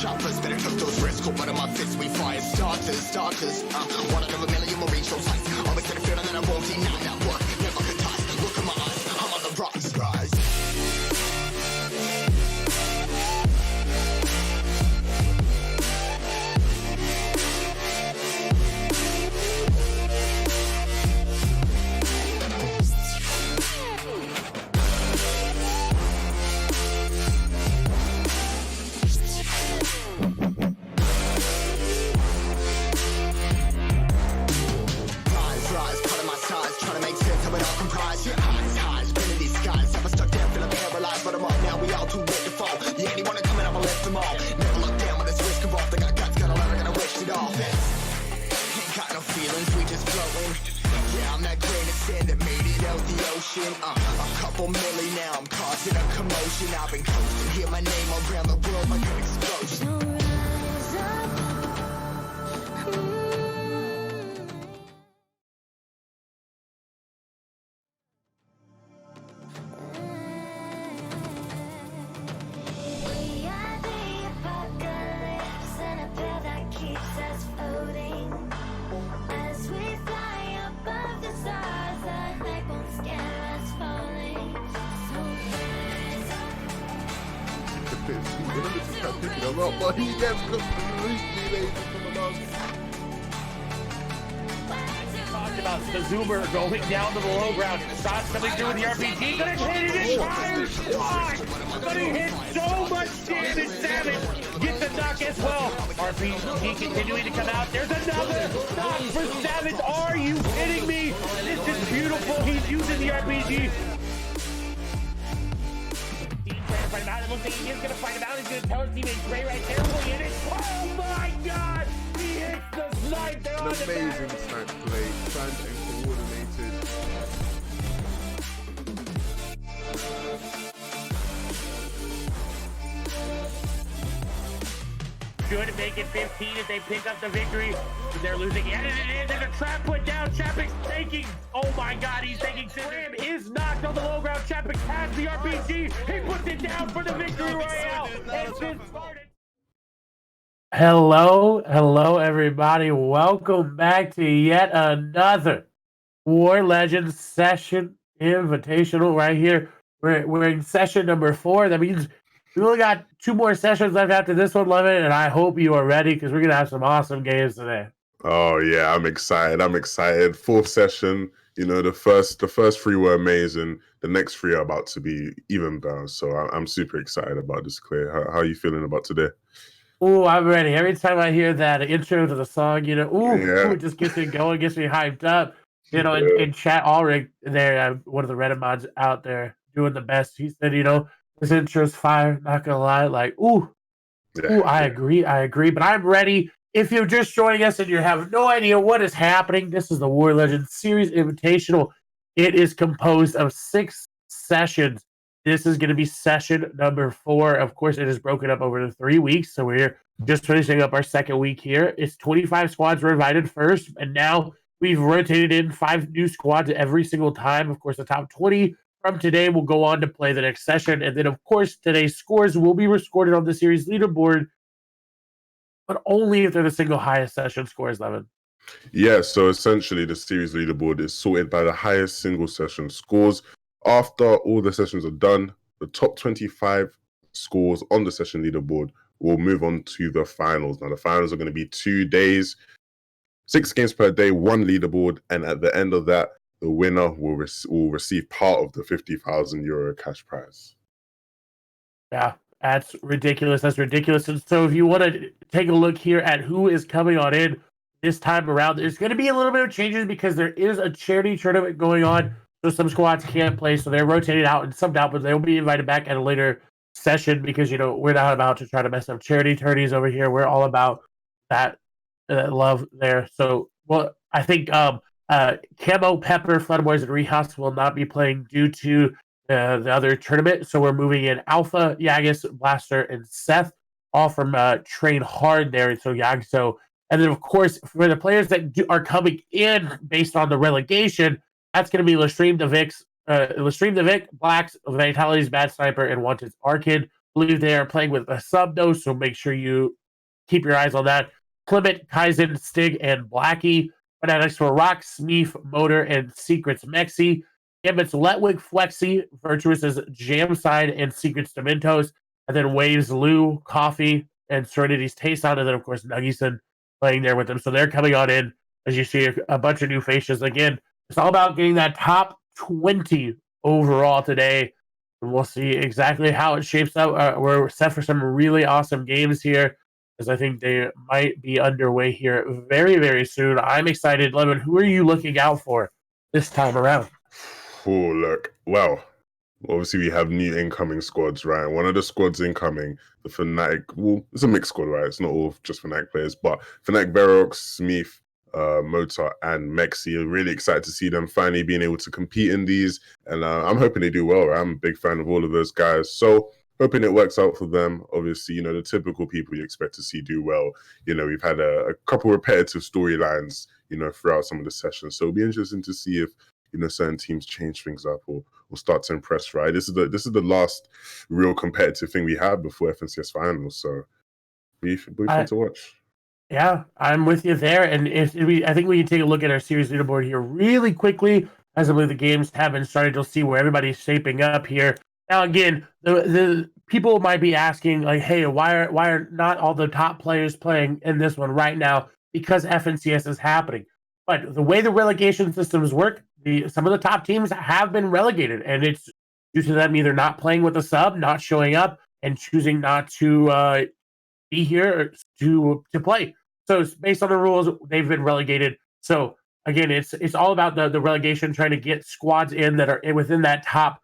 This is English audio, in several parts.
trappers, better took those risks. Cold blood in my fists, we fire starters. One out of a million will reach those heights. Always get a feeling that I won't deny that work. Never could toss. Look at my eyes, I'm on the rise. A couple milli now, I'm causing a commotion. I've been coasting, hear my name around the world like an explosion. We are the apocalypse and a pill that keeps us floating. As we fly above the stars, the light won't scare us falling. So rise up. But he gets completely Talked about the Zoomer going down to the low ground. Shots coming through with the RPG. Gonna hit it in fire shot. But he hit so much damage. Savage gets the knock as well. RPG continuing to come out. There's another knock for Savage. Are you kidding me? This is beautiful. He's using the RPG. Fight him out. It looks like he is going to fight him out. He's going to tell his teammate Gray right there. Will he hit it? Oh my God! He hits the snipe there on the back. amazing snipe play, planned and coordinated. Should make it 15 if they pick up the victory. But they're losing. Yeah, it is. There's a trap put down. Chapek's taking. Oh my God, he's taking. Ram is knocked on the low ground. Chapek has the RPG. He puts it down for the victory royale. It's been started. Hello, everybody. Welcome back to yet another WarLegend session invitational right here. We're in session number 4. That means we only got 2 more sessions left after this one, Levin, and I hope you are ready because we're gonna have some awesome games today. Oh yeah, I'm excited. 4th session. You know, the first 3 were amazing. The next 3 are about to be even better. So I'm super excited about this, Clay. How are you feeling about today? Oh, I'm ready. Every time I hear that intro to the song, you know, it just gets me going, gets me hyped up. You know, in chat, Ulrich there, one of the Reddit mods out there doing the best. He said, you know, this intro's fire, not gonna lie. Like, I agree. But I'm ready. If you're just joining us and you have no idea what is happening, this is the WarLegend Series Invitational. It is composed of 6 sessions. This is going to be session number 4. Of course, it is broken up over the 3 weeks, so we're just finishing up our 2nd week here. It's 25 squads were invited first, and now we've rotated in 5 new squads every single time. Of course, the top 20 from today will go on to play the next session. And then, of course, today's scores will be recorded on the series leaderboard, but only if they're the single highest session scores, Levin. Yeah, so essentially the series leaderboard is sorted by the highest single session scores. After all the sessions are done, the top 25 scores on the session leaderboard will move on to the finals. Now, the finals are going to be 2 days, 6 games per day, 1 leaderboard, and at the end of that, the winner will receive part of the €50,000 cash prize. Yeah, that's ridiculous. And so if you want to take a look here at who is coming on in this time around, there's going to be a little bit of changes because there is a charity tournament going on. So some squads can't play, so they're rotated out and subbed out, but they'll be invited back at a later session because, you know, we're not about to try to mess up charity tourneys over here. We're all about that love there. So, well, I think Camo, Pepper, Floodboys, and Rehouse will not be playing due to the other tournament. So we're moving in Alpha, Yagus, Blaster, and Seth, all from Train Hard there. So Yagso. And then, of course, for the players that are coming in based on the relegation, that's going to be Lestream the Vic, Blacks, Vitality's Bad Sniper, and Wanted's Arkid. believe they are playing with a sub though, so make sure you keep your eyes on that. Clement, Kaizen, Stig, and Blackie. Fanatics for Rock, Smeef, Motor, and Secrets Mexi. Gambit's Letwig, Flexi. Virtuous is Jamside and Secrets Dementos. And then Waves, Lou, Coffee, and Serenity's Taste On. And then, of course, Nuggieson playing there with them. So they're coming on in as you see a bunch of new faces. Again, it's all about getting that top 20 overall today. And we'll see exactly how it shapes up. We're set for some really awesome games here, as I think they might be underway here very, very soon. I'm excited. Lemon, who are you looking out for this time around? Oh, look. Well, obviously we have new incoming squads, right? One of the squads incoming, the Fnatic, well, it's a mixed squad, right? It's not all just Fnatic players, but Fnatic, Verox, Smeef, Motor, and Mexi. I'm really excited to see them finally being able to compete in these, and I'm hoping they do well, right? I'm a big fan of all of those guys, so hoping it works out for them. Obviously, you know, the typical people you expect to see do well. You know, we've had a couple repetitive storylines, you know, throughout some of the sessions, so it'll be interesting to see if, you know, certain teams change things up or start to impress, right? This is the last real competitive thing we had before FNCS finals, so be fun to watch. Yeah, I'm with you there. And I think we can take a look at our series leaderboard here really quickly. As I believe the games have been started, you'll see where everybody's shaping up here. Now, again, the people might be asking, like, hey, why are not all the top players playing in this one right now? Because FNCS is happening. But the way the relegation systems work, some of the top teams have been relegated, and it's due to them either not playing with a sub, not showing up, and choosing not to be here to play. So it's based on the rules, they've been relegated. So again, it's all about the relegation, trying to get squads in that are within that top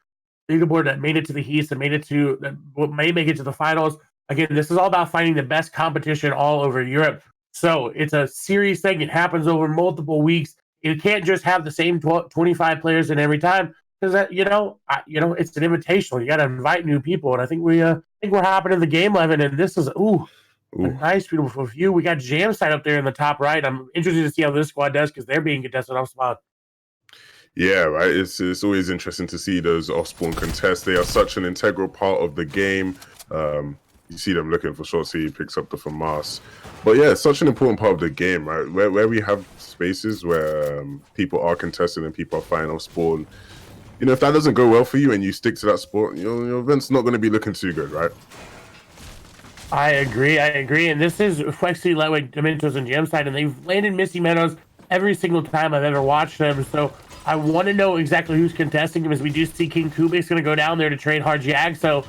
leaderboard that made it to the East and that may make it to the finals. Again, this is all about finding the best competition all over Europe. So it's a series thing. It happens over multiple weeks. You can't just have the same 25 players in every time, because it's an invitational. You got to invite new people, and I think we're hopping in the game 11, and this is a nice, beautiful view. We got Jamside up there in the top right. I'm interested to see how this squad does because they're being contested off spawn. Yeah, right. It's always interesting to see those off-spawn contests. They are such an integral part of the game. You see them looking for shots, he picks up the FAMAS. But yeah, it's such an important part of the game, right? Where we have spaces where people are contested and people are fighting off spawn. You know, if that doesn't go well for you and you stick to that sport, your event's not going to be looking too good, right? I agree. And this is Flexi, Letwig, Dementos, and Jamside, and they've landed Misty Meadows every single time I've ever watched them. So I want to know exactly who's contesting them, as we do see King Kubik's going to go down there to trade hard Jag. So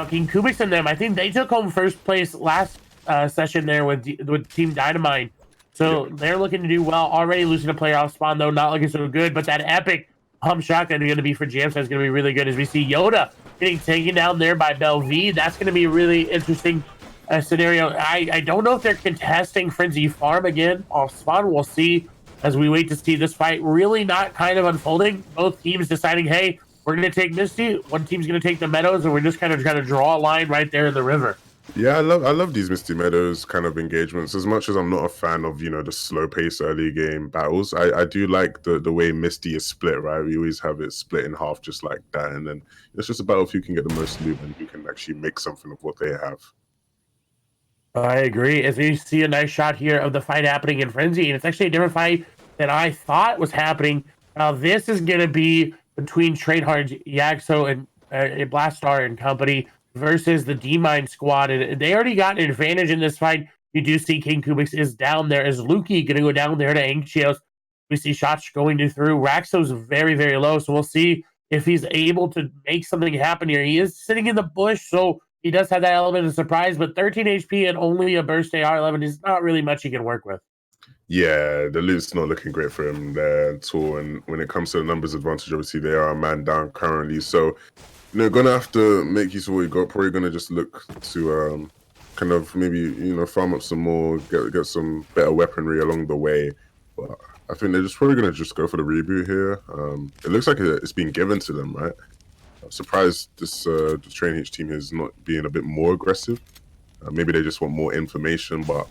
King Kubik's and them, I think they took home first place last session there with Team Dynamite. So they're looking to do well. Already losing a player off spawn, though, not looking so good. But that epic pump shotgun is going to be for Jamside is going to be really good, as we see Yoda getting taken down there by Belvi. That's going to be a really interesting scenario. I don't know if they're contesting Frenzy Farm again off spawn. We'll see as we wait to see this fight really not kind of unfolding. Both teams deciding, hey, we're going to take Misty. One team's going to take the Meadows, and we're just kind of trying to draw a line right there in the river. Yeah, I love these Misty Meadows kind of engagements. As much as I'm not a fan of, you know, the slow pace early game battles, I do like the way Misty is split, right? We always have it split in half just like that, and then it's just about if you can get the most loot and you can actually make something of what they have. I agree. As we see a nice shot here of the fight happening in Frenzy, and it's actually a different fight than I thought was happening. Now this is going to be between Tradehards, Yagso, and Blastar and company versus the D-Mine squad, and they already got an advantage in this fight. You do see King Kubix is down there. Is Lukey going to go down there to Anxios? We see shots going through. Raxo's very, very low, so we'll see if he's able to make something happen here. He is sitting in the bush, so he does have that element of surprise, but 13 HP and only a burst AR-11 is not really much he can work with. Yeah, the loot's not looking great for him there at all. And when it comes to the numbers advantage, obviously they are a man down currently. So, you know, gonna have to make use of what you got. Probably gonna just look to kind of maybe, you know, farm up some more, get some better weaponry along the way. But I think they're just probably gonna just go for the reboot here. It looks like it's been given to them, right? I'm surprised this the Train H team is not being a bit more aggressive. Maybe they just want more information, but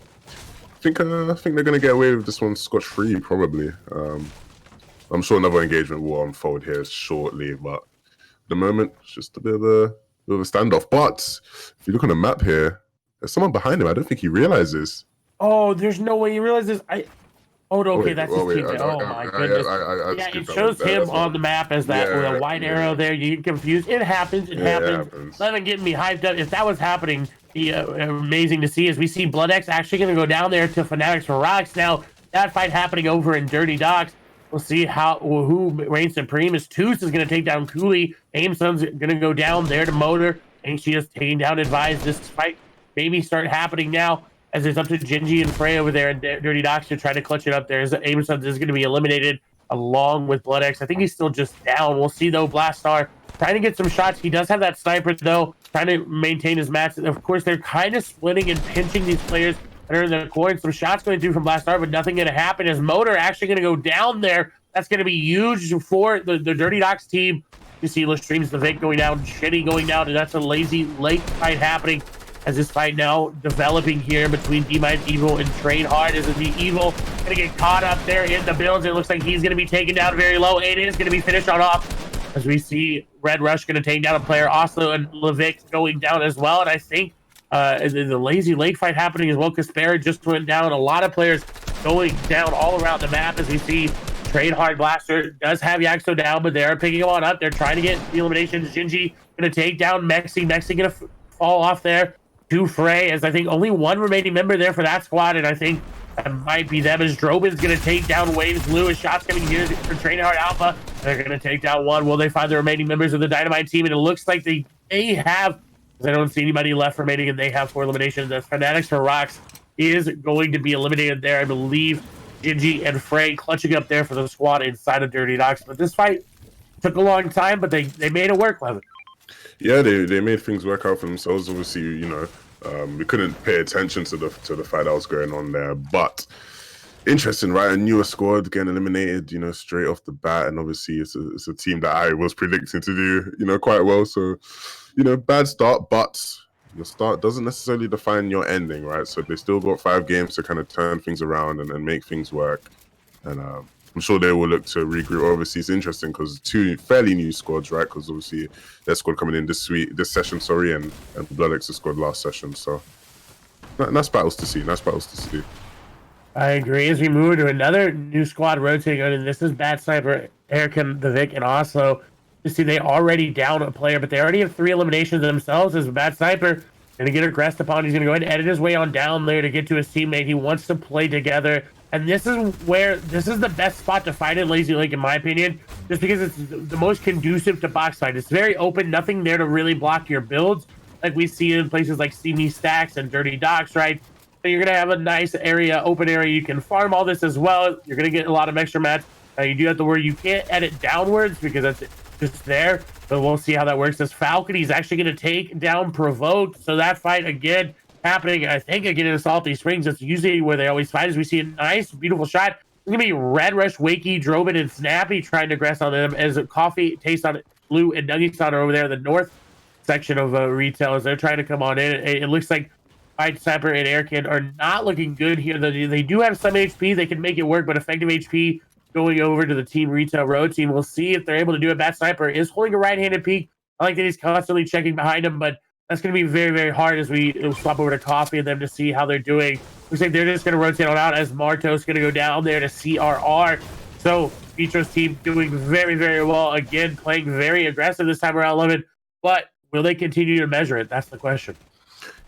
I think they're gonna get away with this one scotch-free, probably. I'm sure another engagement will unfold here shortly, but at the moment it's just a bit of bit of a standoff. But if you look on the map here, there's someone behind him. I don't think he realizes. Oh, there's no way he realizes. Okay, that's his wait, teammate. Oh my goodness. Yeah, it shows him on the map as that with a white arrow there. You get confused. It happens. It happens. Let him get me hyped up. If that was happening, amazing to see as we see BloodX actually going to go down there to Fanatics for Rocks. Now, that fight happening over in Dirty Docks. We'll see who reigns supreme. As Toos is going to take down Cooley. Aimson's going to go down there to Motor. And she is taking down Advise. This fight maybe start happening now, as it's up to Gingy and Frey over there in Dirty Docks to try to clutch it up there. As Aimson is going to be eliminated along with BloodX. I think he's still just down. We'll see, though, Blastar trying to get some shots. He does have that sniper, though, trying to maintain his match. Of course, they're kind of splitting and pinching these players that are in the corner. Some shots going through from Blastar, but nothing going to happen. As Motor actually going to go down there. That's going to be huge for the Dirty Docks team. You see Lestreams the Vic going down, Shitty going down, and that's a lazy late fight happening. As this fight now developing here between D-Mite Evil and Train Hard. Is the Evil going to get caught up there in the builds? It looks like he's going to be taken down very low. It is going to be finished on off. As we see Red Rush going to take down a player. Oslo and Levic going down as well. And I think the lazy late fight happening as well. Caspera just went down. A lot of players going down all around the map as we see Train Hard Blaster does have Yaxo down, but they're picking him on up. They're trying to get the eliminations. Gingy going to take down Mexi. Mexi going to fall off there to Frey, as I think only one remaining member there for that squad, and I think that might be them, as Drobin's going to take down Waves Blue, as shots coming here for Train Hard Alpha. They're going to take down one. Will they find the remaining members of the Dynamite team? And it looks like they have, because I don't see anybody left remaining, and they have 4 eliminations. As Fanatics for Rocks is going to be eliminated there. I believe Gingy and Frey clutching up there for the squad inside of Dirty Docks. But this fight took a long time, but they made it work, Levin. Yeah, they made things work out for themselves. Obviously, we couldn't pay attention to the fight that was going on there, but interesting, right? A newer squad getting eliminated, straight off the bat, and obviously it's a team that I was predicting to do, quite well. So, bad start, but the start doesn't necessarily define your ending, right? So they still got 5 games to kind of turn things around and make things work, and I'm sure they will look to regroup. Obviously, it's interesting because 2 fairly new squads, right? Because obviously their squad coming in this session, and BloodX's squad last session. So nice battles to see. I agree. As we move to another new squad rotating on, and this is Bad Sniper, Erican, the Vic, and Oslo. You see, they already down a player, but they already have 3 eliminations themselves. As Bad Sniper going to get aggressed upon, he's going to go ahead and edit his way on down there to get to his teammate. He wants to play together. And this is the best spot to fight in Lazy Lake, in my opinion, just because it's the most conducive to box fight. It's very open, nothing there to really block your builds, like we see in places like Steamy Stacks and Dirty Docks, right? So you're going to have a nice area, open area. You can farm all this as well. You're going to get a lot of extra mats. You do have to worry. You can't edit downwards because that's just there. But we'll see how that works. As Falcon, he's actually going to take down Provoked. So that fight, again, happening, I think, again, in Salty Springs. That's usually where they always fight. As we see a nice, beautiful shot. It's going to be Red Rush, Wakey, Drobin, and Snappy trying to aggress on them, as Coffee, Taste on Blue, and Nuggies on are over there in the north section of retail as they're trying to come on in. It looks like Fight Sniper and Airkin are not looking good here. They do have some HP. They can make it work, but effective HP going over to the Team Retail Road team. We'll see if they're able to do it. Bat Sniper is holding a right-handed peek. I like that he's constantly checking behind him, but that's going to be very, very hard as we swap over to Coffee and them to see how they're doing. Looks like they're just going to rotate on out as Marto's going to go down there to CRR. So Vitro's team doing very, very well. Again, playing very aggressive this time around, 11. But will they continue to measure it? That's the question.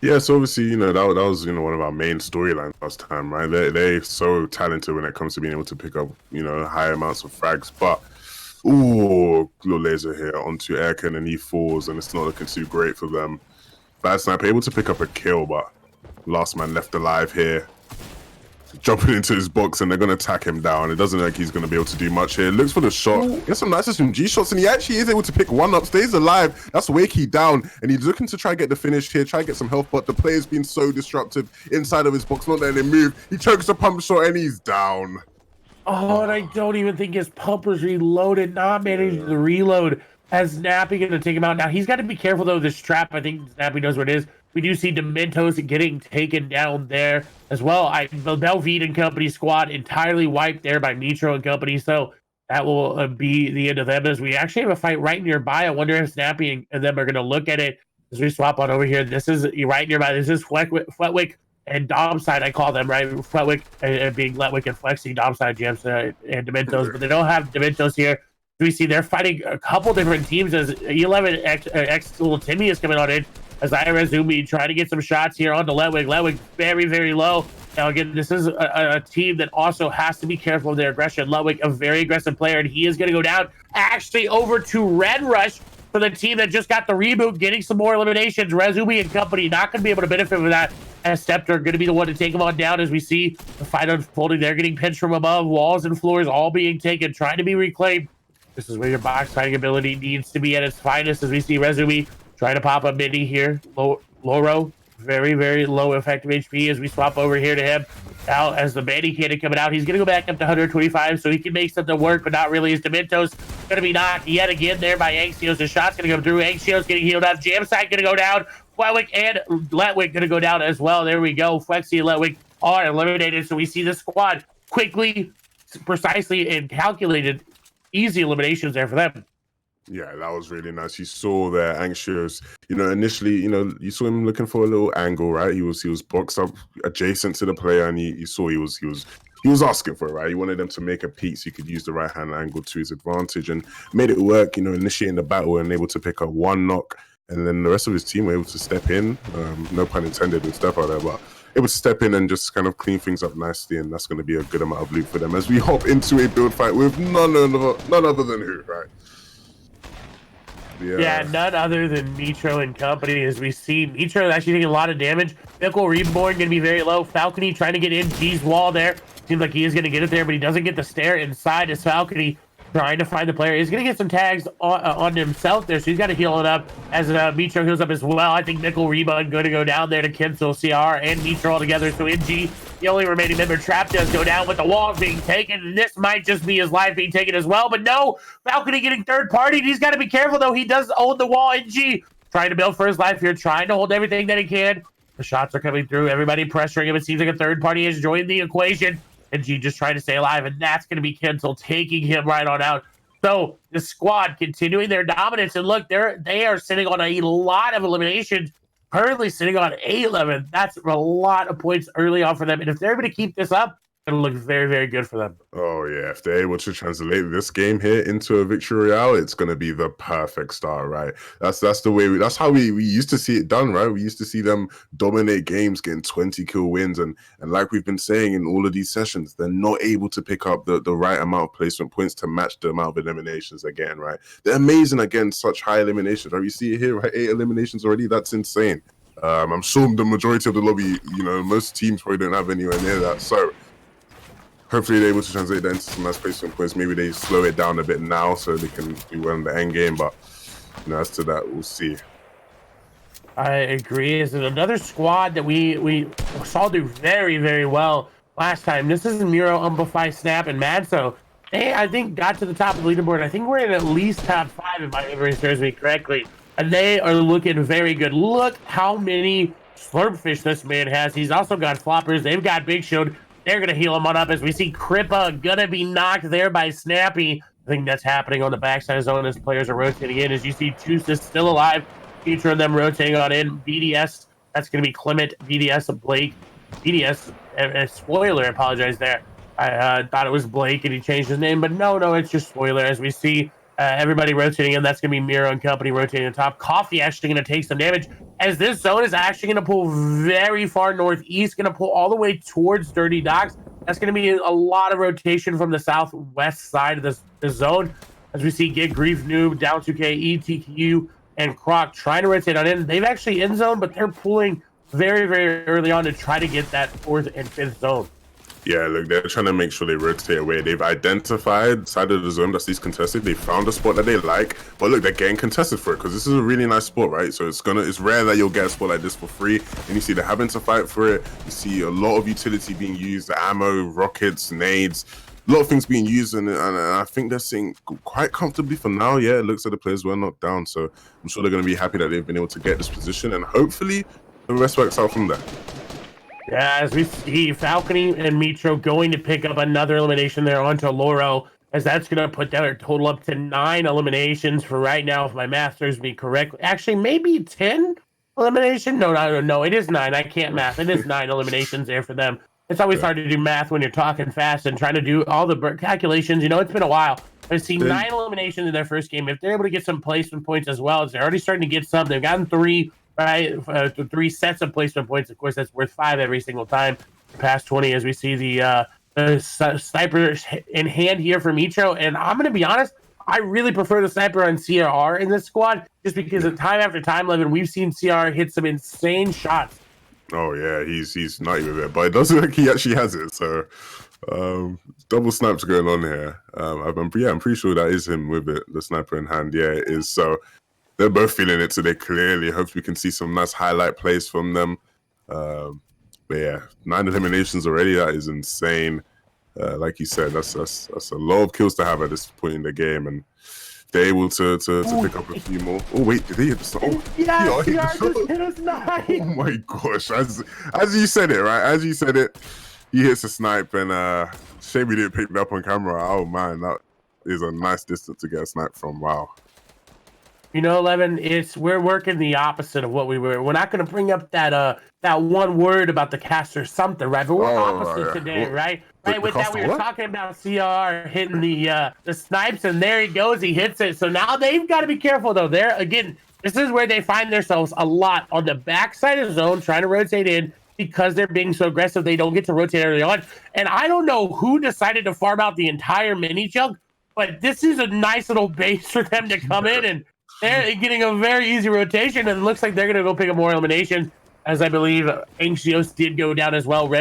Yeah, so obviously, that was one of our main storylines last time, right? They're so talented when it comes to being able to pick up, high amounts of frags. But, little laser here onto Airkin, and he falls, and it's not looking too great for them. Bad Sniper able to pick up a kill, but last man left alive here. Jumping into his box, and they're going to tack him down. It doesn't look like he's going to be able to do much here. Looks for the shot. Gets some nice SMG shots, and he actually is able to pick one up. Stays alive. That's Wakey down, and he's looking to try and get the finish here, try and get some health, but the player's been so disruptive inside of his box, not letting him move. He chokes a pump shot, and he's down. Oh, and I don't even think his pump was reloaded. Not managing the reload. As Snappy going to take him out. Now, he's got to be careful, though, of this trap. I think Snappy knows what it is. We do see Dementos getting taken down there as well. The Belvede and Company squad entirely wiped there by Nitro and Company. So that will be the end of them, as we actually have a fight right nearby. I wonder if Snappy and them are going to look at it As we swap on over here, this is right nearby. This is Fletwick and Dom side, I call them, right? Fletwick and being Letwick and Flexi, Dom side Jams and Dementos, but they don't have Dementos here. We see they're fighting a couple different teams as E11X little Timmy is coming on in as Irazumi trying to get some shots here on the Letwick. Letwick very, very low. Now, again, this is a team that also has to be careful of their aggression. Letwick, a very aggressive player, and he is going to go down actually over to Red Rush for the team that just got the reboot, getting some more eliminations. Razumi and company not going to be able to benefit from that, as Scepter going to be the one to take him on down as we see the fight unfolding. They're getting pinched from above, walls and floors all being taken, trying to be reclaimed. This is where your box fighting ability needs to be at its finest, as we see Razumi trying to pop a mini here. Loro, very, very low effective HP as we swap over here to him. Now, as the Manny Cannon coming out, he's going to go back up to 125 so he can make something work, but not really. As Dementos going to be knocked yet again there by Anxios. The shot's going to go through. Anxios getting healed up. Jamside going to go down. Fletwick and Letwick going to go down as well. There we go. Flexi and Letwick are eliminated. So we see the squad quickly, precisely, and calculated easy eliminations there for them. Yeah, that was really nice. You saw there, Anxious. Initially, you saw him looking for a little angle, right? He was boxed up adjacent to the player, and you saw he was asking for it, right? He wanted them to make a peek so he could use the right hand angle to his advantage, and made it work. Initiating the battle and able to pick up one knock, and then the rest of his team were able to step in. No pun intended with step out there, but able to step in and just kind of clean things up nicely, and that's going to be a good amount of loot for them as we hop into a build fight with none other than who, right? Yeah, none other than Mitro and company, as we see Mitro actually taking a lot of damage. Mickle Reborn going to be very low. Falcony trying to get in G's wall there. Seems like he is going to get it there, but he doesn't get the stare inside as Falcony trying to find the player. He's going to get some tags on himself there, so he's got to heal it up as Mitro heals up as well. I think Mickle Reborn going to go down there to cancel CR and Mitro all together. So NG, the only remaining member trapped, does go down with the walls being taken, and this might just be his life being taken as well. But no, Falcony getting third party. He's got to be careful, though. He does own the wall. NG trying to build for his life here, trying to hold everything that he can. The shots are coming through. Everybody pressuring him. It seems like a third party has joined the equation. NG just trying to stay alive, and that's going to be Kensel taking him right on out. So the squad continuing their dominance, and look, they are sitting on a lot of eliminations, currently sitting on 8-11. That's a lot of points early on for them, and if they're able to keep this up, it'll look very, very good for them. Oh yeah, if they're able to translate this game here into a victory royale, it's going to be the perfect start, right? That's the way that's how we used to see it done, right? We used to see them dominate games, getting 20 kill wins, and like we've been saying in all of these sessions, they're not able to pick up the right amount of placement points to match the amount of eliminations again, right? They're amazing against such high eliminations, right? You see it here, right? 8 eliminations already. That's insane. I'm sure the majority of the lobby, most teams probably don't have anywhere near that. So hopefully they're able to translate that into some nice placement points. Maybe they slow it down a bit now so they can do well in the end game. But as to that, we'll see. I agree. Is another squad that we saw do very, very well last time. This is Miro, Umplify, Snap, and Madso. They, I think, got to the top of the leaderboard. I think we're in at least top 5 if my memory serves me correctly. And they are looking very good. Look how many slurpfish this man has. He's also got floppers. They've got Big Shield. They're going to heal him on up as we see Crippa going to be knocked there by Snappy. I think that's happening on the backside zone as players are rotating in. As you see, Juice is still alive. Future of them rotating on in. BDS, that's going to be Clement. BDS, Blake. BDS, Spoiler, I apologize there. I thought it was Blake and he changed his name, but no, it's just Spoiler. As we see everybody rotating in, that's going to be Miro and company rotating on top. Coffee actually going to take some damage as this zone is actually going to pull very far northeast, going to pull all the way towards Dirty Docks. That's going to be a lot of rotation from the southwest side of this zone. As we see Get Grief, Noob, Down 2K, ETQ, and Croc trying to rotate on in. They've actually in zone, but they're pulling very, very early on to try to get that 4th and 5th zone. Yeah, look, they're trying to make sure they rotate away. They've identified side of the zone that's least contested. They found a spot that they like, but look, they're getting contested for it because this is a really nice spot, right? So it's rare that you'll get a spot like this for free, and you see they're having to fight for it. You see a lot of utility being used, the ammo, rockets, nades, a lot of things being used, and I think they're sitting quite comfortably for now. Yeah, it looks like the players were knocked down, so I'm sure they're going to be happy that they've been able to get this position, and hopefully the rest works out from there. Yeah, as we see Falcony and Mitro going to pick up another elimination there onto Loro, as that's going to put their total up to 9 eliminations for right now, if my math serves me correctly. Actually, maybe 10 elimination? No. It is 9. I can't math. It is 9 eliminations there for them. It's always hard to do math when you're talking fast and trying to do all the calculations. You know, it's been a while. I've seen 9 eliminations in their first game. If they're able to get some placement points as well, as they're already starting to get some. They've gotten 3, right? 3 sets of placement points. Of course, that's worth 5 every single time. The past 20, as we see the sniper in hand here for Mitro. And I'm going to be honest, I really prefer the sniper on CRR in this squad, just because of time after time, Levin, we've seen CRR hit some insane shots. Oh yeah, he's nutty with it, but it doesn't look like he actually has it. So double snipes going on here. I'm pretty sure that is him with it, the sniper in hand. Yeah, it is. So they're both feeling it today. Clearly, hope we can see some nice highlight plays from them. But yeah, 9 eliminations already. That is insane. Like you said, that's a lot of kills to have at this point in the game, and they're able to pick up a few more. Oh wait, did he hit the shot? Oh, yeah, just hit us 9. Oh my gosh! As you said it, right? As you said it, he hits a snipe, and shame we didn't pick it up on camera. Oh man, that is a nice distance to get a snipe from. Wow. You know, Levin, we're working the opposite of what we were. We're not going to bring up that one word about the caster something, right? But we're opposite today, right? Right, with that, we were talking about CR hitting the snipes, and there he goes. He hits it. So now they've got to be careful, though. Again, this is where they find themselves a lot on the backside of the zone, trying to rotate in. Because they're being so aggressive, they don't get to rotate early on. And I don't know who decided to farm out the entire mini jug, but this is a nice little base for them to come in, and they're getting a very easy rotation, and it looks like they're going to go pick up more eliminations, as I believe Anxios did go down as well.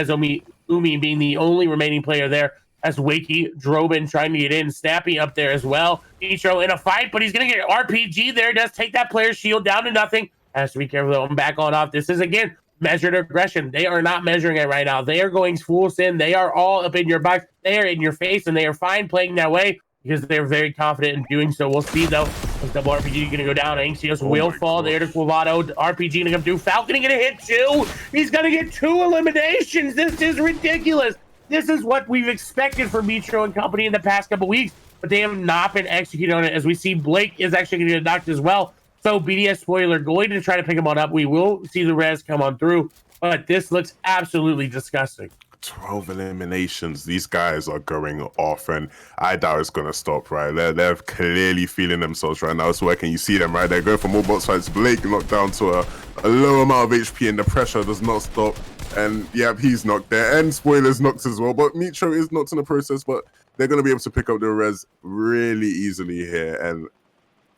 Umi being the only remaining player there, as Wakey, Drobin trying to get in, Snappy up there as well. Nitro in a fight, but he's going to get RPG there. Does take that player's shield down to nothing. Has to be careful, though. I'm back on off. This is, again, measured aggression. They are not measuring it right now. They are going full sin. They are all up in your box. They are in your face, and they are fine playing that way because they're very confident in doing so. We'll see, though. Double RPG going to go down. Anxious will fall there to Quavato. RPG going to come through. Falcon going to hit 2. He's going to get 2 eliminations. This is ridiculous. This is what we've expected from Mitro and company in the past couple weeks, but they have not been executing on it. As we see, Blake is actually going to get knocked as well. So BDS spoiler going to try to pick him on up. We will see the res come on through, but this looks absolutely disgusting. 12 eliminations. These guys are going off, and I doubt it's going to stop, right? They're clearly feeling themselves right now. It's working. You see them, right? They're going for more box fights. Blake knocked down to a low amount of HP, and the pressure does not stop. And yeah, he's knocked there. And spoilers knocked as well. But Mitro is knocked in the process, but they're going to be able to pick up the res really easily here. And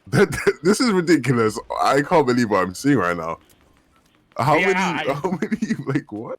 this is ridiculous. I can't believe what I'm seeing right now. How many, like, what?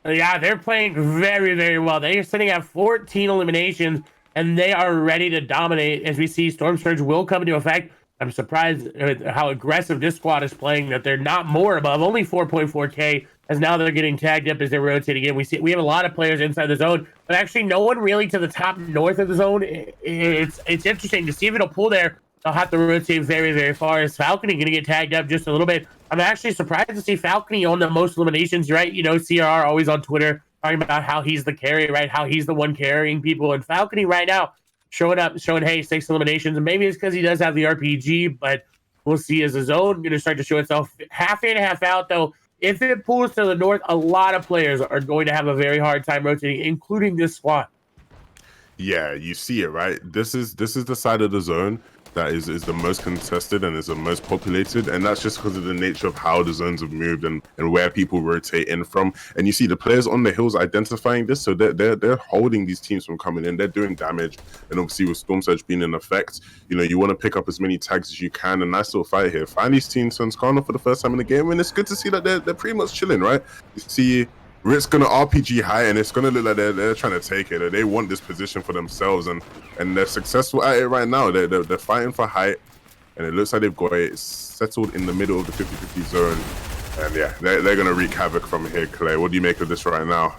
Yeah, they're playing very, very well. They are sitting at 14 eliminations, and they are ready to dominate. As we see, Storm Surge will come into effect. I'm surprised at how aggressive this squad is playing, that they're not more above, only 4.4K, as now they're getting tagged up as they're rotating in. We have a lot of players inside the zone, but actually no one really to the top north of the zone. It's interesting to see if it'll pull there. They'll have to rotate very, very far. Is Falcony going to get tagged up just a little bit? I'm actually surprised to see Falcony on the most eliminations, right? You know, CRR always on Twitter talking about how he's the carry, right? How he's the one carrying people. And Falcony right now showing up, showing, hey, 6 eliminations. And maybe it's because he does have the RPG, but we'll see as the zone going to start to show itself half in, half out, though. If it pulls to the north, a lot of players are going to have a very hard time rotating, including this squad. Yeah, you see it, right? This is the side of the zone that is the most contested and is the most populated, and that's just because of the nature of how the zones have moved and where people rotate in from. And you see the players on the hills identifying this, so they're holding these teams from coming in. They're doing damage, and obviously with Storm Surge being in effect, you know, you want to pick up as many tags as you can. And nice little fight here. Find these teams turns Skarner for the first time in the game, and it's good to see that they're pretty much chilling, right? You see Rit's gonna RPG high, and it's gonna look like they're trying to take it. They want this position for themselves, and they're successful at it right now. They're fighting for height, and it looks like they've got it settled in the middle of the 50-50 zone. And yeah, they're gonna wreak havoc from here. Clay, what do you make of this right now?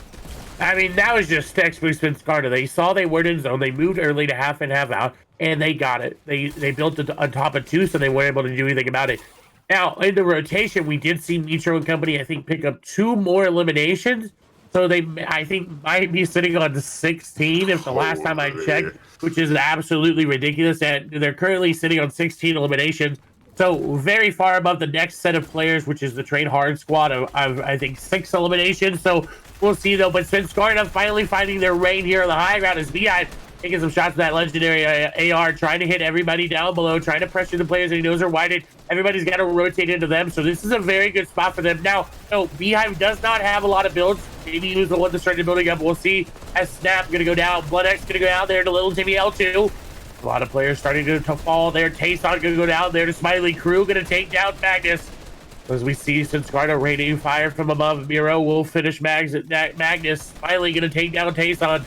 I mean, that was just textbook Spin Skarner. They saw they weren't in zone. They moved early to half in, half out, and they got it. They built it on top of 2, so they weren't able to do anything about it. Now, in the rotation, we did see Mitro and company, I think, pick up 2 more eliminations. So they, I think, might be sitting on 16 if the last time I checked, which is absolutely ridiculous. And they're currently sitting on 16 eliminations. So very far above the next set of players, which is the Train Hard squad of I think 6 eliminations. So we'll see though. But Senscarna finally finding their reign here on the high ground is Bouan taking some shots with that legendary AR, trying to hit everybody down below, trying to pressure the players that he knows are winded. Everybody's got to rotate into them. So this is a very good spot for them. Now, no, Beehive does not have a lot of builds. Maybe he was the one that started building up. We'll see. As Snap going to go down. BloodX going to go down there to Little Timmy L2. A lot of players starting to fall there. Tayson going to go down there to Smiley. Crew going to take down Magnus. As we see Senscarna raining fire from above. Miro will finish Magnus. Smiley going to take down Tayson.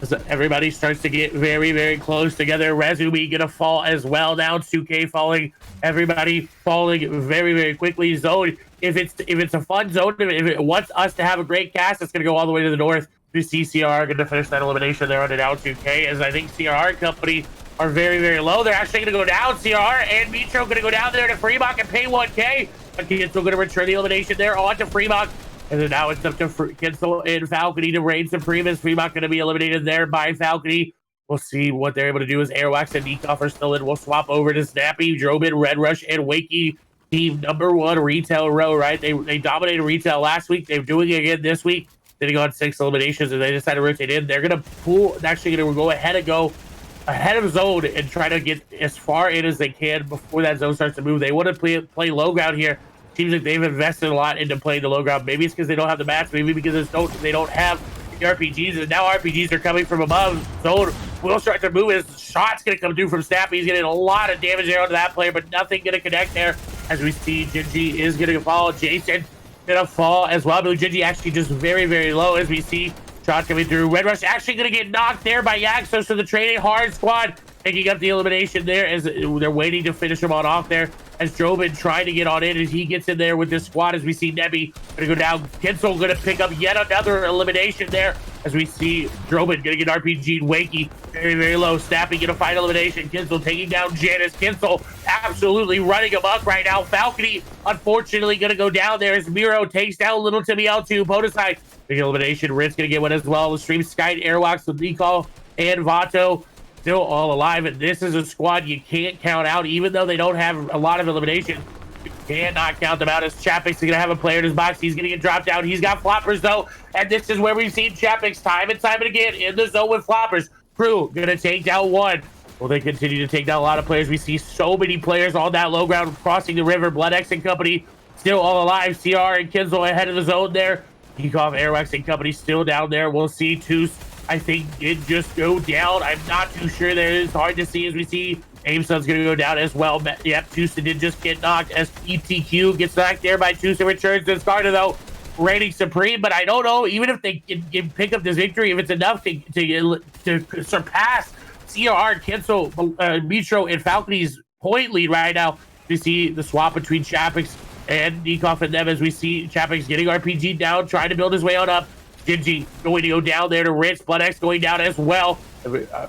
As everybody starts to get very, very close together. Razumi going to fall as well. Now 2K falling. Everybody falling very, very quickly. Zone, if it's a fun zone, if it wants us to have a great cast, it's going to go all the way to the north. We see CR going to finish that elimination there on it out 2K, as I think CR and company are very, very low. They're actually going to go down. CR and Mitro going to go down there to Fremont and pay 1K. Again, still going to return the elimination there on to Fremont. And then now it's up to Kinsel and Falcony to reign supreme, as Fremont going to be eliminated there by Falcony. We'll see what they're able to do as Airwax and Nekoff are still in. We'll swap over to Snappy, Drobin, Red Rush, and Wakey. Team #1 retail row, right? They dominated retail last week. They're doing it again this week. Sitting on 6 eliminations, and they decided to rotate in. They're going to pull, actually going to go ahead of zone and try to get as far in as they can before that zone starts to move. They want to play low ground here. Seems like they've invested a lot into playing the low ground. Maybe it's because they don't have the mats. Maybe because they don't have the RPGs. And now RPGs are coming from above. Zone will start to move. His shot's going to come through from Snappy. He's getting a lot of damage there onto that player, but nothing going to connect there. As we see, Gingy is going to fall. Jason going to fall as well. But Gingy actually just very, very low, as we see shots coming through. Red Rush actually going to get knocked there by Yaxo. So the Training Hard squad picking up the elimination there, as they're waiting to finish him on off there. As Drobin trying to get on in, as he gets in there with this squad, as we see Nebby going to go down. Kinsel going to pick up yet another elimination there, as we see Drobin going to get RPG'd. Wakey very, very low. Snappy going to find elimination. Kinsel taking down Janice. Kinsel absolutely running amok right now. Falcony unfortunately going to go down there, as Miro takes down Little Timmy L2. Podeside big elimination. Ritz going to get one as well. The stream Sky Airwalks with Nicole and Vato still all alive, and this is a squad you can't count out, even though they don't have a lot of elimination. You cannot count them out, as Chapix is going to have a player in his box. He's going to get dropped down. He's got floppers, though, and this is where we've seen Chapix time and time and again in the zone with floppers. Crew going to take down one. Well, they continue to take down a lot of players. We see so many players on that low ground crossing the river. BloodX and company still all alive. CR and Kinsel ahead of the zone there. Geekoff, Airwax and company still down there. We'll see Toos, I think, did just go down. I'm not too sure. There is hard to see, as we see Aimson's going to go down as well. Yep, Tusa did just get knocked, as ETQ gets knocked there by Tusa. Returns to Scarta, though, reigning supreme. But I don't know, even if they can pick up this victory, if it's enough to surpass CR, Kinsel, Mitro, and Falcony's point lead right now. We see the swap between Chapix and Nekoff and them, as we see Chapix getting RPG down, trying to build his way on up. Gingy going to go down there to Ritz. BloodX going down as well.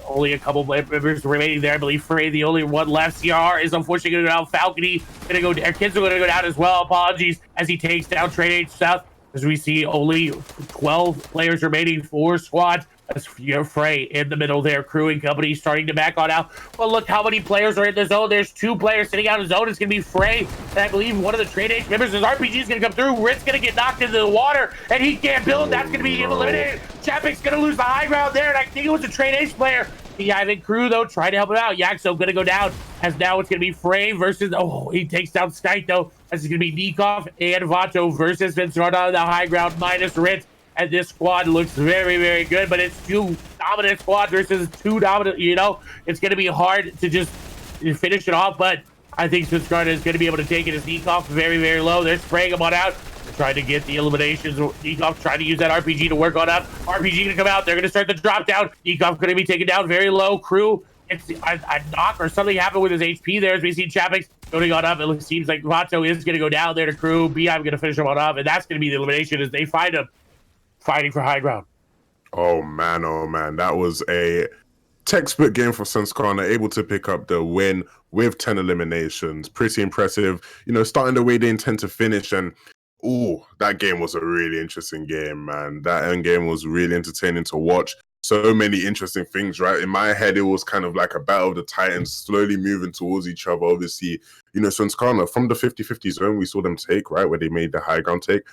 Only a couple members remaining there. I believe Frey, the only one left. CR is unfortunately going to go down. Falcony going to go down. Kids are going to go down as well. Apologies, as he takes down Trade H South. As we see only 12 players remaining for squad. As Frey in the middle there, Crew and company starting to back on out. Well, look how many players are in the zone. There's 2 players sitting out of the zone. It's going to be Frey, and I believe one of the Trade H members. His RPG is going to come through. Ritz going to get knocked into the water, and he can't build. That's going to be eliminated. Chapik's going to lose the high ground there, and I think it was a Trade H player. The Ivan Crew, though, trying to help him out. Yaxo going to go down, as now it's going to be Frey versus, he takes down Skype, though, as it's going to be Nekoff and Vato versus Vincent on the high ground minus Ritz. And this squad looks very, very good, but it's 2 dominant squads versus 2 dominant, it's going to be hard to just finish it off, but I think Scarta is going to be able to take it, as Nekoff very, very low. They're spraying him on out. They're trying to get the eliminations. Nekoff trying to use that RPG to work on up. RPG going to come out. They're going to start the drop down. Nekoff going to be taken down very low. Crew, it's a knock or something happened with his HP there, as we see Chapix going on up. It seems like Vato is going to go down there to Crew. I'm going to finish him on up, and that's going to be the elimination as they find him fighting for high ground. Oh man, that was a textbook game for Senscarna, able to pick up the win with 10 eliminations. Pretty impressive, starting the way they intend to finish. And that game was a really interesting game, man. That end game was really entertaining to watch. so many interesting things, right? In my head, it was kind of like a battle of the Titans slowly moving towards each other. Obviously, Svenskana, from the 50-50 zone, we saw them take, right, where they made the high ground take.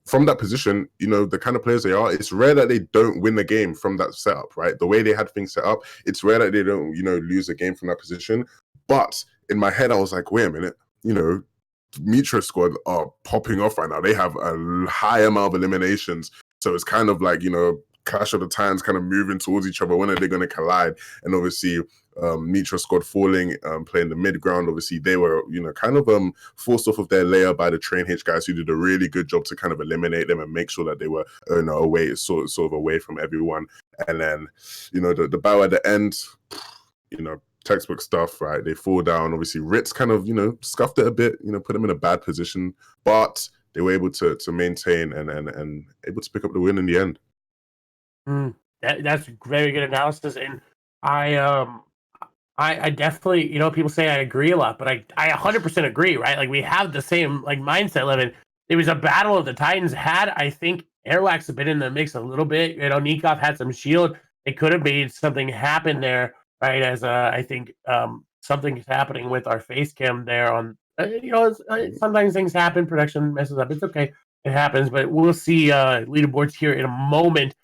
From that position, the kind of players they are, it's rare that they don't win the game from that setup, right? The way they had things set up, it's rare that they don't, lose a game from that position. But in my head, I was like, wait a minute, Mitra squad are popping off right now. They have a high amount of eliminations. So it's kind of like, Clash of the Titans kind of moving towards each other. When are they going to collide? And obviously, Mitra squad falling, playing the mid ground. Obviously, they were, kind of forced off of their layer by the Train H guys, who did a really good job to kind of eliminate them and make sure that they were, away, sort of away from everyone. And then, the battle at the end, textbook stuff, right? They fall down. Obviously, Ritz kind of, scuffed it a bit, put them in a bad position, but they were able to maintain and able to pick up the win in the end. That's very good analysis, and I definitely, people say I agree a lot, but I 100% agree, right? Like, we have the same mindset, Levin. It was a battle of the Titans. Had, I think, Airwax have been in the mix a little bit. Nikov had some shield. It could have made something happen there, right? As I think something is happening with our face cam there on. Sometimes things happen. Production messes up. It's okay. It happens, but we'll see leaderboards here in a moment.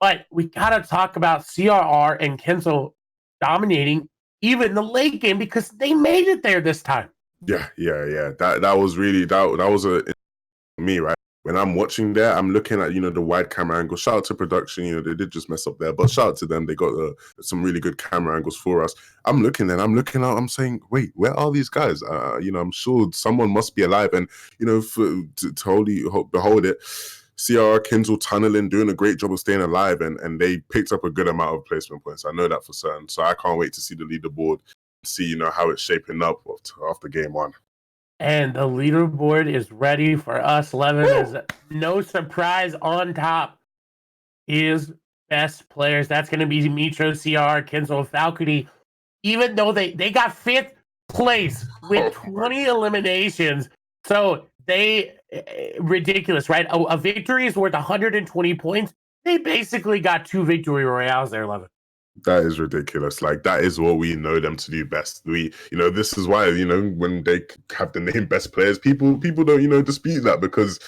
But we got to talk about CRR and Kenzo dominating even the late game because they made it there this time. Yeah. That was really, that was me, right? When I'm watching there, I'm looking at, the wide camera angle. Shout out to production, they did just mess up there, but shout out to them. They got some really good camera angles for us. I'm looking out, I'm saying, wait, where are these guys? I'm sure someone must be alive. And, to behold it, CR, Kinzel, tunneling, doing a great job of staying alive, and they picked up a good amount of placement points. I know that for certain. So I can't wait to see the leaderboard, see, how it's shaping up after game one. And the leaderboard is ready for us. Levin is no surprise on top is best players. That's going to be Mitro, CR, Kenzo, Falcony. Even though they got 5th place with 20 eliminations. So they, ridiculous, right? A victory is worth 120 points. They basically got 2 victory royales there, Levin. That is ridiculous. Like, that is what we know them to do best. This is why, when they have the name best players, people don't, dispute that, because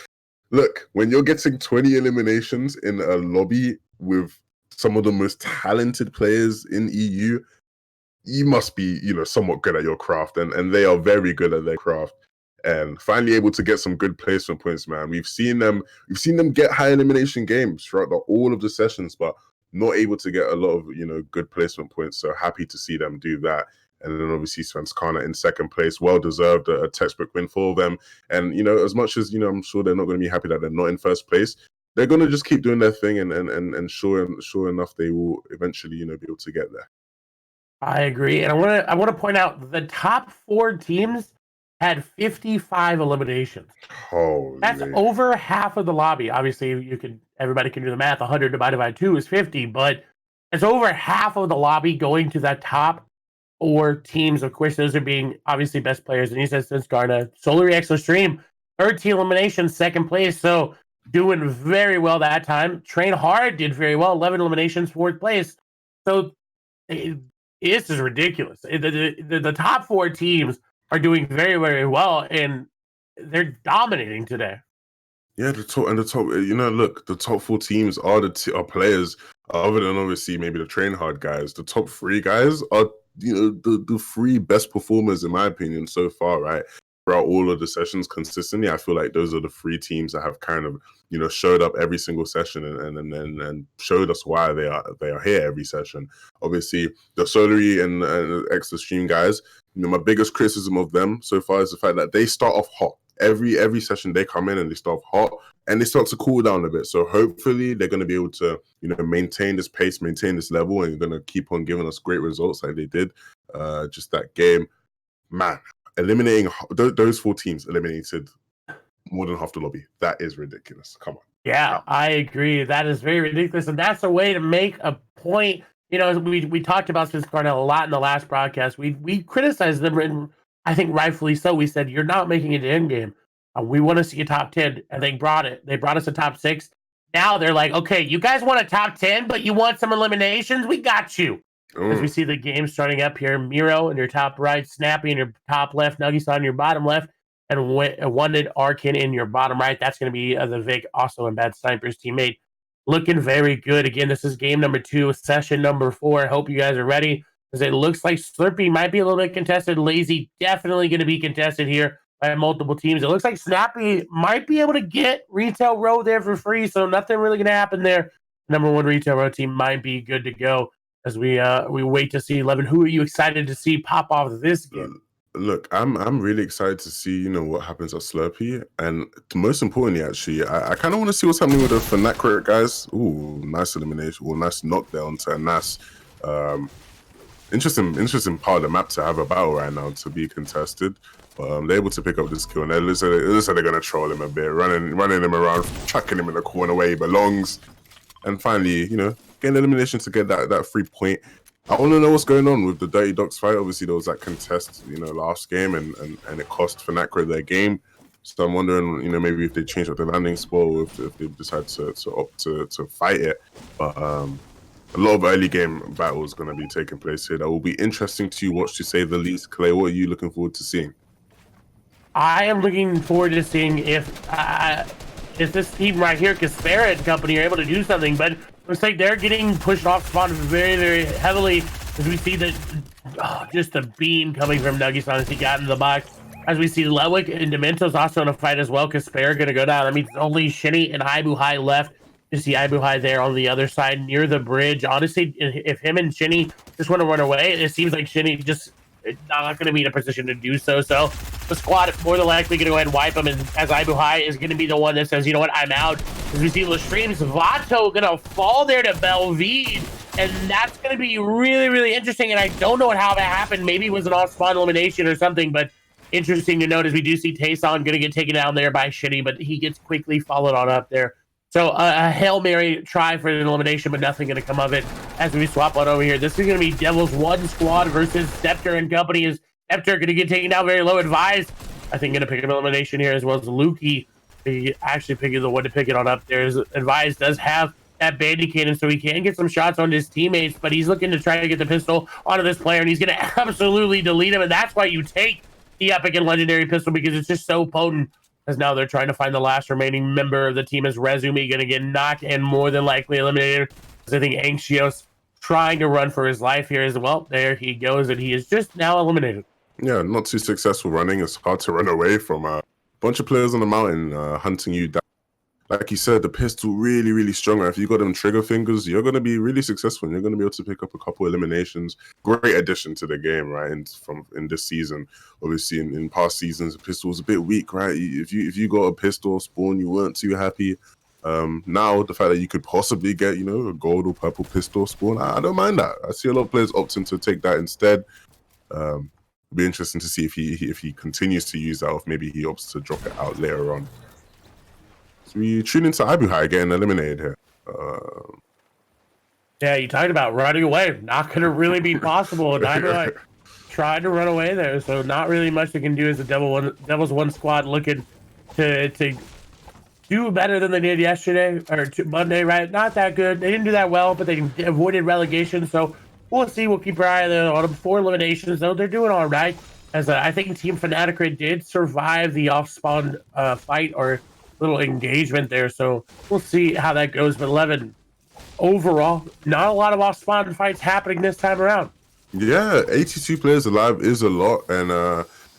look, when you're getting 20 eliminations in a lobby with some of the most talented players in EU, you must be, somewhat good at your craft, and they are very good at their craft. And finally able to get some good placement points, man. We've seen them get high elimination games throughout all of the sessions, but not able to get a lot of, good placement points. So happy to see them do that. And then obviously Svenskana in 2nd place, well deserved, a textbook win for them. And, as much as, I'm sure they're not going to be happy that they're not in 1st place, they're going to just keep doing their thing, and sure enough, they will eventually, be able to get there. I agree. And I want to point out the top 4 teams had 55 eliminations. Holy. That's over half of the lobby. Obviously, everybody can do the math. 100 divided by 2 is 50, but it's over half of the lobby going to that top 4 teams. Of course, those are being obviously best players. And he says Svenskana, Solar Exo Stream, 13 eliminations, 2nd place. So doing very well that time. Train Hard did very well, 11 eliminations, 4th place. So this is ridiculous. The top 4 teams are doing very, very well, and they're dominating today. Yeah, the top, look, the top 4 teams are are players, other than obviously maybe the Train Hard guys. The top 3 guys are, the 3 best performers, in my opinion, so far, right? Throughout all of the sessions consistently, I feel like those are the 3 teams that have kind of, showed up every single session and showed us why they are here every session. Obviously, the Solary and Extra Stream guys, my biggest criticism of them so far is the fact that they start off hot. Every session they come in and they start off hot and they start to cool down a bit. So hopefully they're going to be able to, maintain this pace, maintain this level, and going to keep on giving us great results like they did. Just that game, man, eliminating those 4 teams eliminated more than half the lobby. That is ridiculous. Come on. Yeah, I agree. That is very ridiculous. And that's a way to make a point. We talked about Svenskana a lot in the last broadcast. We criticized them, and I think rightfully so. We said, you're not making it to end game. We want to see a top 10, and they brought it. They brought us a top 6. Now they're like, okay, you guys want a top 10, but you want some eliminations? We got you. As we see the game starting up here, Miro in your top right, Snappy in your top left, Nuggies on your bottom left, and Wanted Arkin in your bottom right. That's going to be the Vic, also in Bad Snipers teammate. Looking very good. Again, this is game number 2, session number 4. I hope you guys are ready, because it looks like Slurpee might be a little bit contested. Lazy definitely going to be contested here by multiple teams. It looks like Snappy might be able to get Retail Row there for free, so nothing really going to happen there. Number 1 Retail Row team might be good to go as we wait to see 11. Who are you excited to see pop off this game? Look, I'm really excited to see, what happens at Slurpee. And most importantly, actually, I kind of want to see what's happening with the Fnatic guys. Ooh, nice elimination. Well, nice knockdown to a nice interesting part of the map to have a battle right now to be contested. But they're able to pick up this kill, and it looks like they're going to troll him a bit, running him around, chucking him in the corner where he belongs. And finally, getting elimination to get that 3 point. I want to know what's going on with the Dirty Dogs fight. Obviously, there was that contest, last game, and it cost Fnatic their game. So I'm wondering, maybe if they change up the landing spot, or if they decide to opt to fight it. But a lot of early game battles going to be taking place here. That will be interesting to watch, to say the least. Clay, what are you looking forward to seeing? I am looking forward to seeing if this team right here, Caspera and company, are able to do something. But looks like they're getting pushed off spawn very, very heavily, as we see that just a beam coming from Nuggies as he got into the box. As we see Lewick and Demento's also in a fight as well. Caspera going to go down. That means only Shinny and Ibuhai left. You see Ibuhai there on the other side near the bridge. Honestly, if him and Shinny just want to run away, it seems like Shinny just not going to be in a position to do so. So the squad is more than likely going to go ahead and wipe him, and as Ibuhai is going to be the one that says, you know what, I'm out. As we see Lestream's Vato going to fall there to Belvede, and that's going to be really, really interesting. And I don't know how that happened. Maybe it was an off-spawn elimination or something, but interesting to note as we do see Tayson going to get taken down there by Shitty, but he gets quickly followed on up there. So a Hail Mary try for an elimination, but nothing going to come of it as we swap on over here. This is going to be Devil's 1 squad versus Scepter and company. Is Scepter going to get taken down very low? Advised, I think, going to pick up elimination here, as well as Lukey. He actually picking the one to pick it on up there. Advised does have that bandit cannon, so he can get some shots on his teammates, but he's looking to try to get the pistol onto this player, and he's going to absolutely delete him, and that's why you take the epic and legendary pistol, because it's just so potent. As now they're trying to find the last remaining member of the team. Is Rezumi going to get knocked and more than likely eliminated? Because I think Anxios trying to run for his life here as well. There he goes, and he is just now eliminated. Yeah, not too successful running. It's hard to run away from a bunch of players on the mountain hunting you down. Like you said, the pistol really, really strong. If you got them trigger fingers, you're going to be really successful, and you're going to be able to pick up a couple eliminations. Great addition to the game, right? And in this season, obviously in past seasons, the pistol was a bit weak, right? If you got a pistol spawn, you weren't too happy. Now the fact that you could possibly get, a gold or purple pistol spawn, I don't mind that. I see a lot of players opting to take that instead. It'll be interesting to see if he continues to use that, or if maybe he opts to drop it out later on. We tune into Ibuhai getting eliminated here. Yeah, you talked about running away. Not going to really be possible. And Ibuhai tried to run away there, so not really much they can do as the Devil's 1 squad looking to do better than they did yesterday or Monday, right? Not that good. They didn't do that well, but they avoided relegation. So we'll see. We'll keep our eye on them. 4 eliminations, though. They're doing all right. As I think Team Fnatic did survive the off-spawn fight or little engagement there, so we'll see how that goes. But 11 overall, not a lot of off-spawn fights happening this time around. Yeah, 82 players alive is a lot, and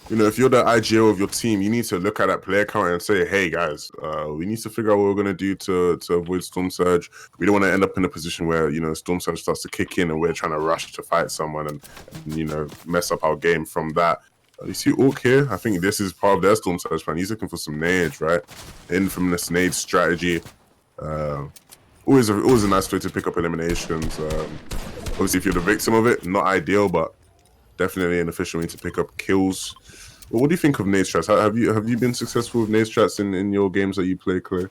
if you're the IGO of your team, you need to look at that player count and say, hey guys, we need to figure out what we're going to do to avoid Storm Surge. We don't want to end up in a position where Storm Surge starts to kick in and we're trying to rush to fight someone and mess up our game from that. You see Orc here? I think this is part of their Storm Surge plan. He's looking for some nades, right? Infamous nade strategy. Always a nice way to pick up eliminations. Obviously, if you're the victim of it, not ideal, but definitely an efficient way to pick up kills. Well, what do you think of nade strats? Have you been successful with nade strats in your games that you play, Clay?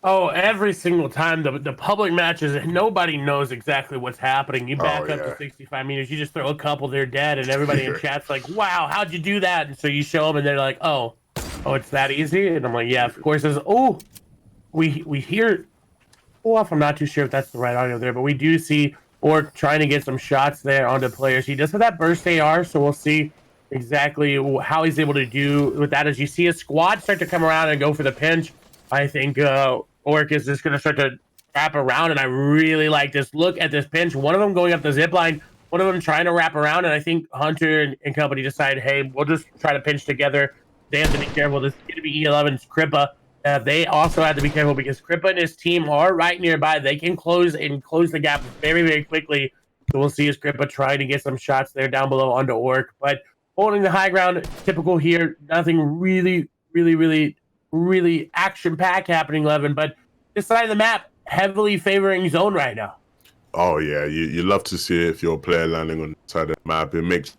Oh, every single time. The public matches, nobody knows exactly what's happening. You back up to 65 meters, you just throw a couple, they're dead, and everybody in chat's like, wow, how'd you do that? And so you show them, and they're like, oh, it's that easy? And I'm like, yeah, of course. We hear pull off. I'm not too sure if that's the right audio there, but we do see Orc trying to get some shots there onto players. He does have that burst AR, so we'll see exactly how he's able to do with that. As you see a squad start to come around and go for the pinch, I think Orc is just going to start to wrap around, and I really like this. Look at this pinch. One of them going up the zip line, one of them trying to wrap around, and I think Hunter and company decide, hey, we'll just try to pinch together. They have to be careful. This is going to be E11's Kripa. They also have to be careful because Kripa and his team are right nearby. They can close the gap very, very quickly. So we'll see as Kripa trying to get some shots there down below onto Orc. But holding the high ground, typical here. Nothing really, really, really, really action-packed happening, Levin. But this side of the map, heavily favoring zone right now. Oh, yeah. You love to see it if you're a player landing on the side of the map. It makes...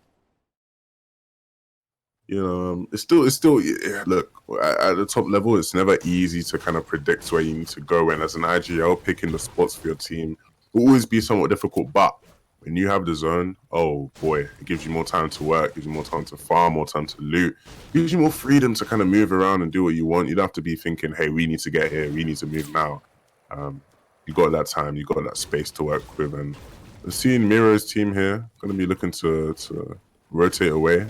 it's still yeah, look, at the top level, it's never easy to kind of predict where you need to go. And as an IGL, picking the spots for your team will always be somewhat difficult. But when you have the zone, oh boy, it gives you more time to work, gives you more time to farm, more time to loot, gives you more freedom to kind of move around and do what you want. You don't have to be thinking, hey, we need to get here, we need to move now. You got that time, you got that space to work with. And seeing Miro's team here, going to be looking to rotate away.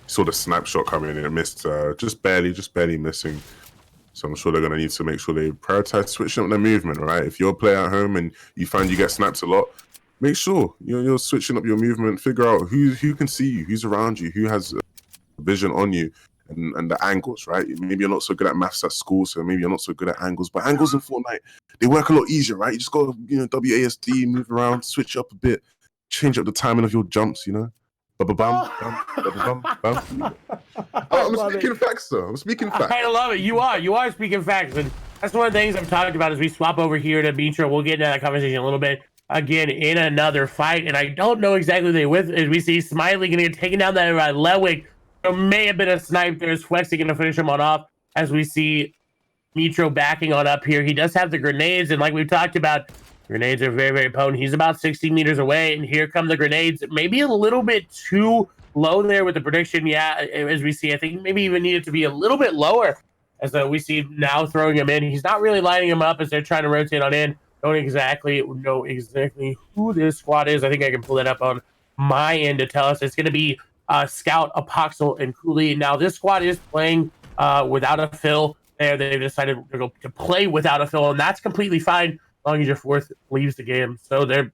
Saw the snapshot coming in and it missed just barely missing. So I'm sure they're going to need to make sure they prioritize switching up their movement, right? If you're a player at home and you find you get snapped a lot, make sure you're switching up your movement. Figure out who can see you, who's around you, who has vision on you, and the angles, right? Maybe you're not so good at maths at school, so maybe you're not so good at angles. But angles in Fortnite, they work a lot easier, right? You just got to WASD, move around, switch up a bit, change up the timing of your jumps, I'm speaking facts, though. I'm speaking facts. I love it. You are speaking facts. And that's one of the things I'm talking about as we swap over here to Mitra. We'll get into that conversation a little bit again in another fight. And I don't know exactly who they with. As we see Smiley going to get taken down there by Lewick. There may have been a snipe. There's Flexi going to finish him on off. As we see Mitro backing on up here. He does have the grenades. And like we've talked about, grenades are very, very potent. He's about 60 meters away, and here come the grenades. Maybe a little bit too low there with the prediction. Yeah, as we see, I think maybe even needed to be a little bit lower. As we see now throwing him in. He's not really lining him up as they're trying to rotate on in. Don't exactly know who this squad is. I think I can pull that up on my end to tell us. It's going to be Scout, Apoxel, and Cooley. Now, this squad is playing without a fill. They've decided to play without a fill, and that's completely fine. Long as your fourth leaves the game. So they're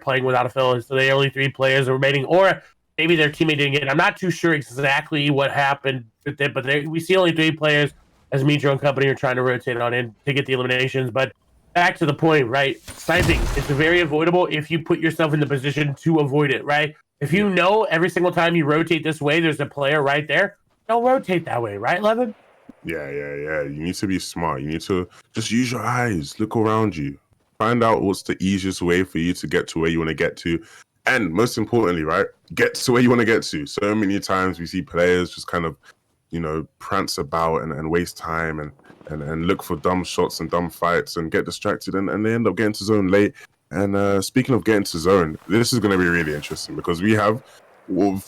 playing without a fill. So they only 3 players are remaining, or maybe their teammate didn't get it. I'm not too sure exactly what happened with it, but we see only 3 players as Mitro and company are trying to rotate on in to get the eliminations. But back to the point, right? Sniping, it's very avoidable if you put yourself in the position to avoid it, right? If you know every single time you rotate this way, there's a player right there, don't rotate that way, right, Levin? Yeah. You need to be smart. You need to just use your eyes, look around you, find out what's the easiest way for you to get to where you want to get to. And most importantly, right, get to where you want to get to. So many times we see players just kind of, prance about and waste time and look for dumb shots and dumb fights and get distracted and they end up getting to zone late. And speaking of getting to zone, this is going to be really interesting because we have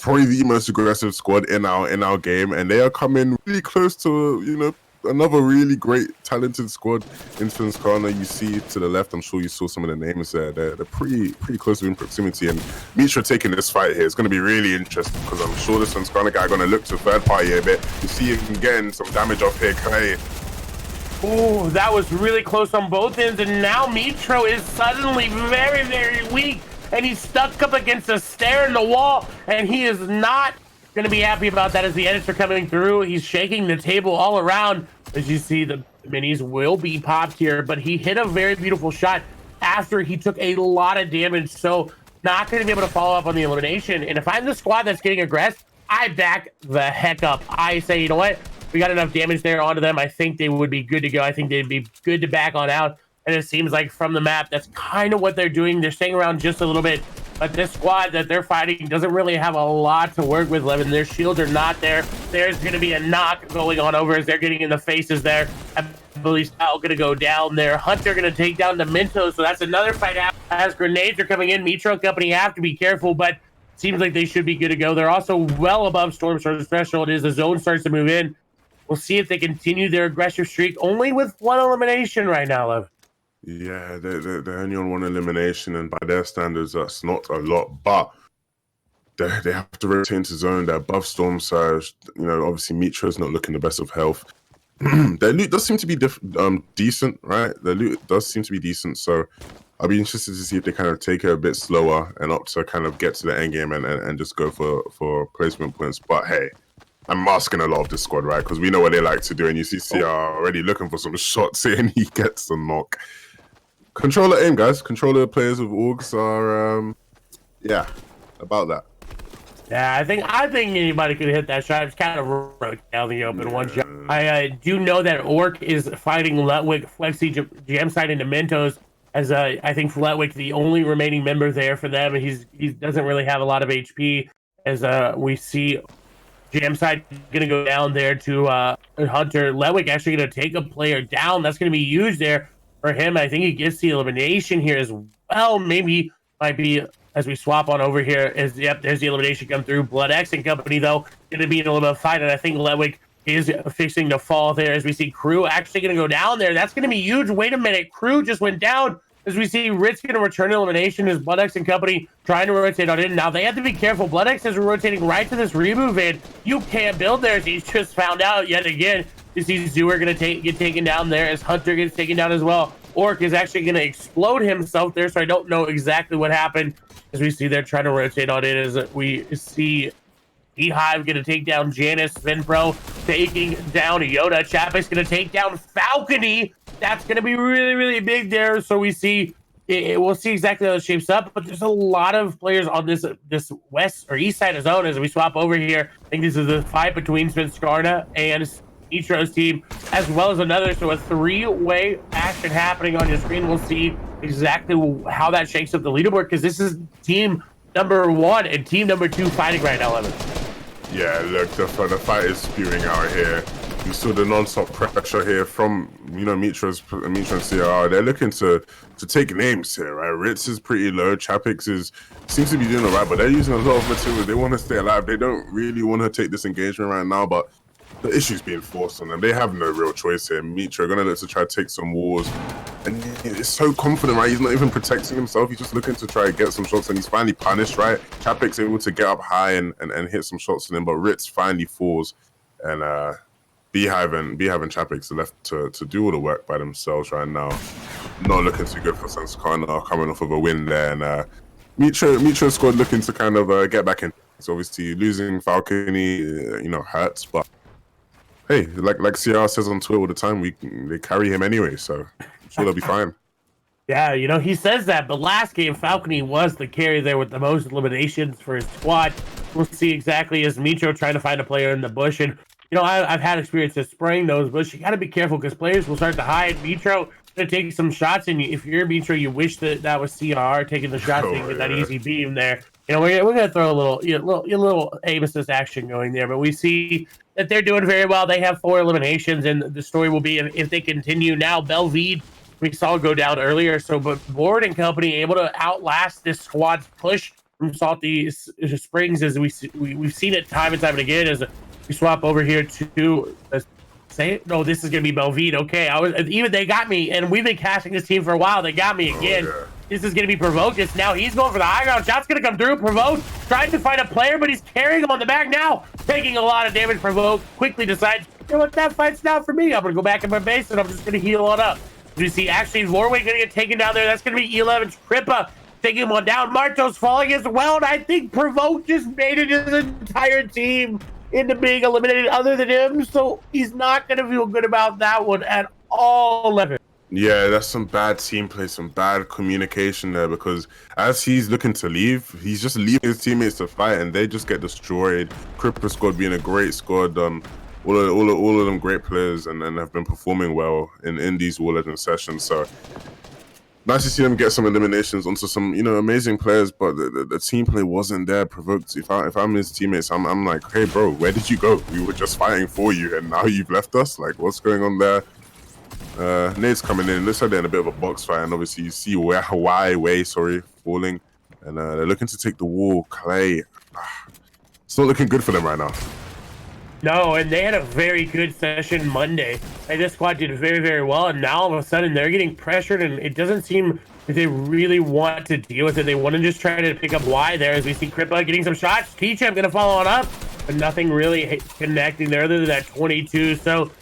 probably the most aggressive squad in our game, and they are coming really close to another really great talented squad in Svenskana. You see to the left, I'm sure you saw some of the names there. They're pretty close within proximity, and Mitra taking this fight here is going to be really interesting because I'm sure the Svenskana guy going to look to third party a bit. You see him getting some damage off here, Clay. Oh, that was really close on both ends, and now Mitro is suddenly very, very weak. And he's stuck up against a stair in the wall, and he is not going to be happy about that as the edits are coming through. He's shaking the table all around. As you see, the minis will be popped here, but he hit a very beautiful shot after he took a lot of damage, so not going to be able to follow up on the elimination. And if I'm the squad that's getting aggressed, I back the heck up. I say, you know what? We got enough damage there onto them. I think they would be good to go. I think they'd be good to back on out. And it seems like from the map, that's kind of what they're doing. They're staying around just a little bit. But this squad that they're fighting doesn't really have a lot to work with, Levin. Their shields are not there. There's going to be a knock going on over as they're getting in the faces there. I believe Style going to go down there. Hunter going to take down the Minto. So that's another fight as grenades are coming in. Mitro Company have to be careful, but it seems like they should be good to go. They're also well above Storm Surge threshold as the zone starts to move in. We'll see if they continue their aggressive streak, only with 1 elimination right now, Lev. Yeah, they're only on 1 elimination, and by their standards, that's not a lot. But they have to rotate into zone. They're above Storm Surge. You know, obviously Mitra's not looking the best of health. Their loot does seem to be decent, right? Their loot does seem to be decent. So I'll be interested to see if they kind of take it a bit slower and opt to kind of get to the end game and just go for placement points. But hey, I'm masking a lot of this squad, right? Because we know what they like to do, and you see CR already looking for some shots, and he gets a knock. Controller aim, guys. Controller players with orgs are, yeah, about that. Yeah, I think anybody could hit that shot. It's kind of road down the open one shot. I do know that Orc is fighting Letwick, Flexi, Jamside, and Dementos. As I think Letwick, the only remaining member there for them, he doesn't really have a lot of HP. As we see Jamside going to go down there to Hunter. Letwick actually going to take a player down. That's going to be huge there for him. I think he gets the elimination here as well. Maybe might be as we swap on over here. Yep, there's the elimination come through. Blood X and company though going to be in a little bit of fight, and I think Letwick is fixing to fall there as we see Crew actually going to go down there. That's going to be huge. Wait a minute, Crew just went down. As we see Ritz going to return elimination as Blood X and company trying to rotate on in. Now they have to be careful. Blood X is rotating right to this remove van. You can't build there as he's just found out yet again. You see Zooer going to get taken down there as Hunter gets taken down as well. Orc is actually going to explode himself there, so I don't know exactly what happened. As we see they're trying to rotate on in, as we see Beehive going to take down Janice. Vinpro taking down Yoda. Chapek's going to take down Falcony. That's going to be really, really big there. So we see, we'll see exactly how it shapes up. But there's a lot of players on this west or east side of zone as we swap over here. I think this is a fight between Skarna and Nitro's team, as well as another. So a 3-way action happening on your screen. We'll see exactly how that shakes up the leaderboard, because this is team number 1 and team number 2 fighting right now, Evan. Yeah, look, the fight is spewing out here. You saw the non-stop pressure here from, you know, Mitra and CR. They're looking to take names here, right? Ritz is pretty low. Chapek seems to be doing all right, but they're using a lot of material. They want to stay alive. They don't really want to take this engagement right now, but the issue's being forced on them. They have no real choice here. Mitra are going to look to try to take some wars. And he's so confident, right? He's not even protecting himself. He's just looking to try to get some shots, and he's finally punished, right? Chapek's able to get up high and hit some shots on him, but Ritz finally falls. And Beehive and Chapek's left to do all the work by themselves right now. Not looking too good for Skarna, coming off of a win there. And Mitra squad looking to kind of get back in. So obviously losing Falcony, you know, hurts, but hey, like CR says on Twitter all the time, they carry him anyway, so I'm sure they'll be fine. Yeah, you know, he says that, but last game, Falcony was the carry there with the most eliminations for his squad. We'll see exactly as Mitro trying to find a player in the bush. And, you know, I've had experience of spraying those, but you got to be careful because players will start to hide. Mitro going to take some shots, and if you're Mitro, you wish that was CR taking the shots to get that easy beam there. You know, we're going to throw a little aim assist action going there, but we see that they're doing very well. They have 4 eliminations, and the story will be if they continue. Now, Belvede, we saw go down earlier, so but Board and company able to outlast this squad's push from Salty Springs, as we've seen it time and time again. As we swap over here to say it. No, this is going to be Belvede. Okay, they got me, and we've been casting this team for a while. They got me again. Oh, yeah. This is going to be Provoked. Now he's going for the high ground. Shot's going to come through. Provoked trying to find a player, but he's carrying him on the back now. Taking a lot of damage. Provoked quickly decides, you know what, that fight's not for me. I'm going to go back in my base, and I'm just going to heal on up. You see, actually, Warwick going to get taken down there. That's going to be E11's Crippa taking him on down. Marto's falling as well, and I think Provoked just made it his entire team into being eliminated other than him, so he's not going to feel good about that one at all, Levin. Yeah, that's some bad team play, some bad communication there, because as he's looking to leave, he's just leaving his teammates to fight, and they just get destroyed. Cripper squad being a great squad, all of them great players, and have been performing well in these WarLegend sessions. So nice to see them get some eliminations onto some, you know, amazing players, but the team play wasn't there. Provoked. If I'm his teammates, I'm like, hey bro, where did you go? We were just fighting for you, and now you've left us. Like, what's going on there? Nade's coming in. Looks like they're in a bit of a box fight, and obviously you see Way falling, and they're looking to take the wall. Clay, it's not looking good for them right now. No, and they had a very good session Monday. And this squad did very, very well. And now all of a sudden they're getting pressured, and it doesn't seem that they really want to deal with it. They want to just try to pick up Y there as we see Crippa getting some shots. Teacher, I'm going to follow on up, but nothing really connecting there other than that 22. So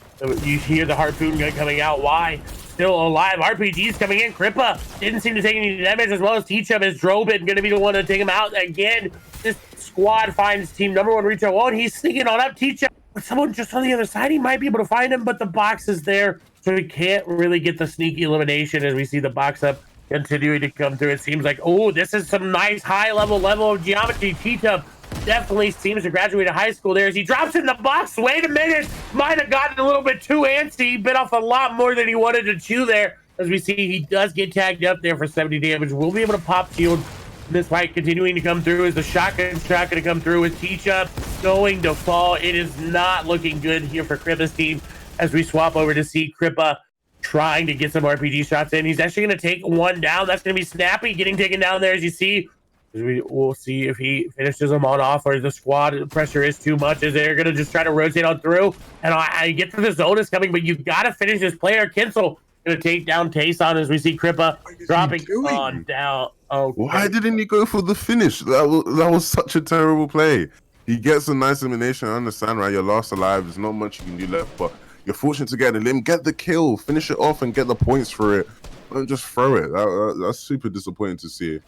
you hear the harpoon gun coming out. Y still alive. RPG's coming in. Crippa didn't seem to take any damage, as well as Teacher as Drobin going to be the one to take him out again. This squad finds team number 1 Richo. Oh, and he's sneaking on up. Teacher, someone just on the other side, he might be able to find him, but the box is there, so he can't really get the sneaky elimination as we see the box up continuing to come through. It seems like, oh, this is some nice high level of geometry. Teacher definitely seems to graduate high school there as he drops in the box. Wait a minute, might have gotten a little bit too antsy. He bit off a lot more than he wanted to chew there. As we see, he does get tagged up there for 70 damage. We'll be able to pop shield. This fight continuing to come through as the shotgun shot going to come through with Teacher going to fall. It is not looking good here for Crippa's team as we swap over to see Crippa trying to get some RPG shots in. He's actually going to take one down. That's going to be Snappy getting taken down there, as you see. We'll see if he finishes them on off, or the squad pressure is too much as they're going to just try to rotate on through. And I get to the zone is coming, but you've got to finish this player. Kinsel going to take down Tayson as we see Crippa dropping on down. Oh, why didn't he go for the finish? That was such a terrible play. He gets a nice elimination. I understand, right? You're last alive. There's not much you can do left, but you're fortunate to get a limb. Get the kill, finish it off, and get the points for it. Don't just throw it. That's super disappointing to see.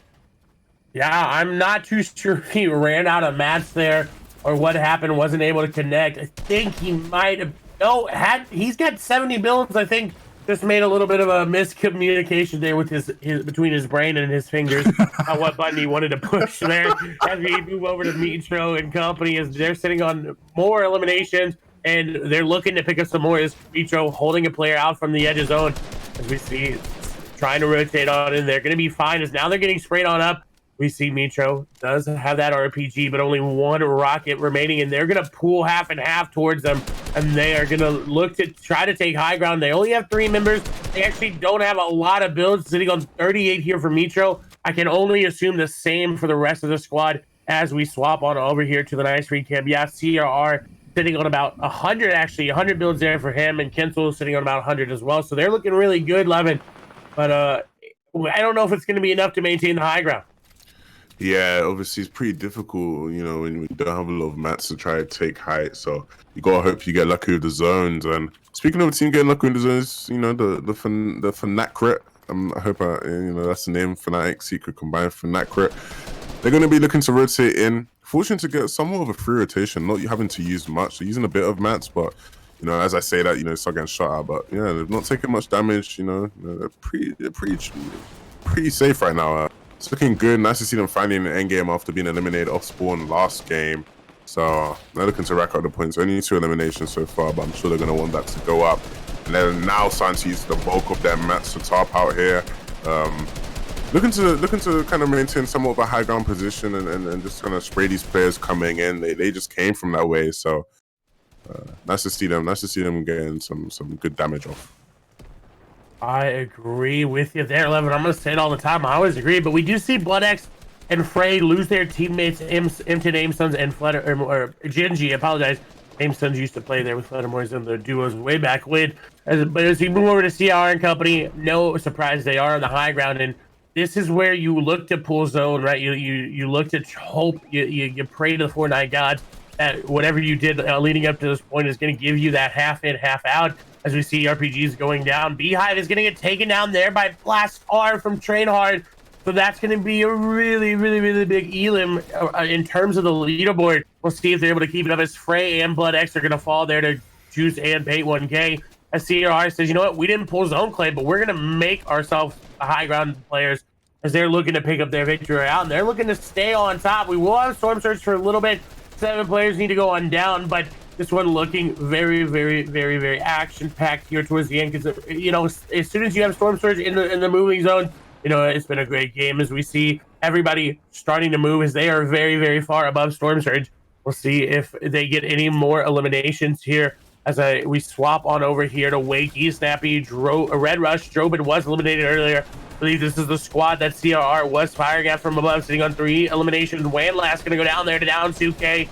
Yeah, I'm not too sure if he ran out of mats there or what happened. Wasn't able to connect. I think he might have. No, he's got 70 builds. I think just made a little bit of a miscommunication there with his between his brain and his fingers on what button he wanted to push there. As we move over to Metro and company, as they're sitting on more eliminations and they're looking to pick up some more. Is Metro holding a player out from the edge of zone, as we see trying to rotate on in. They're going to be fine as now they're getting sprayed on up. We see Metro does have that RPG, but only one rocket remaining, and they're going to pool half and half towards them, and they are going to look to try to take high ground. They only have 3 members. They actually don't have a lot of builds, sitting on 38 here for Metro. I can only assume the same for the rest of the squad as we swap on over here to the nice recap. Yeah, CRR sitting on about 100, actually 100 builds there for him, and Kinsel sitting on about 100 as well. So they're looking really good, Levin, but I don't know if it's going to be enough to maintain the high ground. Yeah, obviously it's pretty difficult, you know, when we don't have a lot of mats to try to take height. So you gotta hope you get lucky with the zones. And speaking of a team getting lucky with the zones, you know, the Fanacrit. I hope you know that's the name, Fnatic Secret Combined Fanacrit. They're gonna be looking to rotate in. Fortunate to get somewhat of a free rotation, not having to use much. They're using a bit of mats, but you know, as I say that, you know, it's not getting shot at. But yeah, they've not taken much damage. You know, they're pretty safe right now. It's looking good. Nice to see them finding an end game after being eliminated off spawn last game. So they're looking to rack up the points. Only 2 eliminations so far, but I'm sure they're going to want that to go up. And they're now starting to use the bulk of their mats to tarp out here. Looking to kind of maintain somewhat of a high ground position and just kind of spray these players coming in. They just came from that way. So nice to see them. Nice to see them getting some good damage off. I agree with you there, Levin. I'm going to say it all the time. I always agree, but we do see BloodX and Frey lose their teammates, Imton Aimsons and Flutter, or Genji, I apologize. Aimsons used to play there with Fluttermores in the duos way back when. But as we move over to CR and company, no surprise, they are on the high ground, and this is where you look to pull zone, right? You look to hope, you pray to the Fortnite gods that whatever you did leading up to this point is going to give you that half in, half out. As we see RPGs going down, Beehive is going to get taken down there by Blast R from Train Hard. So that's going to be a really, really, really big elim in terms of the leaderboard. We'll see if they're able to keep it up as Frey and BloodX are going to fall there to Juice and Bait 1K. As CRR says, you know what, we didn't pull zone clay, but we're going to make ourselves high ground players as they're looking to pick up their victory out, and they're looking to stay on top. We will have Storm Surge for a little bit. 7 players need to go on down, but this one looking very, very, very, very action-packed here towards the end, because, you know, as soon as you have Storm Surge in the moving zone, you know, it's been a great game as we see everybody starting to move as they are very, very far above Storm Surge. We'll see if they get any more eliminations here as we swap on over here to Wakey, Snappy, Red Rush. Drobin was eliminated earlier. I believe this is the squad that CRR was firing at from above, sitting on 3 eliminations. Wanlast going to go down there to down 2K.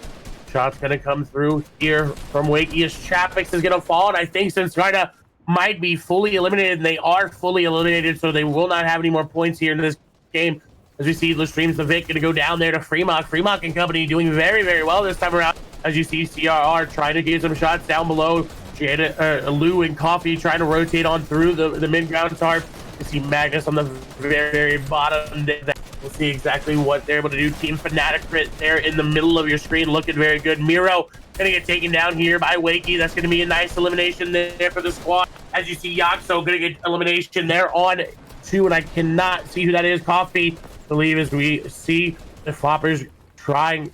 Shot's going to come through here from Wakey as Chapix is going to fall. And I think since China might be fully eliminated, and they are fully eliminated, so they will not have any more points here in this game. As we see, the streams of Vic going to go down there to Fremont. Fremont and company doing very, very well this time around. As you see, CRR trying to get some shots down below. Lou and Coffee trying to rotate on through the mid-ground tarp. You see Magnus on the very, very bottom there. We'll see exactly what they're able to do. Team Fnatic Crit there in the middle of your screen, looking very good. Miro gonna get taken down here by Wakey. That's gonna be a nice elimination there for the squad. As you see, Yaxo gonna get elimination there on 2, and I cannot see who that is. Coffee, I believe, as we see the Floppers trying,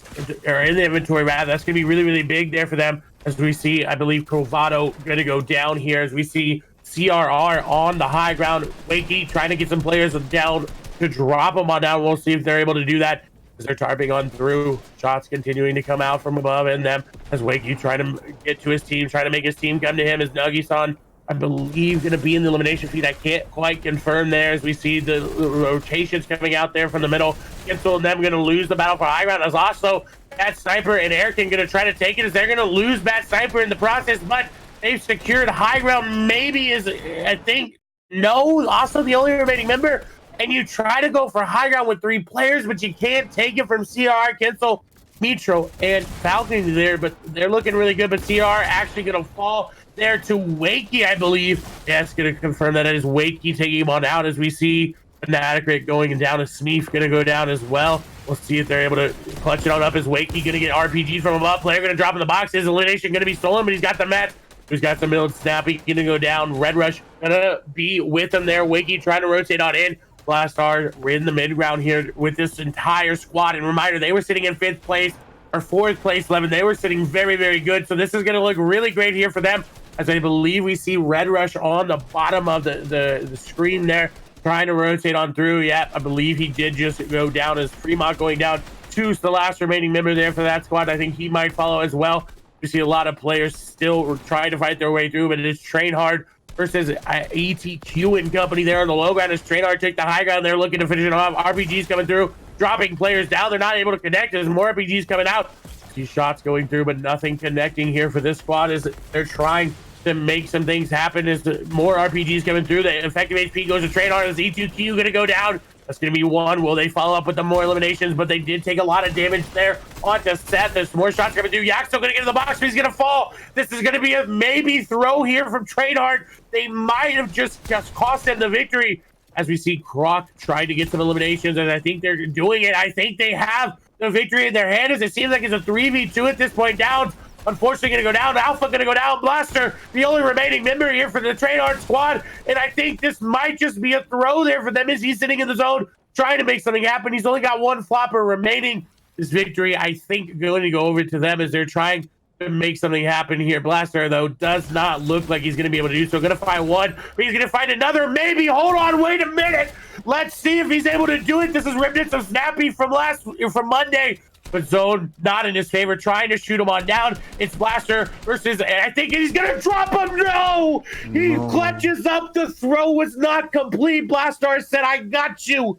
or in the inventory rather. That's gonna be really, really big there for them. As we see, I believe Crovado gonna go down here. As we see CRR on the high ground. Wakey trying to get some players down to drop them on down. We'll see if they're able to do that as they're tarping on through. Shots continuing to come out from above and them as Wakey trying to get to his team, trying to make his team come to him. As Nuggy-san, I believe, going to be in the elimination feed. I can't quite confirm there as we see the rotations coming out there from the middle. Gensel and them going to lose the battle for high ground. As also Bat Sniper and Erican going to try to take it as they're going to lose Bat Sniper in the process, but they've secured high ground. Maybe is, I think, no, also the only remaining member. And you try to go for high ground with 3 players, but you can't take it from CR, Kensel, Mitro, and Falcon there. But they're looking really good. But CR actually going to fall there to Wakey, I believe. Yes, going to confirm that it is Wakey taking him on out as we see Fnatic going down. As Sneef going to go down as well. We'll see if they're able to clutch it on up as Wakey going to get RPG from above. Player going to drop in the box. His elimination going to be stolen, but he's got the Met. Who's got some middle snappy, gonna go down. Red Rush gonna be with him there. Wakey trying to rotate on in. Blastar, we're in the mid ground here with this entire squad. And reminder, they were sitting in 5th place or 4th place, 11. They were sitting very, very good. So this is gonna look really great here for them. As I believe we see Red Rush on the bottom of the screen there, trying to rotate on through. Yeah, I believe he did just go down as Fremont going down. Two's the last remaining member there for that squad. I think he might follow as well. We see a lot of players still trying to fight their way through, but it is Train Hard versus ETQ and company there on the low ground. As Train Hard take the high ground, they're looking to finish it off. RPGs coming through, dropping players down. They're not able to connect. There's more RPGs coming out. See shots going through, but nothing connecting here for this squad as they're trying to make some things happen. As more RPGs coming through, the effective HP goes to Train Hard. As ETQ going to go down. That's going to be 1. Will they follow up with the more eliminations? But they did take a lot of damage there onto Seth. There's more shots coming through. Yak's still going to get in the box, but he's going to fall. This is going to be a maybe throw here from Trainhard. They might have just cost them the victory. As we see Croc trying to get some eliminations, and I think they're doing it. I think they have the victory in their hand as it seems like it's a 3v2 at this point down. Unfortunately, going to go down. Alpha going to go down. Blaster, the only remaining member here for the Trainhard squad. And I think this might just be a throw there for them as he's sitting in the zone trying to make something happen. He's only got 1 flopper remaining. This victory, I think, going to go over to them as they're trying to make something happen here. Blaster, though, does not look like he's going to be able to do so. Going to find 1, but he's going to find another. Maybe. Hold on. Wait a minute. Let's see if he's able to do it. This is remnants of Snappy from Monday. But Zone not in his favor, trying to shoot him on down. It's Blaster versus, and I think he's gonna drop him. No! He clutches up. The throw was not complete. Blastar said, I got you.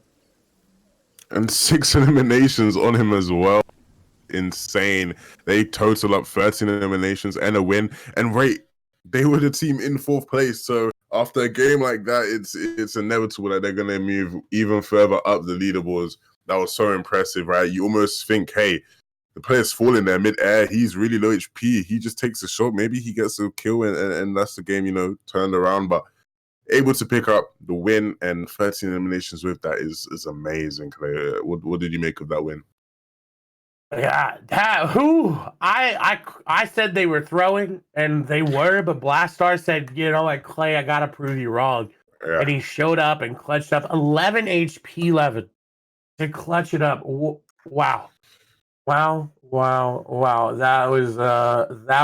And 6 eliminations on him as well. Insane. They total up 13 eliminations and a win. And wait, they were the team in 4th place. So after a game like that, it's inevitable that they're gonna move even further up the leaderboards. That was so impressive, right? You almost think, hey, the player's falling there mid-air. He's really low HP. He just takes a shot. Maybe he gets a kill, and that's the game, turned around. But able to pick up the win and 13 eliminations with that is amazing, Clay. What did you make of that win? Yeah, I said they were throwing, and they were, but Blastar said, Clay, I got to prove you wrong. Yeah. And he showed up and clutched up 11 HP, 11. To clutch it up. Wow. That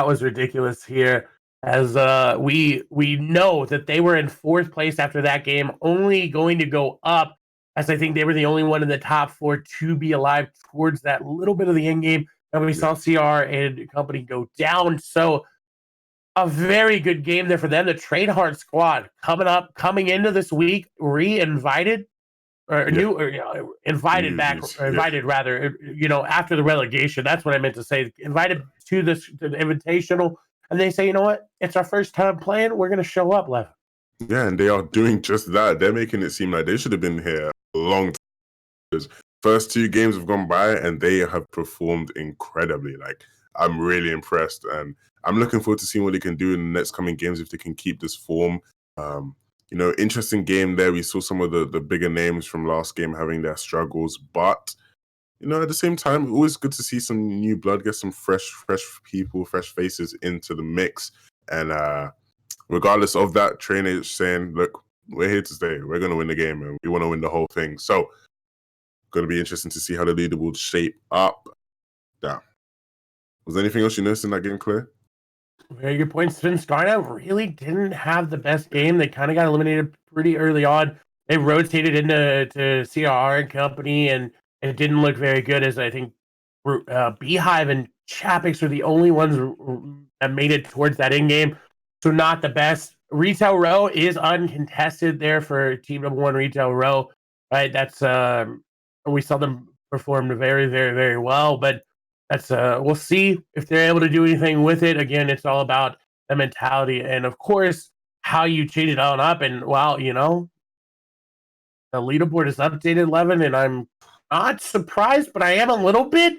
was ridiculous here. As we know that they were in 4th place after that game, only going to go up, as I think they were the only one in the top 4 to be alive towards that little bit of the end game. And we saw CR and company go down. So a very good game there for them. The Trainhard squad coming into this week, re-invited. or new, or invited back, or invited rather, after the relegation. That's what I meant to say. Invited to the Invitational, and they say, you know what? It's our first time playing. We're going to show up, Lev. Yeah, and they are doing just that. They're making it seem like they should have been here a long time. First 2 games have gone by, and they have performed incredibly. Like, I'm really impressed, and I'm looking forward to seeing what they can do in the next coming games if they can keep this form. Interesting game there. We saw some of the bigger names from last game having their struggles, but at the same time, always good to see some new blood, get some fresh people, fresh faces into the mix. And regardless of that, trainer is saying, look, we're here to stay. We're going to win the game, and we want to win the whole thing. So, going to be interesting to see how the leaderboard shape up. Yeah. Was there anything else you noticed in that game, Claire? Very good point. Skarna really didn't have the best game. They kind of got eliminated pretty early on. They rotated into CRR and company, and it didn't look very good, as I think Beehive and Chapix are the only ones that made it towards that end game. So not the best. Retail Row is uncontested there for Team Number 1 Retail Row, right? That's we saw them perform very, very, very well, but that's we'll see if they're able to do anything with it. Again, it's all about the mentality and, of course, how you change it on up. And the leaderboard is updated 11, and I'm not surprised, but I am a little bit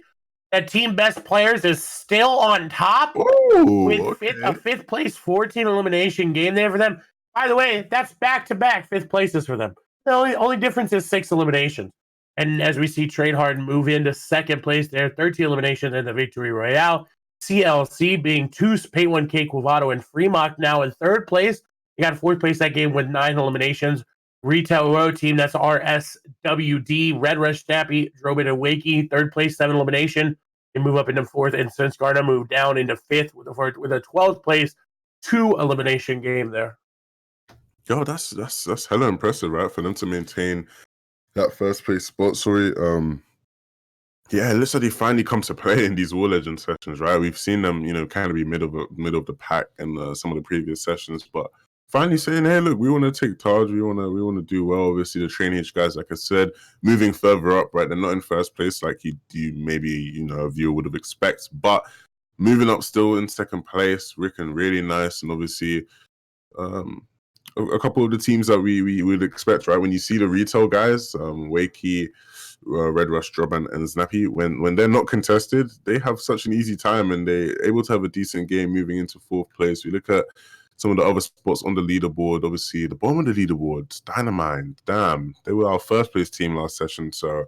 that Team Best Players is still on top. Ooh, with a fifth place 14 elimination game there for them. By the way, that's back-to-back fifth places for them. The only difference is 6 eliminations. And as we see Trade Hard move into second place there, 13 eliminations in the Victory Royale. CLC being 2, Pay 1K, Quavato, and Fremont now in third place. You got fourth place that game with 9 eliminations. Retail Row team, that's RSWD, Red Rush, Snappy, Drobit, and Wakey, third place, 7 elimination. They move up into fourth, and Skarna move down into fifth with a 12th place, 2 elimination game there. Yo, that's hella impressive, right? For them to maintain that first place spot. Sorry, yeah, it looks like they finally come to play in these WarLegend sessions, right? We've seen them, kind of be middle of the pack in some of the previous sessions, but finally saying, hey, look, we want to take charge, we want to do well. Obviously, the Training H guys, like I said, moving further up, right? They're not in first place like you maybe a viewer would have expected, but moving up still in second place, looking really nice, and obviously, a couple of the teams that we would expect, right? When you see the retail guys, Wakey, Red Rush, Drob, and Snappy, when they're not contested, they have such an easy time, and they're able to have a decent game moving into fourth place. We look at some of the other spots on the leaderboard. Obviously, the bottom of the leaderboard, Dynamite, damn, they were our first place team last session, so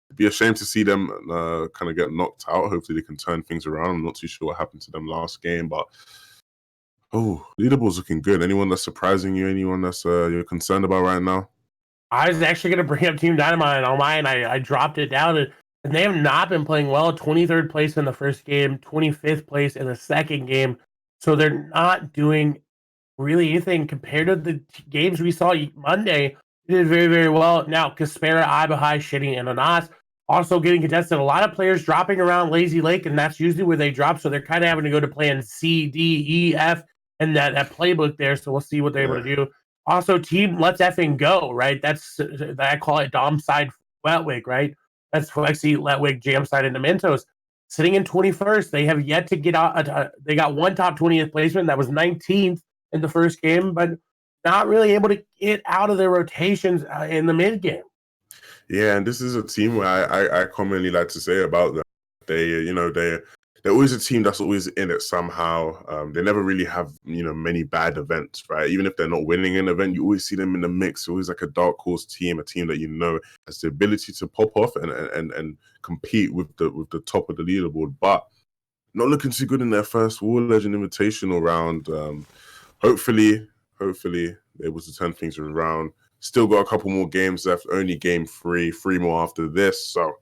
it'd be a shame to see them kind of get knocked out. Hopefully, they can turn things around. I'm not too sure what happened to them last game, but leaderboard's looking good. Anyone that's surprising you? Anyone that's you're concerned about right now? I was actually going to bring up Team Dynamite on mine. I dropped it down, and they have not been playing well. 23rd place in the first game, 25th place in the second game. So they're not doing really anything compared to the games we saw Monday. They did very, very well. Now, Kaspera, Ibahai, Shitty, and Anas also getting contested. A lot of players dropping around Lazy Lake, and that's usually where they drop. So they're kind of having to go to plan C, D, E, F, and that playbook there. So we'll see what they're able to do. Also, team Let's Effing Go, right? That's I call it Dom side Wetwig, right? That's Flexi, Letwig, Jam side, and Mentos. Sitting in 21st, they have yet to get out. They got one top 20th placement. That was 19th in the first game, but not really able to get out of their rotations in the mid game. Yeah, and this is a team where I commonly like to say about them. They're always a team that's always in it somehow. They never really have many bad events, right? Even if they're not winning an event, you always see them in the mix. Always like a dark horse team, a team that has the ability to pop off and compete with the top of the leaderboard, but not looking too good in their first WarLegend Invitational round. Hopefully they're able to turn things around. Still got a couple more games left. Only game 3 more after this, so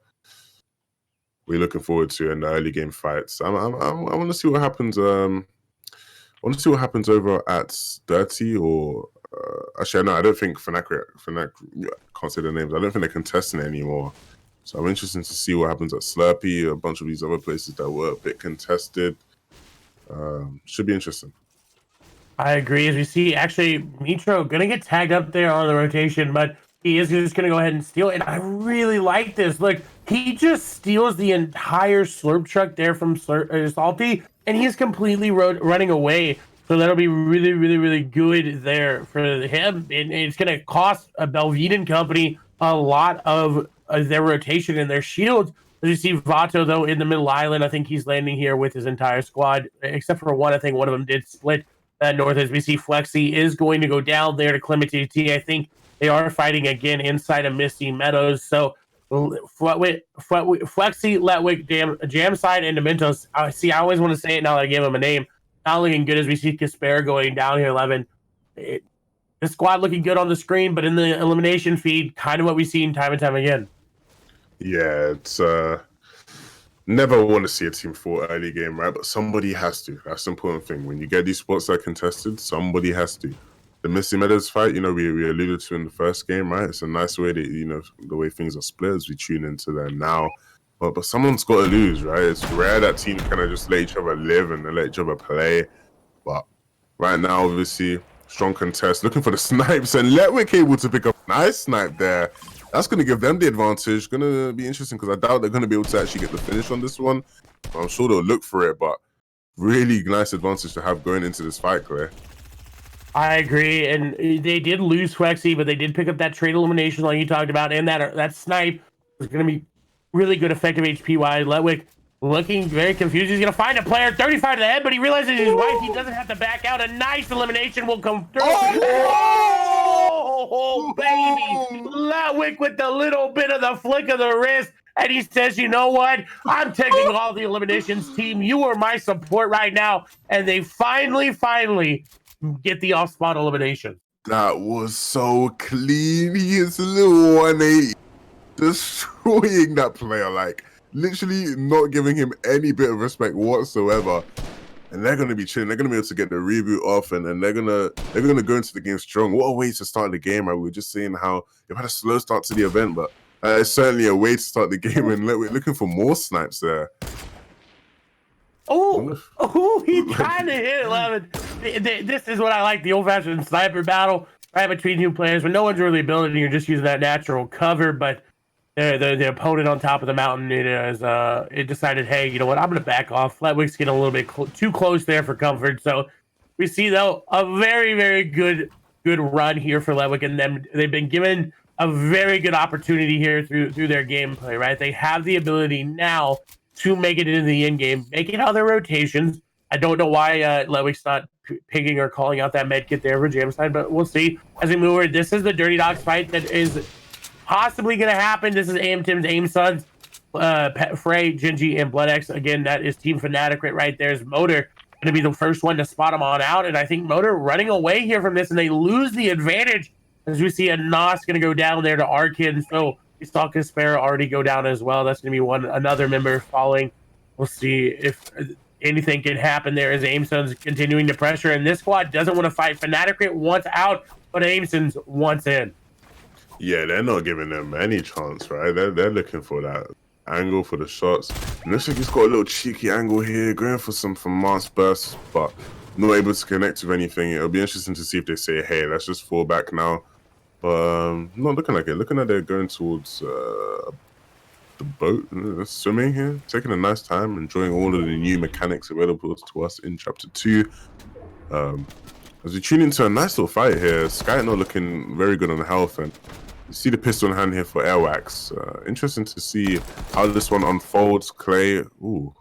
we're looking forward to in the early game fights. I want to see what happens. I want to see what happens over at Dirty or actually no, I don't think Fnac can't say their names. I don't think they're contesting it anymore. So I'm interested to see what happens at Slurpee, a bunch of these other places that were a bit contested. Should be interesting. I agree. As we see, actually, Mitro going to get tagged up there on the rotation, but he is just going to go ahead and steal it. And I really like this. Look, he just steals the entire slurp truck there from Salty, and he's completely running away. So that'll be really, really, really good there for him. And it's going to cost a Belvede company a lot of their rotation and their shields. As you see Vato, though, in the middle island, I think he's landing here with his entire squad, except for one. I think one of them did split north. As we see Flexi is going to go down there to Clemente T. I think they are fighting again inside of Misty Meadows. So Flexi, Letwick, Jam Side, and Dementos. I always want to say it now that I gave him a name. Not looking good as we see Casper going down here, 11. The squad looking good on the screen, but in the elimination feed, kind of what we've seen time and time again. Yeah, it's never want to see a team fall early game, right? But somebody has to. That's the important thing. When you get these spots that are contested, somebody has to. The Misty Meadows fight, we alluded to in the first game, right? It's a nice way that, the way things are split as we tune into them now. But someone's got to lose, right? It's rare that teams kind of just let each other live and let each other play. But right now, obviously, strong contest. Looking for the snipes, and Letwick able to pick up a nice snipe there. That's going to give them the advantage. Going to be interesting because I doubt they're going to be able to actually get the finish on this one. I'm sure they'll look for it, but really nice advantage to have going into this fight, Claire. I agree, and they did lose Flexi, but they did pick up that trade elimination like you talked about, and that snipe is going to be really good effective HP-wise. Letwick looking very confused. He's going to find a player, 35 to the head, but he realizes his wife, he doesn't have to back out. A nice elimination will come through. Oh, baby. Letwick with the little bit of the flick of the wrist, and he says, you know what? I'm taking all the eliminations, team. You are my support right now, and they finally get the off-spot elimination. That was so clean. He is a little 180, destroying that player, like literally not giving him any bit of respect whatsoever. And they're gonna be chilling. They're gonna be able to get the reboot off, and they're gonna go into the game strong. What a way to start the game! Right? We were just seeing how they've had a slow start to the event, but it's certainly a way to start the game. And we're looking for more snipes there. Oh, he kind of hit 11. This is what I like, the old-fashioned sniper battle right between two players when no one's really building, you're just using that natural cover, but the opponent on top of the mountain it decided, hey, you know what, I'm going to back off. Letwick's getting a little bit too close there for comfort. So we see, though, a very, very good run here for Letwick, and them. They've been given a very good opportunity here through their gameplay, right? They have the ability now to make it into the end game, making other rotations. I don't know why Letwick's not picking or calling out that med kit there for Jam Side, but we'll see as we move forward. This is the Dirty Dogs fight that is possibly going to happen. This is Aim Tim's Aim Sons, Frey, Gingy, and BloodX. Again, that is Team Fnatic right there. Is Motor going to be the first one to spot him on out, and I think Motor running away here from this, and they lose the advantage as we see a Nos going to go down there to Arkin. So we saw Casper already go down as well. That's going to be another member falling. We'll see if anything can happen there as Aimson's continuing to pressure. And this squad doesn't want to fight. Fnatic wants out, but Aimson's wants in. Yeah, they're not giving them any chance, right? They're looking for that angle for the shots. And looks like he's got a little cheeky angle here, going for some mass bursts, but not able to connect with anything. It'll be interesting to see if they say, hey, let's just fall back now. But not looking like it. Looking like they're going towards the boat, swimming here, taking a nice time, enjoying all of the new mechanics available to us in Chapter 2. As we tune into a nice little fight here, Sky not looking very good on health, and you see the pistol in hand here for Airwax. Interesting to see how this one unfolds. Clay, ooh.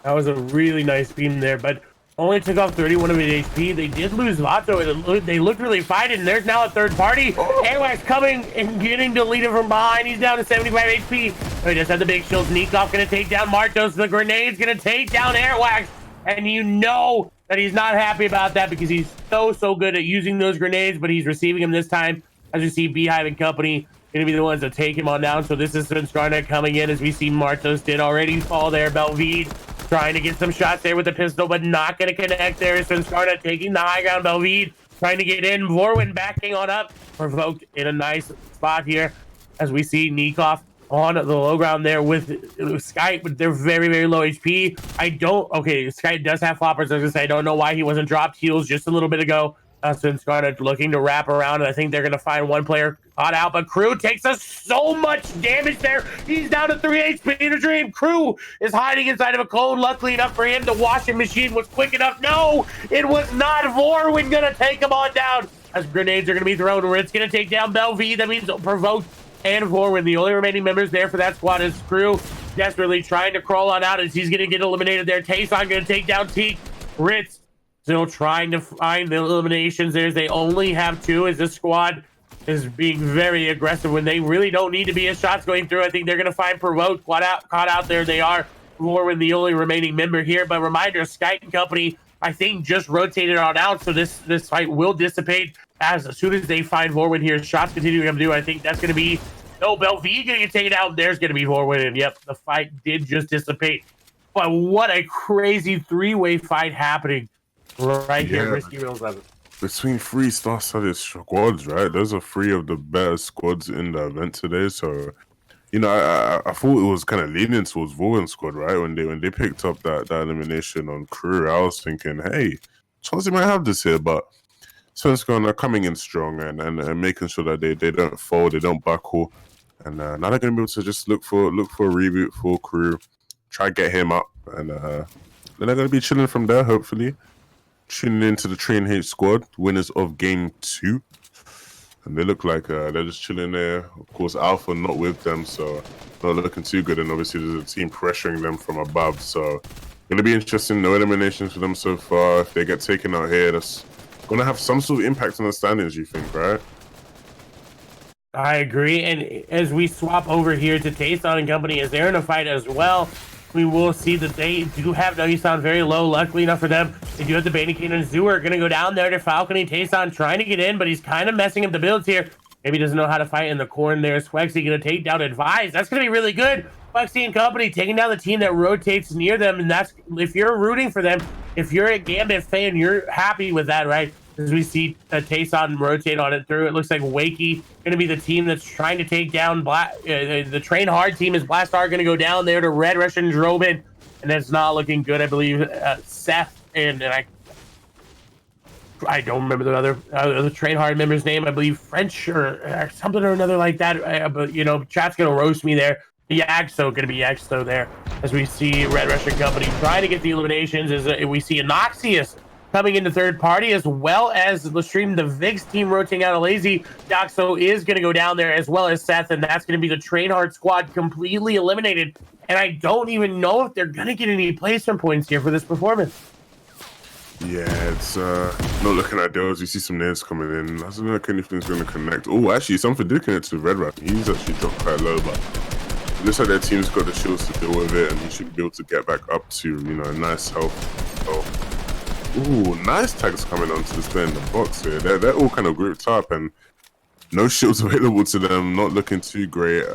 That was a really nice beam there, but only took off 31 of his HP. They did lose Vato, and they looked really fine, and there's now a third party. Airwax coming and getting deleted from behind. He's down to 75 HP. They just had the big shield. Nikov going to take down Martos. The grenade's going to take down Airwax, and you know that he's not happy about that because he's so good at using those grenades, but he's receiving them this time. As you see, Beehive and company going to be the ones that take him on down. So this is Skarna coming in, as we see Martos did already fall there. Belvede trying to get some shots there with the pistol, but not going to connect there. Skarna taking the high ground. Belvede trying to get in. Vorwin backing on up. Provoked in a nice spot here, as we see Nikov on the low ground there with Sky, but they're very low HP. Sky does have floppers. As I say, I don't know why he wasn't dropped heals just a little bit ago. Since Scarlet looking to wrap around, and I think they're going to find one player caught out, but Crew takes us so much damage there. He's down to 3 HP in a dream. Crew is hiding inside of a cone. Luckily enough for him, the washing machine was quick enough. No, it was not. Vorwin going to take him on down as grenades are going to be thrown. It's going to take down Belvie. That means Provoked and Vorwin. The only remaining members there for that squad is Crew, desperately trying to crawl on out as he's going to get eliminated there. Tayson going to take down Teak. Ritz still trying to find the eliminations there. They only have 2 as this squad is being very aggressive when they really don't need to be as shots going through. I think they're going to find Provoked caught out there. They are Vorwin, the only remaining member here. But reminder, Skype and company, I think, just rotated on out. So this fight will dissipate as soon as they find Vorwin here. Shots continuing to do. I think that's going to be Belvie going to get taken out. There's going to be Vorwin. And yep, the fight did just dissipate. But what a crazy 3-way fight happening right here. Risky Real 7. Between 3 star-studded squads, right? Those are 3 of the better squads in the event today. So, you know, I thought it was kind of leaning towards Vorwin's squad, right? When they picked up that elimination on Crew, I was thinking, hey, Chelsea might have this here, but Svenska are coming in strong and making sure that they don't fold, they don't buckle, and now they're going to be able to just look for a reboot for Crew, try to get him up, and then they're going to be chilling from there, hopefully. Tuning into the Train H squad, winners of game 2. And they look like they're just chilling there. Of course, Alpha not with them, so not looking too good. And obviously, there's a team pressuring them from above. So, going to be interesting. No eliminations for them so far. If they get taken out here, that's going to have some sort of impact on the standings, you think, right? I agree. And as we swap over here to Tayson and company, as they're in a fight as well, we will see that they do have Sound very low. Luckily enough for them, they do have the Bandicoot and Zoo are going to go down there to Falcony. Tayson trying to get in, but he's kind of messing up the builds here. Maybe doesn't know how to fight in the corn there. Swexy going to take down Advise. That's going to be really good. Swexy and company taking down the team that rotates near them. And that's, if you're rooting for them, if you're a Gambit fan, you're happy with that, right? As we see Tayson rotate on it through, it looks like Wakey going to be the team that's trying to take down the Train Hard team. Is Blastar going to go down there to Red Russian Drobin, and that's not looking good. I believe Seth and I don't remember the other Train Hard member's name. I believe French or something or another like that. But you know, chat's going to roast me there. Yaxo going to be Yaxo there as we see Red Russian Company trying to get the eliminations. As we see Anoxious coming into third party, as well as the stream, the Vix team rotating out of Lazy. Yaxo is going to go down there, as well as Seth, and that's going to be the Train Hard squad completely eliminated. And I don't even know if they're going to get any placement points here for this performance. Yeah, it's not looking ideal as you see some names coming in. Doesn't look like anything's going to connect. Oh, actually, something did connect to Red Rat. He's actually dropped quite low, but it looks like their team's got the shields to deal with it, and he should be able to get back up to, you know, a nice health. So, ooh, nice tags coming onto display in the box here. They're all kind of grouped up, and no shields available to them. Not looking too great.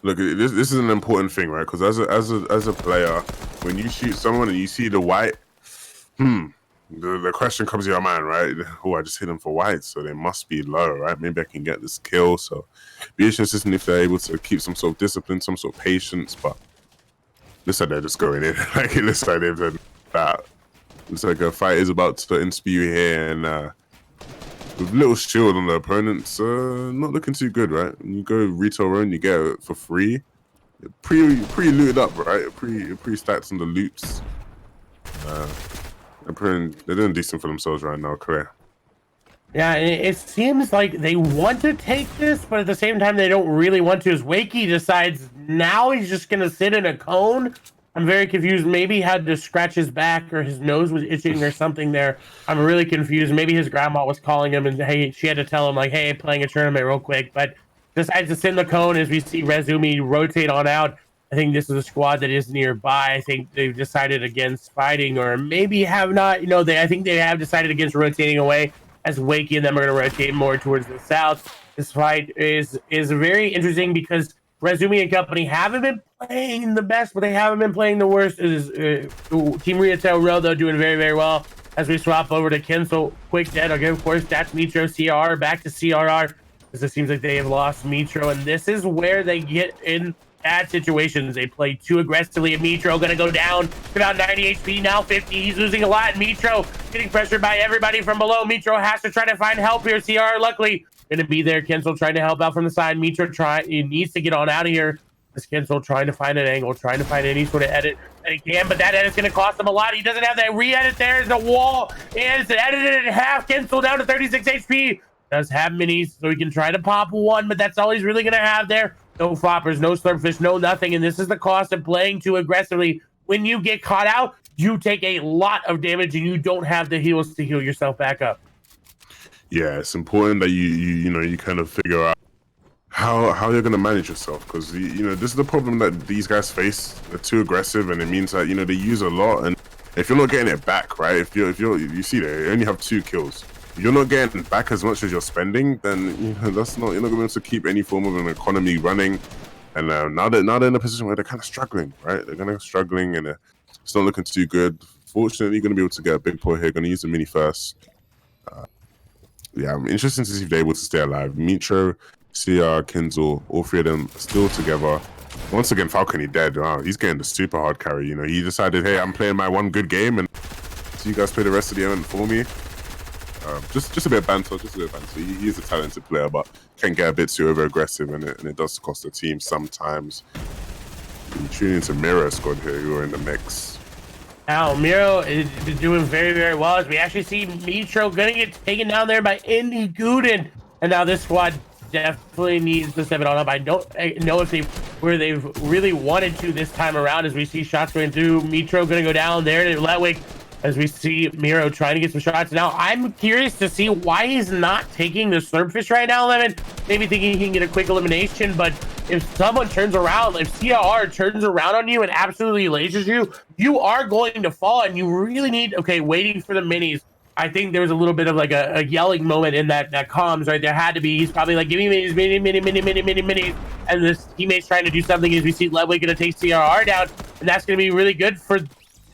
Look, this is an important thing, right? Because as a player, when you shoot someone and you see the white, the question comes to your mind, right? Oh, I just hit them for white, so they must be low, right? Maybe I can get this kill. So be interesting if they're able to keep some sort of discipline, some sort of patience. But looks like they're just going in. Like, it looks like they've done that. Looks like a fight is about to ensue here, and with little shield on the opponents, not looking too good, right? When you go retail run, you get it for free. Pre looted up, right? Pre stacked on the loots. They're doing decent for themselves right now, clear. Yeah, it seems like they want to take this, but at the same time, they don't really want to. As Wakey decides now he's just going to sit in a cone. I'm very confused. Maybe he had to scratch his back or his nose was itching or something there. I'm really confused. Maybe his grandma was calling him and hey, she had to tell him like, hey, playing a tournament real quick. But decides to sit in the cone as we see Rezumi rotate on out. I think this is a squad that is nearby. I think they've decided against fighting, or maybe have not. You know, I think they have decided against rotating away, as Wakey and them are going to rotate more towards the south. This fight is very interesting because Rezumi and company haven't been playing the best, but they haven't been playing the worst. Is Team Retail Row, though, doing very, very well. As we swap over to Kensel, quick dead. Okay, of course, that's Mitro CRR back to CRR, because it seems like they have lost Mitro, and this is where they get in bad situations. They play too aggressively, and Mitro gonna go down to about 90 HP, now 50. He's losing a lot. Mitro getting pressured by everybody from below. Mitro has to try to find help here. CR luckily gonna be there. Kensel trying to help out from the side. Mitro he needs to get on out of here. This Kensel trying to find an angle, trying to find any sort of edit that he can, but that edit's gonna cost him a lot. He doesn't have that re-edit. There's the wall, and it's edited in half. Kensel down to 36 HP. Does have minis, so he can try to pop one, but that's all he's really gonna have there. No floppers, no slurpfish, no nothing, and this is the cost of playing too aggressively. When you get caught out, you take a lot of damage, and you don't have the heals to heal yourself back up. Yeah, it's important that you kind of figure out how you're gonna manage yourself, because this is the problem that these guys face. They're too aggressive, and it means that they use a lot, and if you're not getting it back, right? If you see they only have 2 kills. If you're not getting back as much as you're spending, then you're not gonna be able to keep any form of an economy running. And now they're in a position where they're kind of struggling, right? They're kind of struggling, and it's not looking too good. Fortunately, you're gonna be able to get a big pull here. Gonna use the mini first. Yeah, I'm interested to see if they're able to stay alive. Mitro, CR, Kinzel, all 3 of them still together. Once again, Falcony dead. Wow, he's getting the super hard carry. He decided, hey, I'm playing my one good game, and so you guys play the rest of the event for me. Just a bit of banter, He is a talented player, but can get a bit too over aggressive, and it does cost the team sometimes. You tune into Miro squad here, who are in the mix. Now Miro is doing very, very well, as we actually see Mitro gonna get taken down there by Indy Gooden, and now this squad definitely needs to step it on up. I don't know if they've really wanted to this time around, as we see shots going through. Mitro gonna go down there to Letwick, as we see Miro trying to get some shots. Now, I'm curious to see why he's not taking the slurpfish right now, Lemon. Maybe thinking he can get a quick elimination, but if someone turns around, if CR turns around on you and absolutely lasers you, you are going to fall, and you really need, waiting for the minis. I think there was a little bit of like a yelling moment in that comms, right? There had to be. He's probably like, give me minis, and this teammate's trying to do something, as we see Ledway gonna take CRR down, and that's gonna be really good for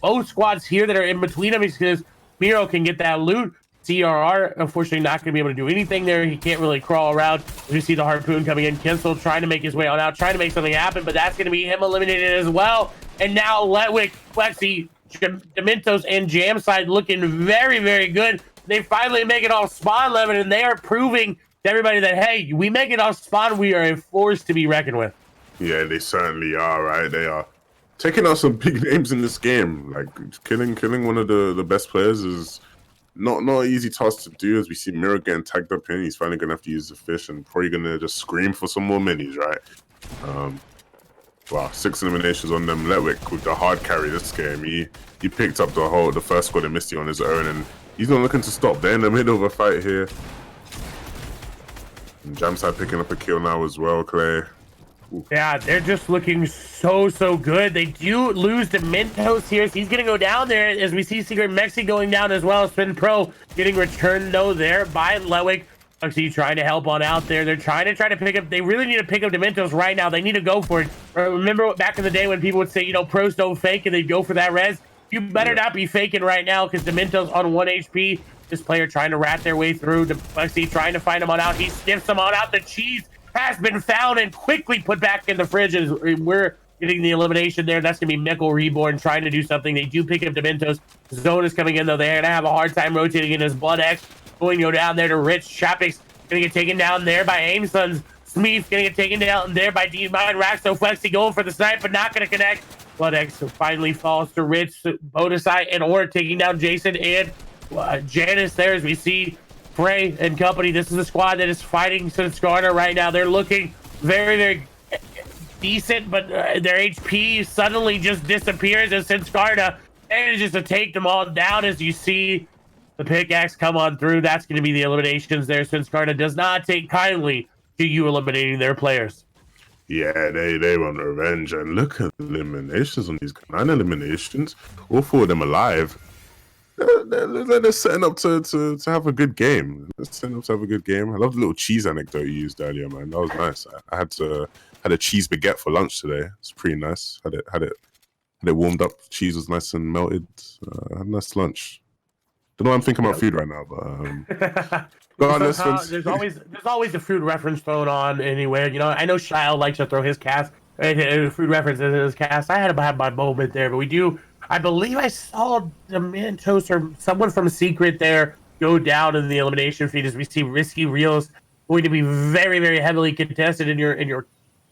both squads here that are in between them, because Miro can get that loot. CRR, unfortunately, not going to be able to do anything there. He can't really crawl around. We see the harpoon coming in. Kensel trying to make his way on out, trying to make something happen, but that's going to be him eliminated as well. And now Letwick, Flexi, Dementos, and Jamside looking very, very good. They finally make it off spawn, Lemon, and they are proving to everybody that, hey, we make it off spawn, we are a force to be reckoned with. Yeah, they certainly are, right? They are taking out some big names in this game. Like killing one of the best players is not an easy task to do, as we see Miro getting tagged up in. He's finally gonna have to use the fish, and probably gonna just scream for some more minis, right? Wow, 6 eliminations on them. Letwick with the hard carry this game. He picked up the first squad and Misty on his own, and he's not looking to stop. They're in the middle of a fight here. And Jamside picking up a kill now as well, Clay. Yeah, they're just looking so good. They do lose to Mentos here, so he's gonna go down there, as we see Secret Mexi going down as well. Spin Pro getting returned though there by Lewick. Actually trying to help on out there. They're trying to pick up. They really need to pick up Dementos right now. They need to go for it. Remember back in the day when people would say, pros don't fake, and they'd go for that res? You better not be faking right now, because Dementos on 1 HP. This player trying to rat their way through. Lexi trying to find him on out. He sniffs him on out. The cheese has been found and quickly put back in the fridge, as we're getting the elimination there. That's gonna be Mickle Reborn trying to do something. They do pick up Dementos. Zone is coming in though. They're gonna have a hard time rotating in his Blood X. Going to go down there to Rich. Chapix gonna get taken down there by Aimsons. Smeeth gonna get taken down there by D-Mine. Raxo Flexi going for the snipe, but not gonna connect. Blood X finally falls to Rich, Bodasai, and Or taking down Jason and Janice there, as we see Frey and company. This is a squad that is fighting Sinskarna right now. They're looking very, very decent, but their HP suddenly just disappears, as Sinskarna manages to take them all down. As you see the pickaxe come on through, that's going to be the eliminations there. Sinskarna does not take kindly to you eliminating their players. Yeah, they want revenge, and look at the eliminations on these 9 eliminations. All 4 of them alive. They're setting up to have a good game. They're setting up to have a good game. I love the little cheese anecdote you used earlier, man. That was nice. I had a cheese baguette for lunch today. It's pretty nice. Had it warmed up. Cheese was nice and melted. I had a nice lunch. Don't know why I'm thinking about food right now, but there's always a food reference thrown on anywhere. I know Shile likes to throw his cast Food reference in this cast. I had to have my moment there, but we do. I believe I saw the Mentos or someone from Secret there go down in the elimination feed as we see Risky Reels going to be very, very heavily contested in your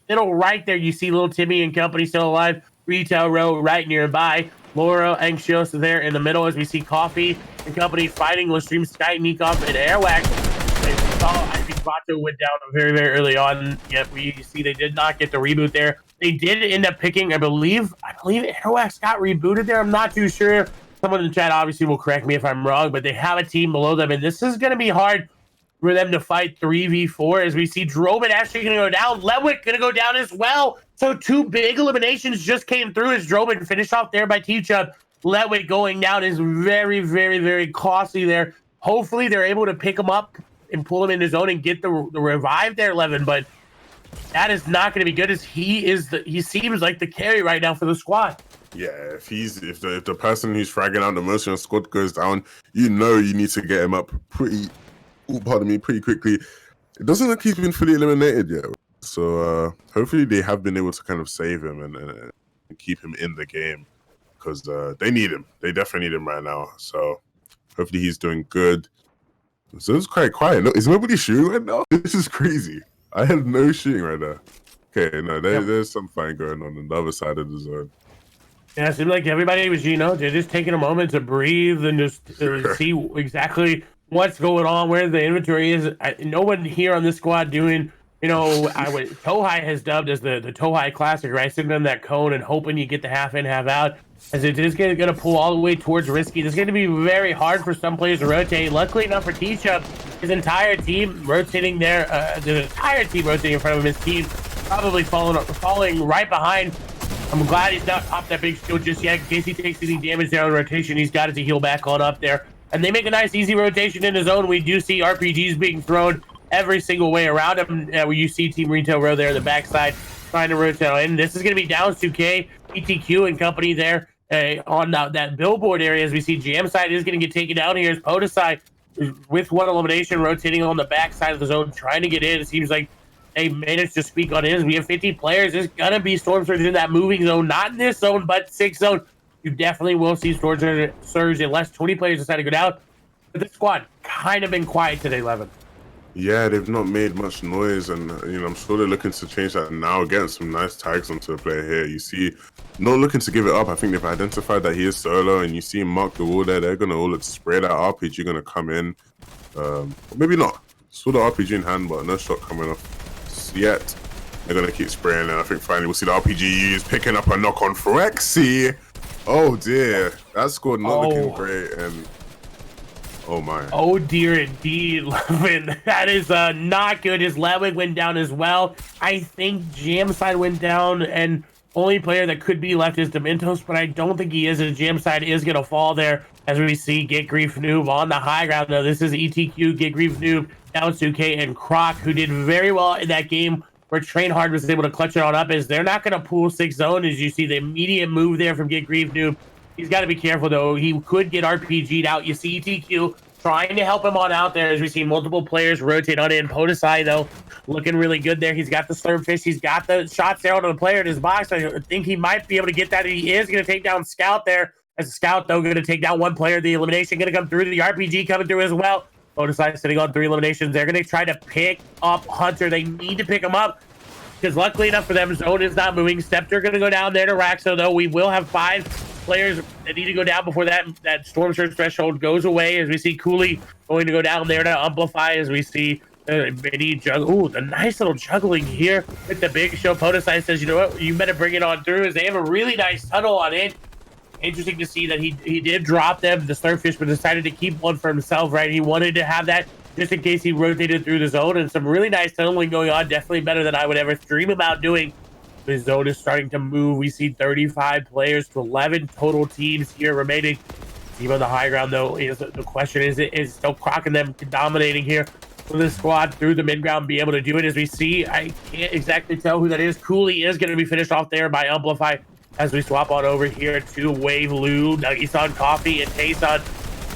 middle right there. You see little Timmy and company still alive. Retail row right nearby. Laura Anxious there in the middle as we see Coffee and company fighting Lestream, Sky, Nikov, and Airwax. I think Bato went down very, very early on. Yet we see they did not get the reboot there. They did end up picking, I believe Airwax got rebooted there. I'm not too sure. Someone in the chat obviously will correct me if I'm wrong, but they have a team below them, and this is going to be hard for them to fight 3v4 as we see Droman actually going to go down. Lewick going to go down as well. So 2 big eliminations just came through as Droman finished off there by T-Chubb. Lewick going down is very, very, very costly there. Hopefully they're able to pick him up and pull him in his own and get the revive there, Levin, but that is not going to be good as he seems like the carry right now for the squad. Yeah, if the person who's fragging out the most in your squad goes down, you need to get him up pretty quickly. It doesn't look he's been fully eliminated yet, so hopefully they have been able to kind of save him and keep him in the game because they need him. They definitely need him right now. So hopefully he's doing good. So it's quite quiet. No, is nobody shooting right now? This is crazy. I have no shooting right now. Okay, no, there's some fighting going on the other side of the zone. Yeah, it seemed like everybody was, they're just taking a moment to breathe and just see exactly what's going on, where the inventory is. No one here on this squad doing, Tohai has dubbed as the Tohai Classic, right? Sitting on that cone and hoping you get the half in, half out. As it is going to pull all the way towards Risky. It's going to be very hard for some players to rotate. Luckily enough for T-Chubb, his entire team rotating there, the entire team rotating in front of him, his team probably falling right behind. I'm glad he's not popped that big shield just yet in case he takes any damage there on rotation. He's got it to heal back on up there. And they make a nice, easy rotation in his own. We do see RPGs being thrown every single way around him. Where you see Team Retail Row there in the backside trying to rotate in. This is going to be down 2K, ETQ and company there. On that billboard area, as we see Jamside is going to get taken down here as Podeside with 1 elimination rotating on the back side of the zone trying to get in. It seems like they managed to speak on his. We have 50 players. There's going to be Storm Surge in that moving zone, not in this zone, but 6 zone. You definitely will see Storm Surge unless 20 players decide to go down. But this squad kind of been quiet today, Levin. Yeah, they've not made much noise, and I'm sure they're looking to change that now, getting some nice tags onto the player here. You see, not looking to give it up. I think they've identified that he is solo, and you see him mark the wall there. They're going to all spray that RPG going to come in. Maybe not. Saw the RPG in hand, but no shot coming off yet. They're going to keep spraying, and I think finally we'll see the RPG used, picking up a knock on Phyrexy. Oh dear, that squad not looking great, and oh my. Oh dear indeed, Levin. That is not good. His Ledwig went down as well. I think Jamside went down, and only player that could be left is Dementos, but I don't think he is. And Jamside is going to fall there as we see Get Grief Noob on the high ground. Though this is ETQ, Get Grief Noob, down 2K, and Croc, who did very well in that game where Train Hard was able to clutch it on up. As they're not going to pull 6 zone, as you see the immediate move there from Get Grief Noob. He's got to be careful, though. He could get RPG'd out. You see ETQ trying to help him on out there as we see multiple players rotate on in. Podesai, though, looking really good there. He's got the Slurpfish. He's got the shots there on the player in his box. I think he might be able to get that. He is going to take down Scout there. As Scout, though, going to take down 1 player. The elimination going to come through. The RPG coming through as well. Podesai sitting on 3 eliminations. They're going to try to pick up Hunter. They need to pick him up because luckily enough for them, Zone is not moving. Scepter going to go down there to Raxo, though. We will have 5 players that need to go down before that Storm Surge threshold goes away, as we see Cooley going to go down there to amplify, as we see Mini juggle. Ooh, the nice little juggling here with the big show. Podesai says, you know what, you better bring it on through, as they have a really nice tunnel on it. Interesting to see that he did drop them, the Starfish, but decided to keep one for himself, right? He wanted to have that just in case he rotated through the zone, and some really nice tunneling going on. Definitely better than I would ever dream about doing. The zone is starting to move. We see 35 players to 11 total teams here remaining. Team on the high ground, though, is the question is still Croc and them dominating here. Will this squad through the mid ground be able to do it? As we see, I can't exactly tell who that is. Cooley is going to be finished off there by Amplify as we swap on over here to Wave Lou, Nagi-san, Coffee, and Tay-san.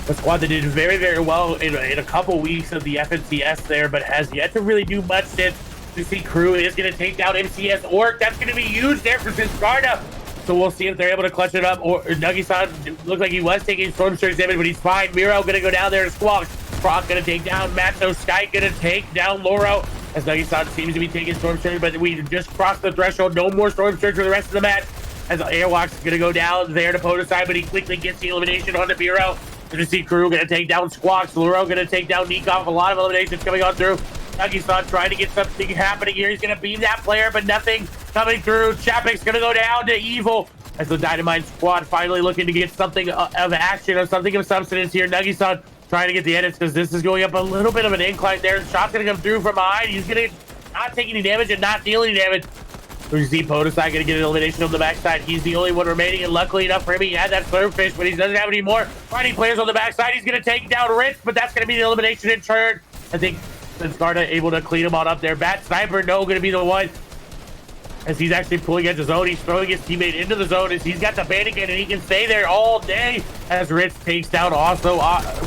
A squad that did very, very well in a couple weeks of the FNCS there, but has yet to really do much since. You see Crew is going to take down MCS Orc. That's going to be huge there for Sinskarna. So we'll see if they're able to clutch it up. Or Nuggy-san looked like he was taking Storm Surge damage, but he's fine. Miro going to go down there and squawk. Croc going to take down Matzo. Sky going to take down Loro. As Nuggy-san seems to be taking Storm Surge, but we just crossed the threshold. No more Storm Surge for the rest of the match. As Airwalk's going to go down there to Poda side, but he quickly gets the elimination on the Miro. Going to see Crew going to take down Squawks. Loro going to take down Nikov. A lot of eliminations coming on through. Nuggy-san trying to get something happening here. He's going to beam that player, but nothing coming through. Chapek's going to go down to Evil as the Dynamite Squad finally looking to get something of action or something of substance here. Nuggy-san trying to get the edits because this is going up a little bit of an incline there. Shot's going to come through from behind. He's going to not take any damage and not deal any damage. We see Podesai going to get an elimination on the backside. He's the only one remaining, and luckily enough for him, he had that Slurpfish, but he doesn't have any more fighting players on the backside. He's going to take down Ritz, but that's going to be the elimination in turn. I think Sinskarna able to clean him on up there. Bat Sniper, no, going to be the one as he's actually pulling at the zone. He's throwing his teammate into the zone as he's got the bandit and he can stay there all day as Ritz takes down also.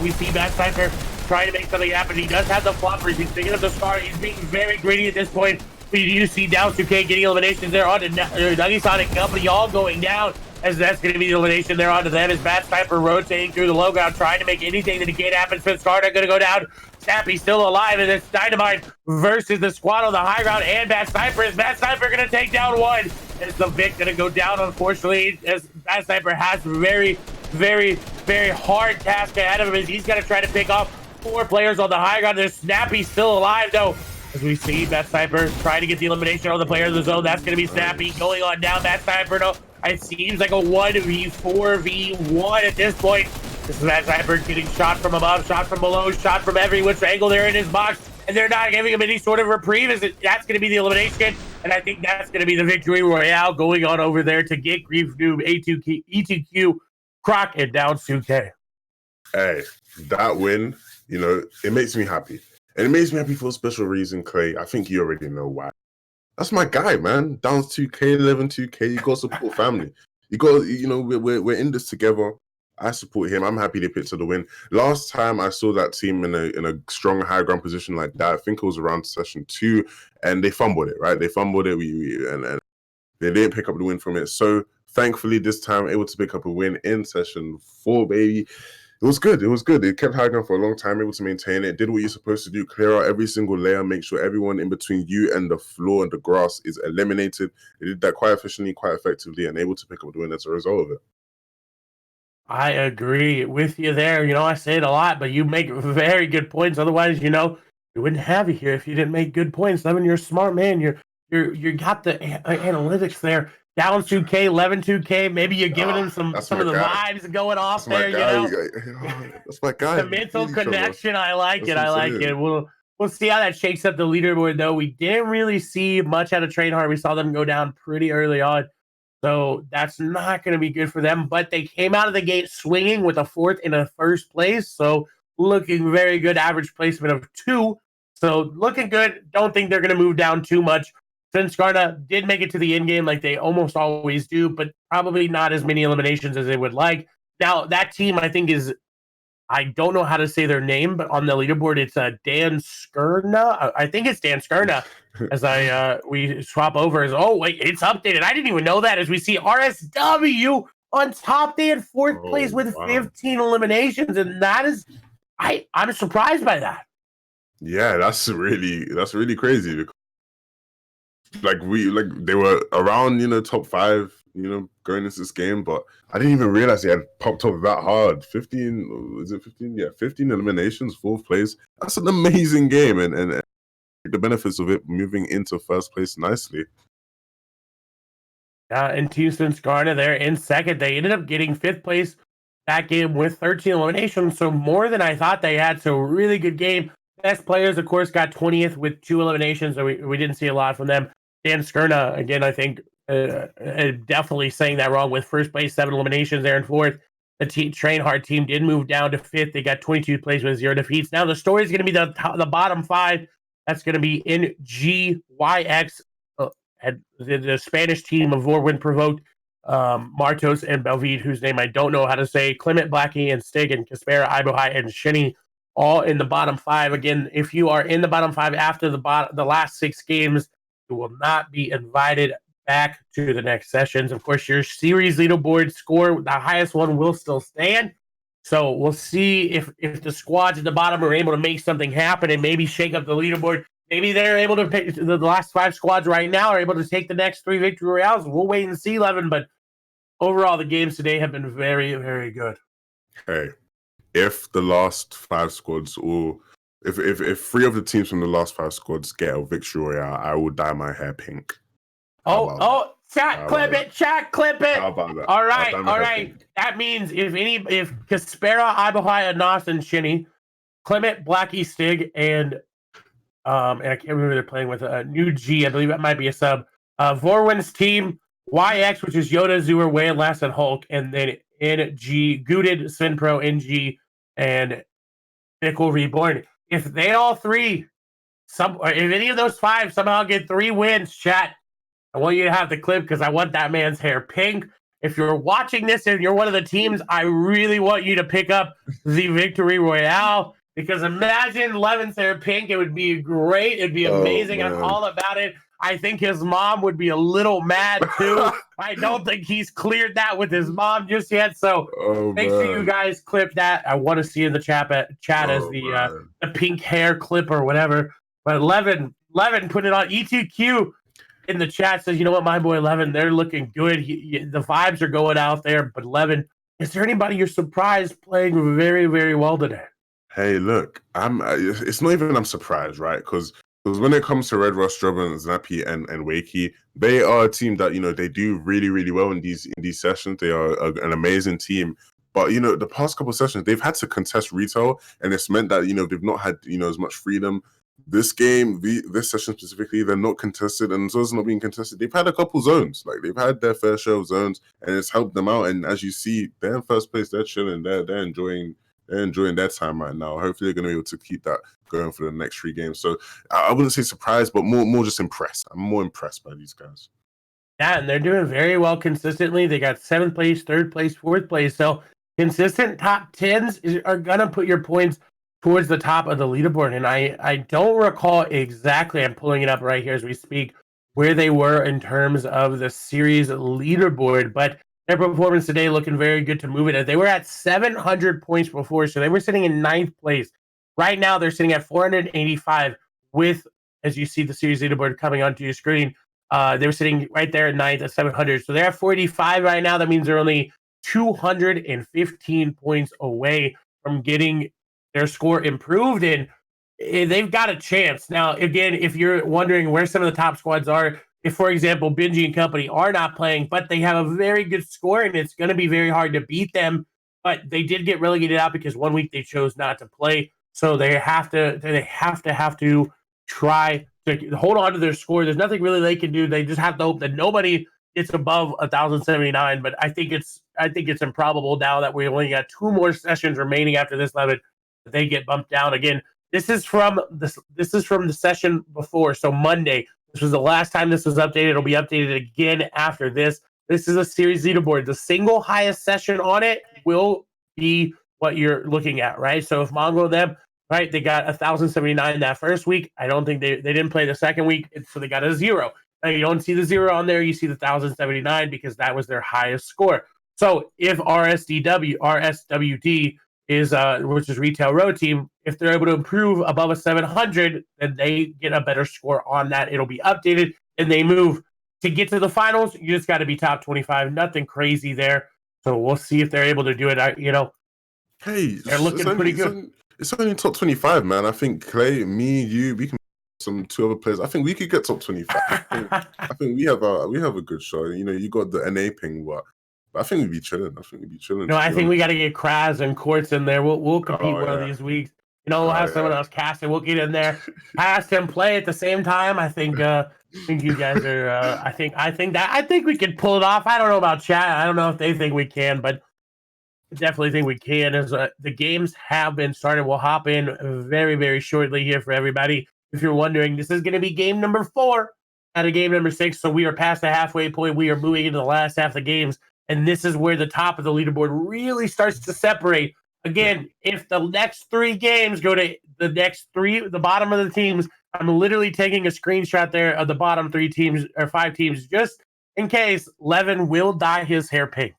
We see Bat Sniper trying to make something happen. He does have the floppers. He's picking up the star. He's being very greedy at this point. We do see Down 2K getting eliminations there onto Nuggy-san and company all going down as that's going to be the elimination there onto them as Bat Sniper rotating through the logo, trying to make anything that he can happen. Sinskarna going to go down. Snappy still alive, and it's Dynamite versus the squad on the high ground and Bat Sniper. Is Bat Sniper going to take down one? Is the Vic going to go down, unfortunately, as Bat Sniper has very hard task ahead of him as he's going to try to pick off 4 players on the high ground. There's Snappy still alive, though. As we see Bat Sniper trying to get the elimination on the player of the zone. That's going to be Snappy going on down. Bat Sniper, no, it seems like a 1v4v1 at this point. This is Bat Sniper getting shot from above, shot from below, shot from every which angle they're in his box, and they're not giving him any sort of reprieve. That's going to be the elimination, and I think that's going to be the victory royale going on over there to get Grief Noob, E2Q, Croc, and Down 2K. Hey, that win, it makes me happy. And it makes me happy for a special reason, Clay. I think you already know why. That's my guy, man. Down 2K, 11 2K. You got to support family. You got, we're in this together. I support him. I'm happy they picked up the win. Last time I saw that team in a strong high ground position like that, I think it was around session 2, and they fumbled it, right? They fumbled it, and they didn't pick up the win from it. So thankfully, this time able to pick up a win in session 4, baby. It was good. It kept high ground for a long time, able to maintain it. Did what you're supposed to do. Clear out every single layer. Make sure everyone in between you and the floor and the grass is eliminated. They did that quite efficiently, quite effectively, and able to pick up the win as a result of it. I agree with you there. I say it a lot, but you make very good points. Otherwise, we wouldn't have you here if you didn't make good points. I mean, you're a smart man. You got the analytics there. Down 2K, 11 2K. Maybe you're giving him some of the vibes going off there. That's my guy. The mental connection. I like it. We'll see how that shakes up the leaderboard, though. We didn't really see much out of Trainhard. We saw them go down pretty early on. So that's not going to be good for them. But they came out of the gate swinging with a 4th and a 1st place. So looking very good. Average placement of 2. So looking good. Don't think they're going to move down too much. Sinskarna did make it to the end game like they almost always do, but probably not as many eliminations as they would like. Now, that team, I think, I don't know how to say their name, but on the leaderboard, it's Dan Skurna. I think it's Dan Skurna as we swap over. Wait, it's updated. I didn't even know that as we see RSW on top. They had 4th place with 15 eliminations, and that is, I'm surprised by that. Yeah, that's really crazy. They were around, top 5, going into this game, but I didn't even realize they had popped up that hard. 15, is it 15? Yeah, 15 eliminations, 4th place. That's an amazing game, and the benefits of it moving into 1st place nicely. And Team Sinskarna, they're in 2nd. They ended up getting 5th place that game with 13 eliminations, so more than I thought they had. So really good game. Best players, of course, got 20th with 2 eliminations, so we didn't see a lot from them. Dan Skurna, again, I think definitely saying that wrong with 1st place, 7 eliminations there in 4th. The Trainhard team did move down to 5th. They got 22 plays with 0 defeats. Now the story is going to be the bottom 5. That's going to be NGYX, and the Spanish team of Vorwin Provoked, Martos and Belvide, whose name I don't know how to say, Clement, Blackie, and Stig, and Kaspera, Ibohai, and Shinny all in the bottom 5. Again, if you are in the bottom 5 after the last 6 games, you will not be invited back to the next sessions. Of course, your series leaderboard score, the highest one, will still stand. So we'll see if the squads at the bottom are able to make something happen and maybe shake up the leaderboard. Maybe they're able to pick the last 5 squads right now are able to take the next 3 victory royales. We'll wait and see, Levin. But overall, the games today have been very, very good. Hey, if the last 5 squads, or if 3 of the teams from the last 5 squads get a victory royale, I will dye my hair pink. Chat, clip it. How about that? All right. That means if Kaspera, Ibahai, Anas, and Shinny, Clement, Blackie, Stig, and I can't remember they're playing with a new G. I believe that might be a sub. Vorwin's team, YX, which is Yoda, Zooer, Way, Last, and Hulk, and then NG, Gooted, Svenpro, NG, and Nickel Reborn. If they all 3, if any of those 5 somehow get 3 wins, chat, I want you to have the clip because I want that man's hair pink. If you're watching this and you're one of the teams, I really want you to pick up the Victory Royale because imagine Levin's hair pink. It would be great. It'd be amazing. I'm all about it. I think his mom would be a little mad too. I don't think he's cleared that with his mom just yet. So make sure you guys clip that. I want to see in the chat as the pink hair clip or whatever. But Levin put it on E2Q. In the chat says, you know what, my boy Levin, they're looking good. The vibes are going out there. But Levin, is there anybody you're surprised playing very, very well today? Hey, look, it's not even I'm surprised, right? Because when it comes to Red Rush, Drubbin, Snappy, and Wakey, they are a team that they do really, really well in these sessions. They are an amazing team. But the past couple of sessions, they've had to contest retail, and it's meant that they've not had as much freedom. This game, this session specifically, they're not contested, and so it's not being contested. They've had a couple zones, they've had their fair share of zones, and it's helped them out. And as you see, they're in first place. They're chilling. They're enjoying their time right now. Hopefully, they're going to be able to keep that going for the next 3 games. So I wouldn't say surprised, but more just impressed. I'm more impressed by these guys. Yeah, and they're doing very well consistently. They got 7th place, 3rd place, 4th place. So consistent top 10s are going to put your points towards the top of the leaderboard. And I don't recall exactly, I'm pulling it up right here as we speak, where they were in terms of the series leaderboard, but their performance today looking very good to move it. They were at 700 points before, so they were sitting in 9th place. Right now, they're sitting at 485 with, as you see the series leaderboard coming onto your screen, they were sitting right there at 9th at 700. So they're at 45 right now. That means they're only 215 points away from getting their score improved, and they've got a chance. Now, again, if you're wondering where some of the top squads are, if, for example, Benji and company are not playing, but they have a very good score, and it's going to be very hard to beat them, but they did get relegated out because 1 week they chose not to play, so they have to try to hold on to their score. There's nothing really they can do. They just have to hope that nobody gets above 1,079, but I think it's improbable now that we only got 2 more sessions remaining after this level. They get bumped down again. This is from the session before, so Monday. This was the last time this was updated. It'll be updated again after this. This is a series leaderboard. The single highest session on it will be what you're looking at, right? So if Mongo them, right, they got 1,079 that first week. I don't think they didn't play the second week, so they got a 0. Now you don't see the 0 on there. You see the 1,079 because that was their highest score. So if RSWD is which is Retail Road Team, if they're able to improve above a 700, then they get a better score on that. It'll be updated and they move to get to the finals. You just got to be top 25. Nothing crazy there. So we'll see if they're able to do it. Hey, they're looking pretty good. It's only top 25, man. I think Clay, me, you, we can some 2 other players. I think we could get top 25. I think we have a good shot. You got the NA ping, but I think we'd be chilling. No, I think we got to get Kraz and Quartz in there. We'll compete one of these weeks. We'll have someone else cast it. We'll get in there, cast and play at the same time. I think you guys are. I think we can pull it off. I don't know about chat. I don't know if they think we can, but I definitely think we can. As the games have been started, we'll hop in very, very shortly here for everybody. If you're wondering, this is going to be game number 4 out of game number 6. So we are past the halfway point. We are moving into the last half of the games. And this is where the top of the leaderboard really starts to separate. Again, if the next 3 games go to the bottom of the teams, I'm literally taking a screenshot there of the bottom 3 teams or 5 teams just in case Levin will dye his hair pink.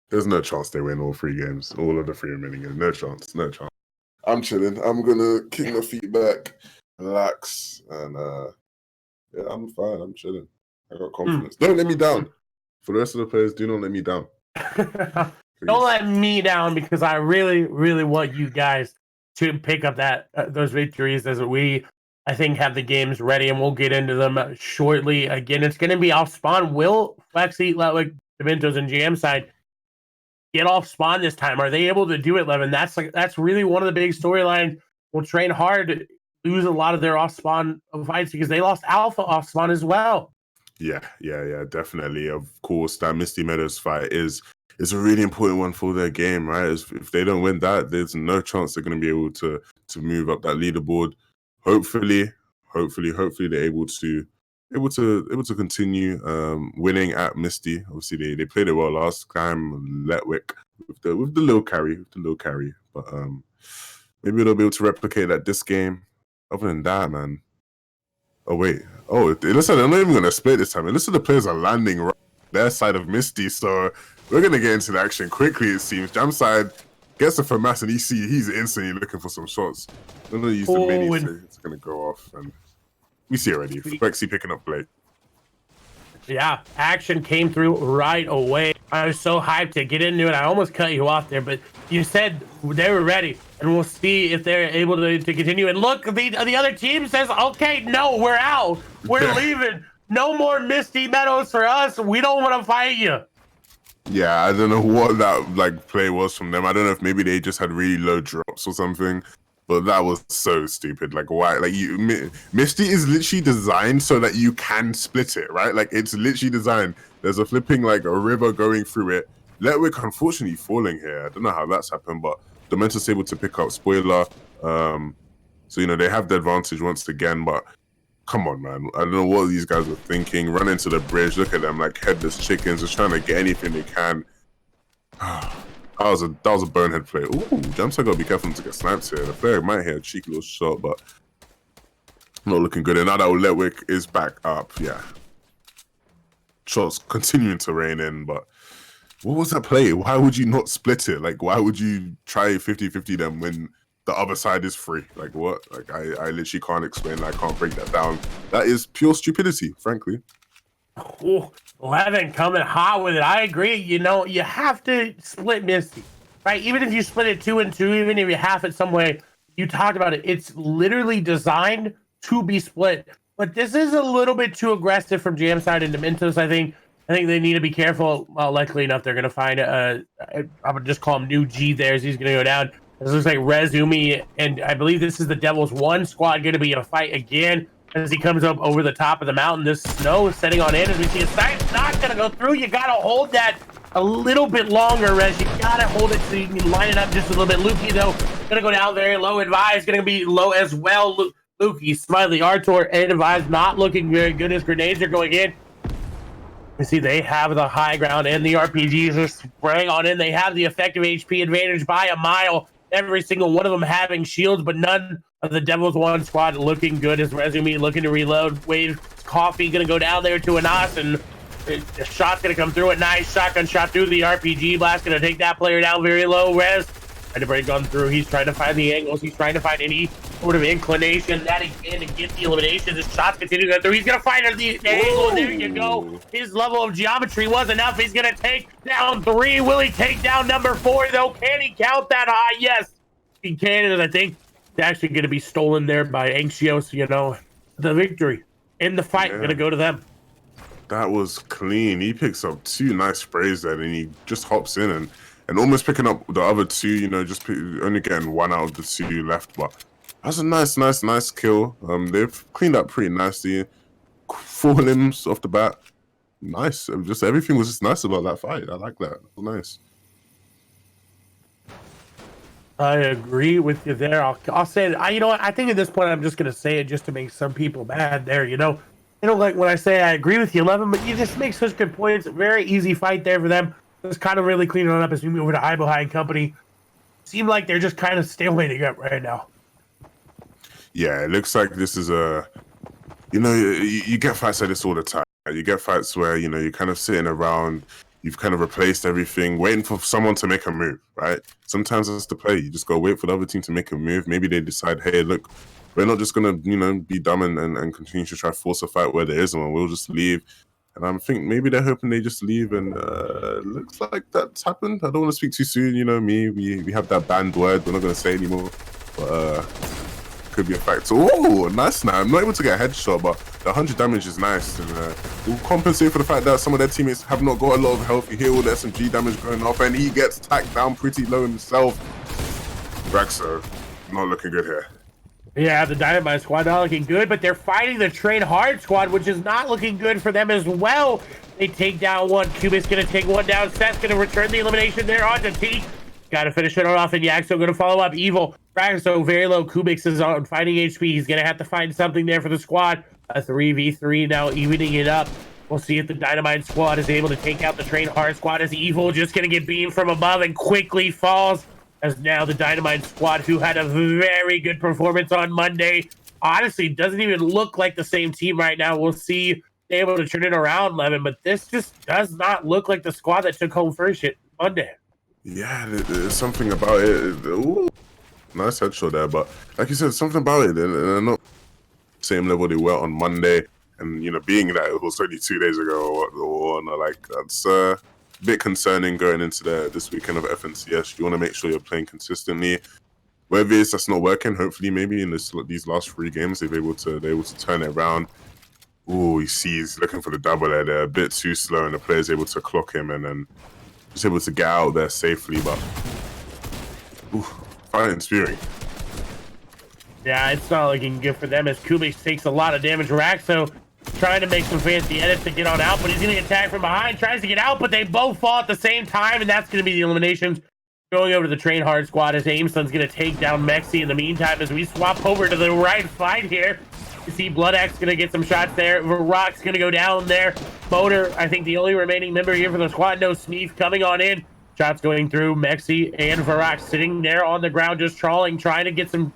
There's no chance they win all 3 games, all of the 3 remaining games. No chance, no chance. I'm chilling. I'm gonna kick my feet back, relax, and yeah, I'm fine. I'm chilling. I got confidence. Don't let me down. For the rest of the players, do not let me down. Don't let me down because I really, really want you guys to pick up those victories as we, I think, have the games ready, and we'll get into them shortly. Again, it's going to be off spawn. Will Flexi, Letwick, Dementos, and GM side get off spawn this time? Are they able to do it, Levin? That's really one of the big storylines. We'll train hard to lose a lot of their off spawn fights because they lost Alpha off spawn as well. Yeah, definitely. Of course, that Misty Meadows fight is a really important one for their game, right? If they don't win that, there's no chance they're going to be able to move up that leaderboard. Hopefully, they're able to continue winning at Misty. Obviously, they played it well last time. Letwick with the low carry, but maybe they'll be able to replicate that this game. Other than that, man. Oh wait. Oh, it looks like they're not even going to split this time. It looks like the players are landing right on their side of Misty, so we're going to get into the action quickly, it seems. Jam side gets the FAMAS, and he's instantly looking for some shots. They're going to use the mini, so it's going to go off. And we see already. Flexi picking up play. Yeah, action came through right away. I was so hyped to get into it. I almost cut you off there, but you said they were ready, and we'll see if they're able to continue. And look, the other team says, okay, no, we're out. We're leaving. No more Misty Meadows for us. We don't want to fight you. Yeah, I don't know what that play was from them. I don't know if maybe they just had really low drops or something. But that was so stupid. Like, why? Like, Misty is literally designed so that you can split it, right? Like, it's literally designed. There's a flipping, a river going through it. Letwick, unfortunately, falling here. I don't know how that's happened, but Dementor's able to pick up spoiler. So, they have the advantage once again, but come on, man. I don't know what these guys were thinking. Run into the bridge. Look at them like headless chickens, just trying to get anything they can. That was a bonehead play. Ooh, Jamside gotta be careful to get sniped here. The player might hit a cheeky little shot, but not looking good. And now that Letwick is back up, yeah. Shots continuing to rain in, but what was that play? Why would you not split it? Like, why would you try 50-50 them when the other side is free? Like, what? Like, I literally can't explain that. I can't break that down. That is pure stupidity, frankly. Oh, Levin coming hot with it. I agree. You have to split Misty, right? Even if you split it 2 and 2, even if you half it some way, you talked about it. It's literally designed to be split. But this is a little bit too aggressive from Jam side and Dementos. I think they need to be careful. Well, likely enough, they're going to find I would just call him New G there as he's going to go down. This looks like Rezumi, and I believe this is the Devil's 1 squad going to be in a fight again. As he comes up over the top of the mountain, this snow is setting on in. As we see a snipe's not going to go through. You got to hold that a little bit longer, Rez. You got to hold it so you can line it up just a little bit. Lukey, though, going to go down very low. Advise going to be low as well. Lukey, Smiley, Artur, and Advise not looking very good as grenades are going in. You see they have the high ground, and the RPGs are spraying on in. They have the effective HP advantage by a mile. Every single one of them having shields, but none of the Devil's 1 squad looking good as Rezumi looking to reload. Wave Coffee going to go down there to Anas, and the shot's going to come through. A nice shotgun shot through the RPG blast. Going to take that player down very low. Rez trying to break on through. He's trying to find the angles. He's trying to find any sort of inclination that he can to get the elimination. His shots continue to go through. He's going to find the angle. There you go. His level of geometry was enough. He's going to take down 3. Will he take down number 4, though? Can he count that high? Yes, he can. And I think it's actually going to be stolen there by Anxios. The victory in the fight going to go to them. That was clean. He picks up 2 nice sprays there, and he just hops in and almost picking up the other 2, just only getting 1 out of the 2 left. But that's a nice kill. They've cleaned up pretty nicely. 4 limbs off the bat. Nice. Just everything was just nice about that fight. I like that. It was nice. I agree with you there. I'll say it. I think at this point I'm just going to say it just to make some people mad there, like when I say I agree with you, Levin, but you just make such good points. Very easy fight there for them. Just kind of really cleaning it up as we move over to Ibohai and company. seem like they're just kind of stalemating up right now. Yeah, it looks like this is a, you get fights like this all the time. You get fights where, you're kind of sitting around, you've kind of replaced everything, waiting for someone to make a move, right? Sometimes that's the play. You just go wait for the other team to make a move. Maybe they decide, hey, look, we're not just going to, be dumb and continue to try to force a fight where there isn't one. We'll just leave. And I think maybe they're hoping they just leave, and looks like that's happened. I don't want to speak too soon. We have that banned word. We're not going to say anymore. But could be a factor. Oh, nice now. I'm not able to get a headshot, but the 100 damage is nice, and will compensate for the fact that some of their teammates have not got a lot of health. You hear all the SMG damage going off, and he gets tacked down pretty low himself. Braxo, not looking good here. Yeah, the Dynamite squad not looking good, but they're fighting the Train Hard squad, which is not looking good for them as well. They take down one. Kubik's going to take one down. Seth's going to return the elimination there on the T. Got to finish it off, and Yaxo going to follow up. Evil. Braxo very low. Kubix is on fighting HP. He's going to have to find something there for the squad. A 3v3 now, evening it up. We'll see if the Dynamite squad is able to take out the Train Hard squad, as Evil just going to get beamed from above and quickly falls. As now the Dynamite squad, who had a very good performance on Monday, honestly doesn't even look like the same team right now. We'll see they're able to turn it around, Levin, but this just does not look like the squad that took home first shit Monday. Yeah, there's something about it. Ooh, nice headshot there, but like you said, something about it. And they're not same level they were on Monday. And, being that it was only 2 days ago or like, that's a bit concerning going into this weekend of FNCS. You want to make sure you're playing consistently. Wherever it is that's not working, hopefully maybe in these last 3 games they're able to turn it around. Ooh, you see he's looking for the double there. They're a bit too slow, and the player's able to clock him, and then just able to get out there safely. But fighting Spearing. Yeah, it's not looking good for them as Kubik takes a lot of damage. Raxo trying to make some fancy edits to get on out, but he's going to get tagged from behind, tries to get out, but they both fall at the same time, and that's going to be the eliminations. Going over to the Train Hard squad as Aimson's going to take down Mexi in the meantime as we swap over to the right fight here. You see BloodX going to get some shots there. Varrock's going to go down there. Motor, I think the only remaining member here for the squad. No Smeef coming on in. Shots going through. Mexi and Varrock sitting there on the ground just trawling, trying to get some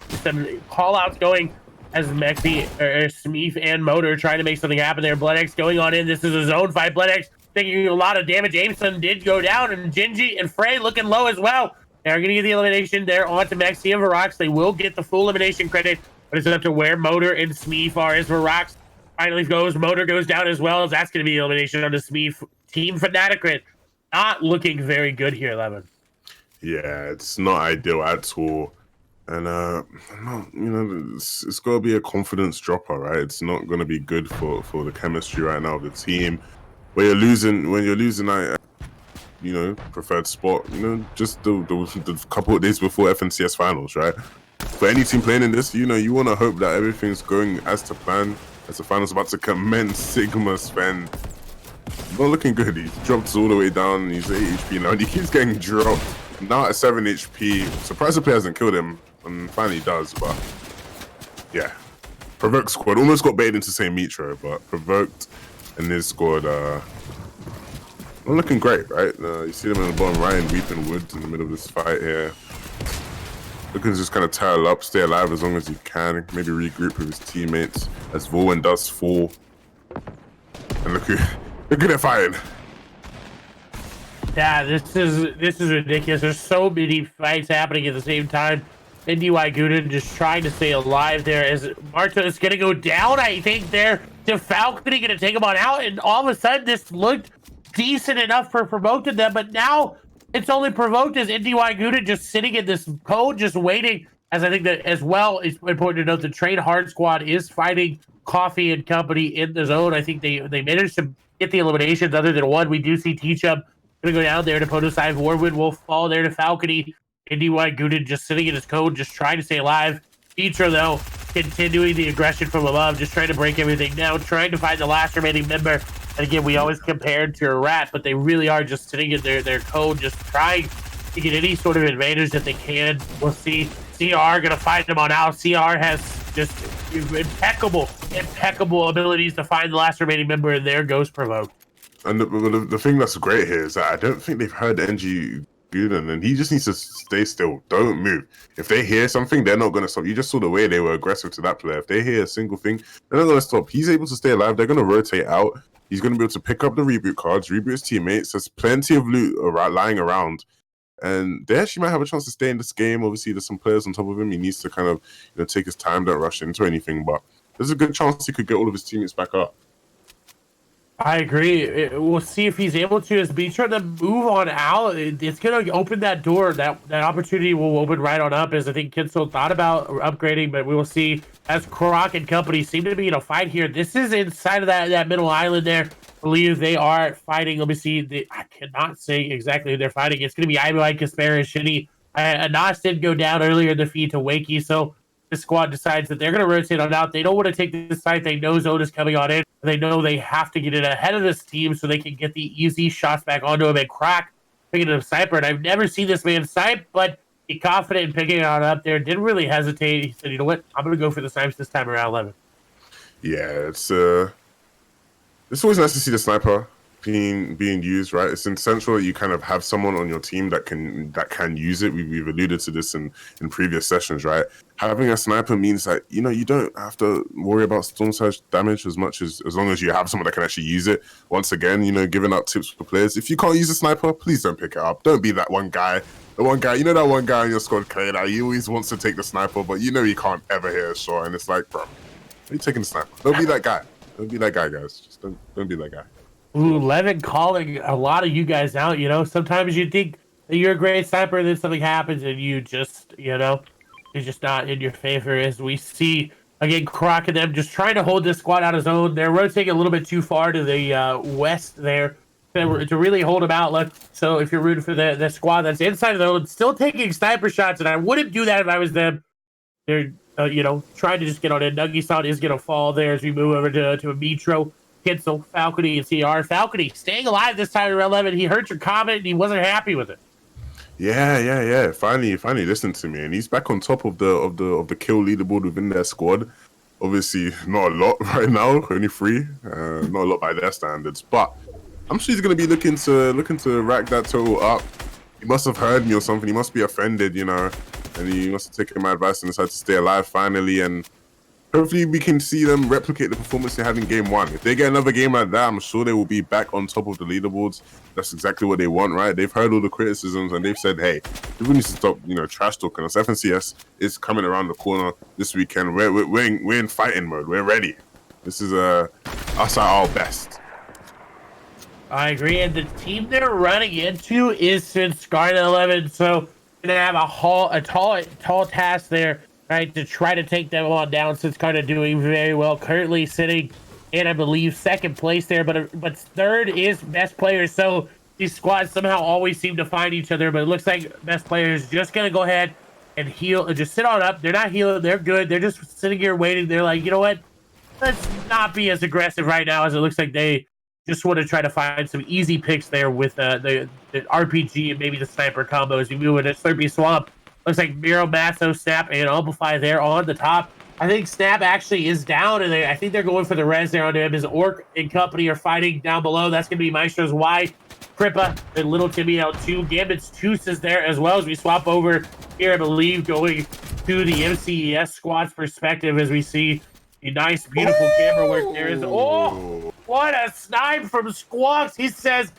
call-outs going as Mexi, Smeef, and Motor trying to make something happen there. BloodX going on in. This is a zone fight. BloodX taking a lot of damage. Aimson did go down, and Gingy and Frey looking low as well. They're going to get the elimination there onto Mexi and Varrock. They will get the full elimination credit. But it's up to where Motor and Smeef are as Varrock finally goes. Motor goes down as well, as that's going to be the elimination on the Smeef. Team Fnatic not looking very good here, Levin. Yeah, it's not ideal at all. And, it's got to be a confidence dropper, right? It's not going to be good for the chemistry right now of the team. When you're losing, preferred spot, just the couple of days before FNCS finals, right? For any team playing in this, you want to hope that everything's going as to plan, as the finals about to commence. Sigma Sven, not looking good. He dropped all the way down. He's 8 HP now, and he keeps getting dropped. Now at 7 HP. Surprised the player hasn't killed him, and finally does, but yeah. Provoked squad almost got baited into saying Mitro, but Provoked and his squad not looking great, right? You see them in the bottom right in Weeping Woods in the middle of this fight here. Looking to just kind of tail up, stay alive as long as he can, maybe regroup with his teammates as Bouan does fall. And look at that fighting. Yeah, this is ridiculous. There's so many fights happening at the same time. NDY Guden just trying to stay alive there as Marta is going to go down, I think, there. Falcon going to take him on out, and all of a sudden this looked decent enough for Provoked to them, but now it's only Provoked as NDY Guden just sitting in this code, just waiting. As I think that as well, it's important to note the Train Hard squad is fighting Coffee and Company in the zone. I think they managed to get the eliminations other than one. We do see T-Chubb going to go down there to Podosai. Warwood will fall there to Falcony. NDY Guden just sitting in his code, just trying to stay alive. Feature, though, continuing the aggression from above, just trying to break everything down, trying to find the last remaining member. And again, we always compared to a rat, but they really are just sitting in their code, just trying to get any sort of advantage that they can. We'll see. CR going to find them on out. CR has just impeccable abilities to find the last remaining member, and there goes Provoked. And the thing that's great here is that I don't think they've heard NG good, and then he just needs to stay still. Don't move. If they hear something, they're not going to stop. You just saw the way they were aggressive to that player. If they hear a single thing, they're not going to stop. He's able to stay alive. They're going to rotate out. He's going to be able to pick up the reboot cards, reboot his teammates. There's plenty of loot lying around. And they actually might have a chance to stay in this game. Obviously, there's some players on top of him. He needs to kind of take his time, don't rush into anything. But there's a good chance he could get all of his teammates back up. I agree. We'll see if he's able to. As be trying to move on out, it's going to open that door. That opportunity will open right on up. As I think Kitzel thought about upgrading, but we will see as Croc and company seem to be in a fight here. This is inside of that middle island there. I believe they are fighting. Let me see. I cannot say exactly who they're fighting. It's going to be Ibai, Casper, and Shitty. Anas did go down earlier in the feed to Wakey, so the squad decides that they're going to rotate on out. They don't want to take this side. They know Zone is coming on in. They know they have to get it ahead of this team so they can get the easy shots back onto him and Crack picking up Sniper. And I've never seen this man snipe, but he's confident in picking it on up there. Didn't really hesitate. He said, you know what? I'm going to go for the snipes this time around 11. Yeah, it's always nice to see the sniper being used, right? It's essential that you kind of have someone on your team that can use it. We've alluded to this in previous sessions, right? Having a sniper means that you don't have to worry about storm surge damage as much as long as you have someone that can actually use it. Once again, giving out tips for players. If you can't use a sniper, please don't pick it up. Don't be that one guy. The one guy, that one guy in your squad, Clay, that he always wants to take the sniper, but he can't ever hit a shot, and it's like, bro, are you taking the sniper? Don't be that guy. Don't be that guy, guys. Just don't be that guy. Ooh, Levin calling a lot of you guys out. Sometimes you think that you're a great sniper, and then something happens, and you just, it's just not in your favor. As we see again, Croc and them just trying to hold this squad out of zone. They're rotating a little bit too far to the west there to really hold them out. So if you're rooting for the squad that's inside of zone, still taking sniper shots, and I wouldn't do that if I was them. They're trying to just get on it. Nuggy-san is going to fall there as we move over to a Metro. Kitzel, Falcony, and CR. Falcony staying alive this time around 11. He heard your comment and he wasn't happy with it. Yeah. Finally listened to me, and he's back on top of the kill leaderboard within their squad. Obviously, not a lot right now, only 3. Not a lot by their standards, but I'm sure he's going to be looking to rack that total up. He must have heard me or something. He must be offended, and he must have taken my advice and decided to stay alive finally. And hopefully we can see them replicate the performance they had in game 1. If they get another game like that, I'm sure they will be back on top of the leaderboards. That's exactly what they want, right? They've heard all the criticisms and they've said, hey, we need to stop, trash talking us. FNCS is coming around the corner this weekend. We're in fighting mode. We're ready. This is us at our best. I agree, and the team they're running into is since Scarlet 11, so gonna have a tall task there. Right, to try to take them on down. Since kind of doing very well, currently sitting in, I believe, 2nd place there, but 3rd is best players. So these squads somehow always seem to find each other, but it looks like best players just gonna go ahead and heal and just sit on up. They're not healing, they're good. They're just sitting here waiting. They're like, you know what? Let's not be as aggressive right now, as it looks like they just want to try to find some easy picks there with the RPG and maybe the sniper combo as we move into Slurpee Swamp. Looks like Miro, Masso, Snap, and Amplify there on the top. I think Snap actually is down, and I think they're going for the res there on him. His Orc and company are fighting down below. That's going to be Maestro's Y, Crippa, and Little Timmy L2. Gambit's Toos is there as well as we swap over here, I believe, going to the MCES squad's perspective as we see a nice, beautiful camera work there. What a snipe from Squawks. He says,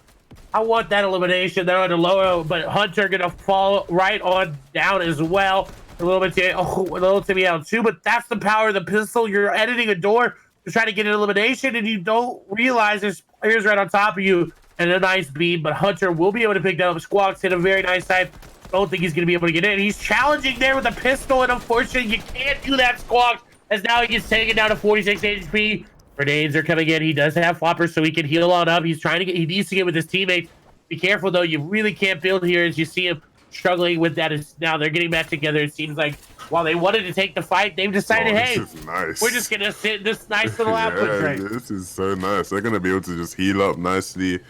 I want that elimination there on the lower, but Hunter gonna fall right on down as well. A little Timmy out too, but that's the power of the pistol. You're editing a door to try to get an elimination, and you don't realize there's players right on top of you and a nice beam, but Hunter will be able to pick that up. Squawks hit a very nice snipe. Don't think he's gonna be able to get in. He's challenging there with a pistol, and unfortunately, you can't do that, Squawks, as now he gets taken down to 46 HP. Grenades are coming in. He does have floppers, so he can heal on up. He needs to get with his teammates. Be careful, though. You really can't build here as you see him struggling with that. Now they're getting back together. It seems like while they wanted to take the fight, they've decided, hey, nice. We're just going to sit in this nice little output train. This is so nice. They're going to be able to just heal up nicely.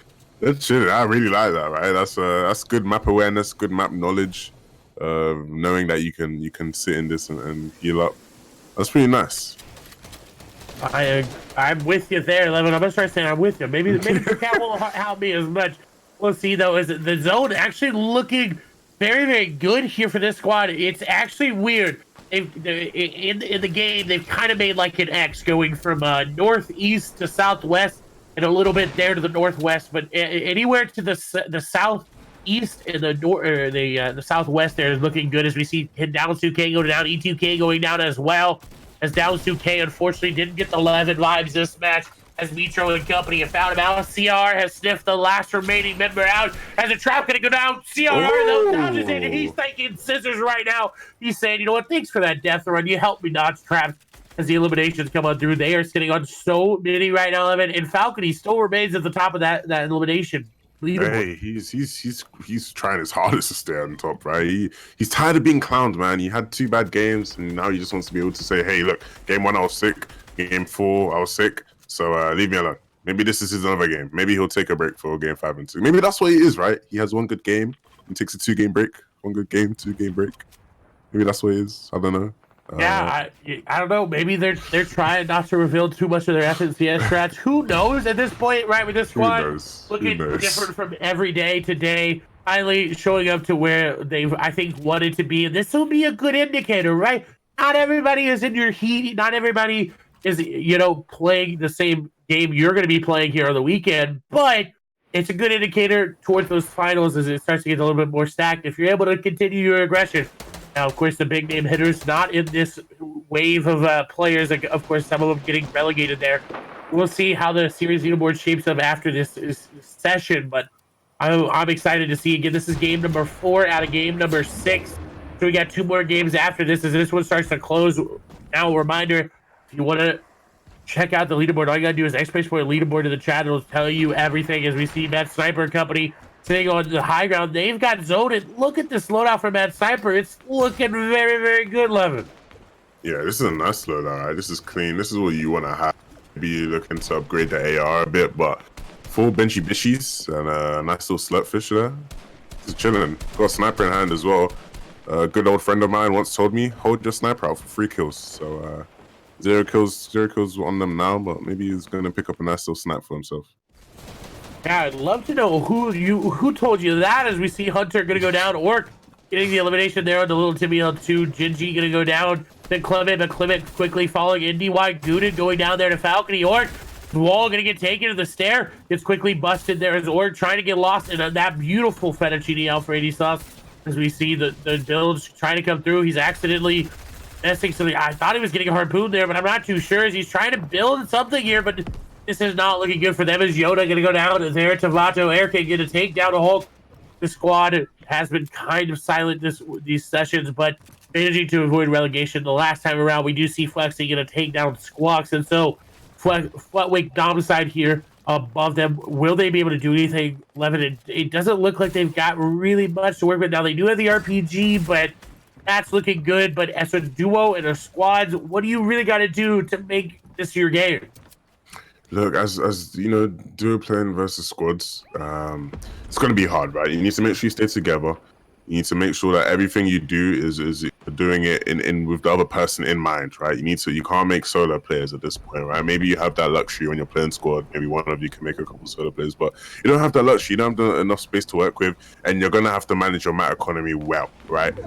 That's shit. I really like that, right? That's good map awareness, good map knowledge, knowing that you can sit in this and heal up. That's pretty nice. I'm with you there, Levin. I'm gonna start saying I'm with you. Maybe the cat won't help me as much we'll see though, is the zone actually looking very, very good here for this squad. It's actually weird. In the game, they've kind of made like an X going from northeast to southwest and a little bit there to the northwest, but anywhere to the southeast and the southwest there is looking good as we see Down2K go down, E2K going down as well, as Down2K unfortunately didn't get the 11 vibes this match as Mitro and company have found him out. CR has sniffed the last remaining member out as a trap gonna go down. CR though dodges it. He's thinking scissors right now. He's saying, you know what, thanks for that death run. You helped me dodge traps as the eliminations come on through. They are sitting on so many right now, Evan, and Falcony still remains at the top of that elimination. Hey, he's trying his hardest to stay on top, right? He's tired of being clowned, man. He had 2 bad games, and now he just wants to be able to say, hey, look, game 1 I was sick, game 4 I was sick, so leave me alone. Maybe this is his other game. Maybe he'll take a break for game 5 and 2. Maybe that's what he is, right? He has 1 good game and takes a 2-game break. 1 good game, 2-game break. Maybe that's what it is. I don't know. Yeah, I don't know. Maybe they're trying not to reveal too much of their FNCS strats. Who knows at this point, right? With this squad looking different from every day to day, finally showing up to where they've, I think, wanted to be. And this will be a good indicator, right? Not everybody is in your heat. Not everybody is, you know, playing the same game you're going to be playing here on the weekend. But it's a good indicator towards those finals as it starts to get a little bit more stacked. If you're able to continue your aggression. Now, of course, the big name hitters not in this wave of players. Of course, some of them getting relegated there. We'll see how the series leaderboard shapes up after this session, but I'm excited to see. Again, this is game number 4 out of game number 6. So we got 2 more games after this as this one starts to close. Now, a reminder, if you want to check out the leaderboard, all you got to do is exclamation leaderboard in the chat. It'll tell you everything as we see Mad Sniper Company sitting on the high ground. They've got zoned. And look at this loadout for Mad Sniper. It's looking very, very good, Levin. Yeah, this is a nice loadout, right? This is clean. This is what you want to have. Maybe you're looking to upgrade the AR a bit, but full benchy bishies and a nice little slurpfish there. Just chilling. Got a sniper in hand as well. A good old friend of mine once told me, hold your sniper out for 3 kills. So 0 kills on them now, but maybe he's going to pick up a nice little snap for himself. Yeah, I'd love to know who told you that as we see Hunter going to go down. Orc getting the elimination there on the little Timmy L2. Gingy going to go down. Then Clement, but Clement quickly following NDY. Gooden going down there to Falcony. Orc, Wall going to get taken to the stair. Gets quickly busted there as Orc trying to get lost in that beautiful fettuccine Alfredo sauce. As we see the builds trying to come through. He's accidentally messing something. I thought he was getting a harpoon there, but I'm not too sure as he's trying to build something here, but this is not looking good for them as Yoda going to go down there. Tavato, Air King going to take down a Hulk. The squad has been kind of silent these sessions, but managing to avoid relegation. The last time around, we do see Flexy going to take down Squawks, and so Flatwake Domicide here above them. Will they be able to do anything, Levin? It doesn't look like they've got really much to work with. Now, they do have the RPG, but that's looking good. But as a duo and a squad, what do you really got to do to make this your game? Look, as you know, duo playing versus squads, it's going to be hard, right? You need to make sure you stay together. You need to make sure that everything you do is doing it in with the other person in mind, right? You can't make solo players at this point, right? Maybe you have that luxury when you're playing squad. Maybe one of you can make a couple solo players, but you don't have that luxury. You don't have enough space to work with, and you're gonna have to manage your map economy well, right?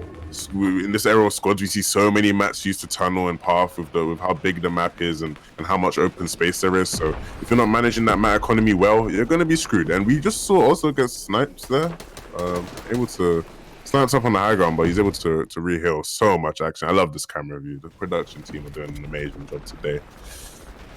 In this era of squads, we see so many maps used to tunnel and path with how big the map is and how much open space there is. So if you're not managing that map economy well, you're gonna be screwed. And we just saw also get snipes there, able to. Snipes up on the high ground, but he's able to re-heal so much action. I love this camera view. The production team are doing an amazing job today.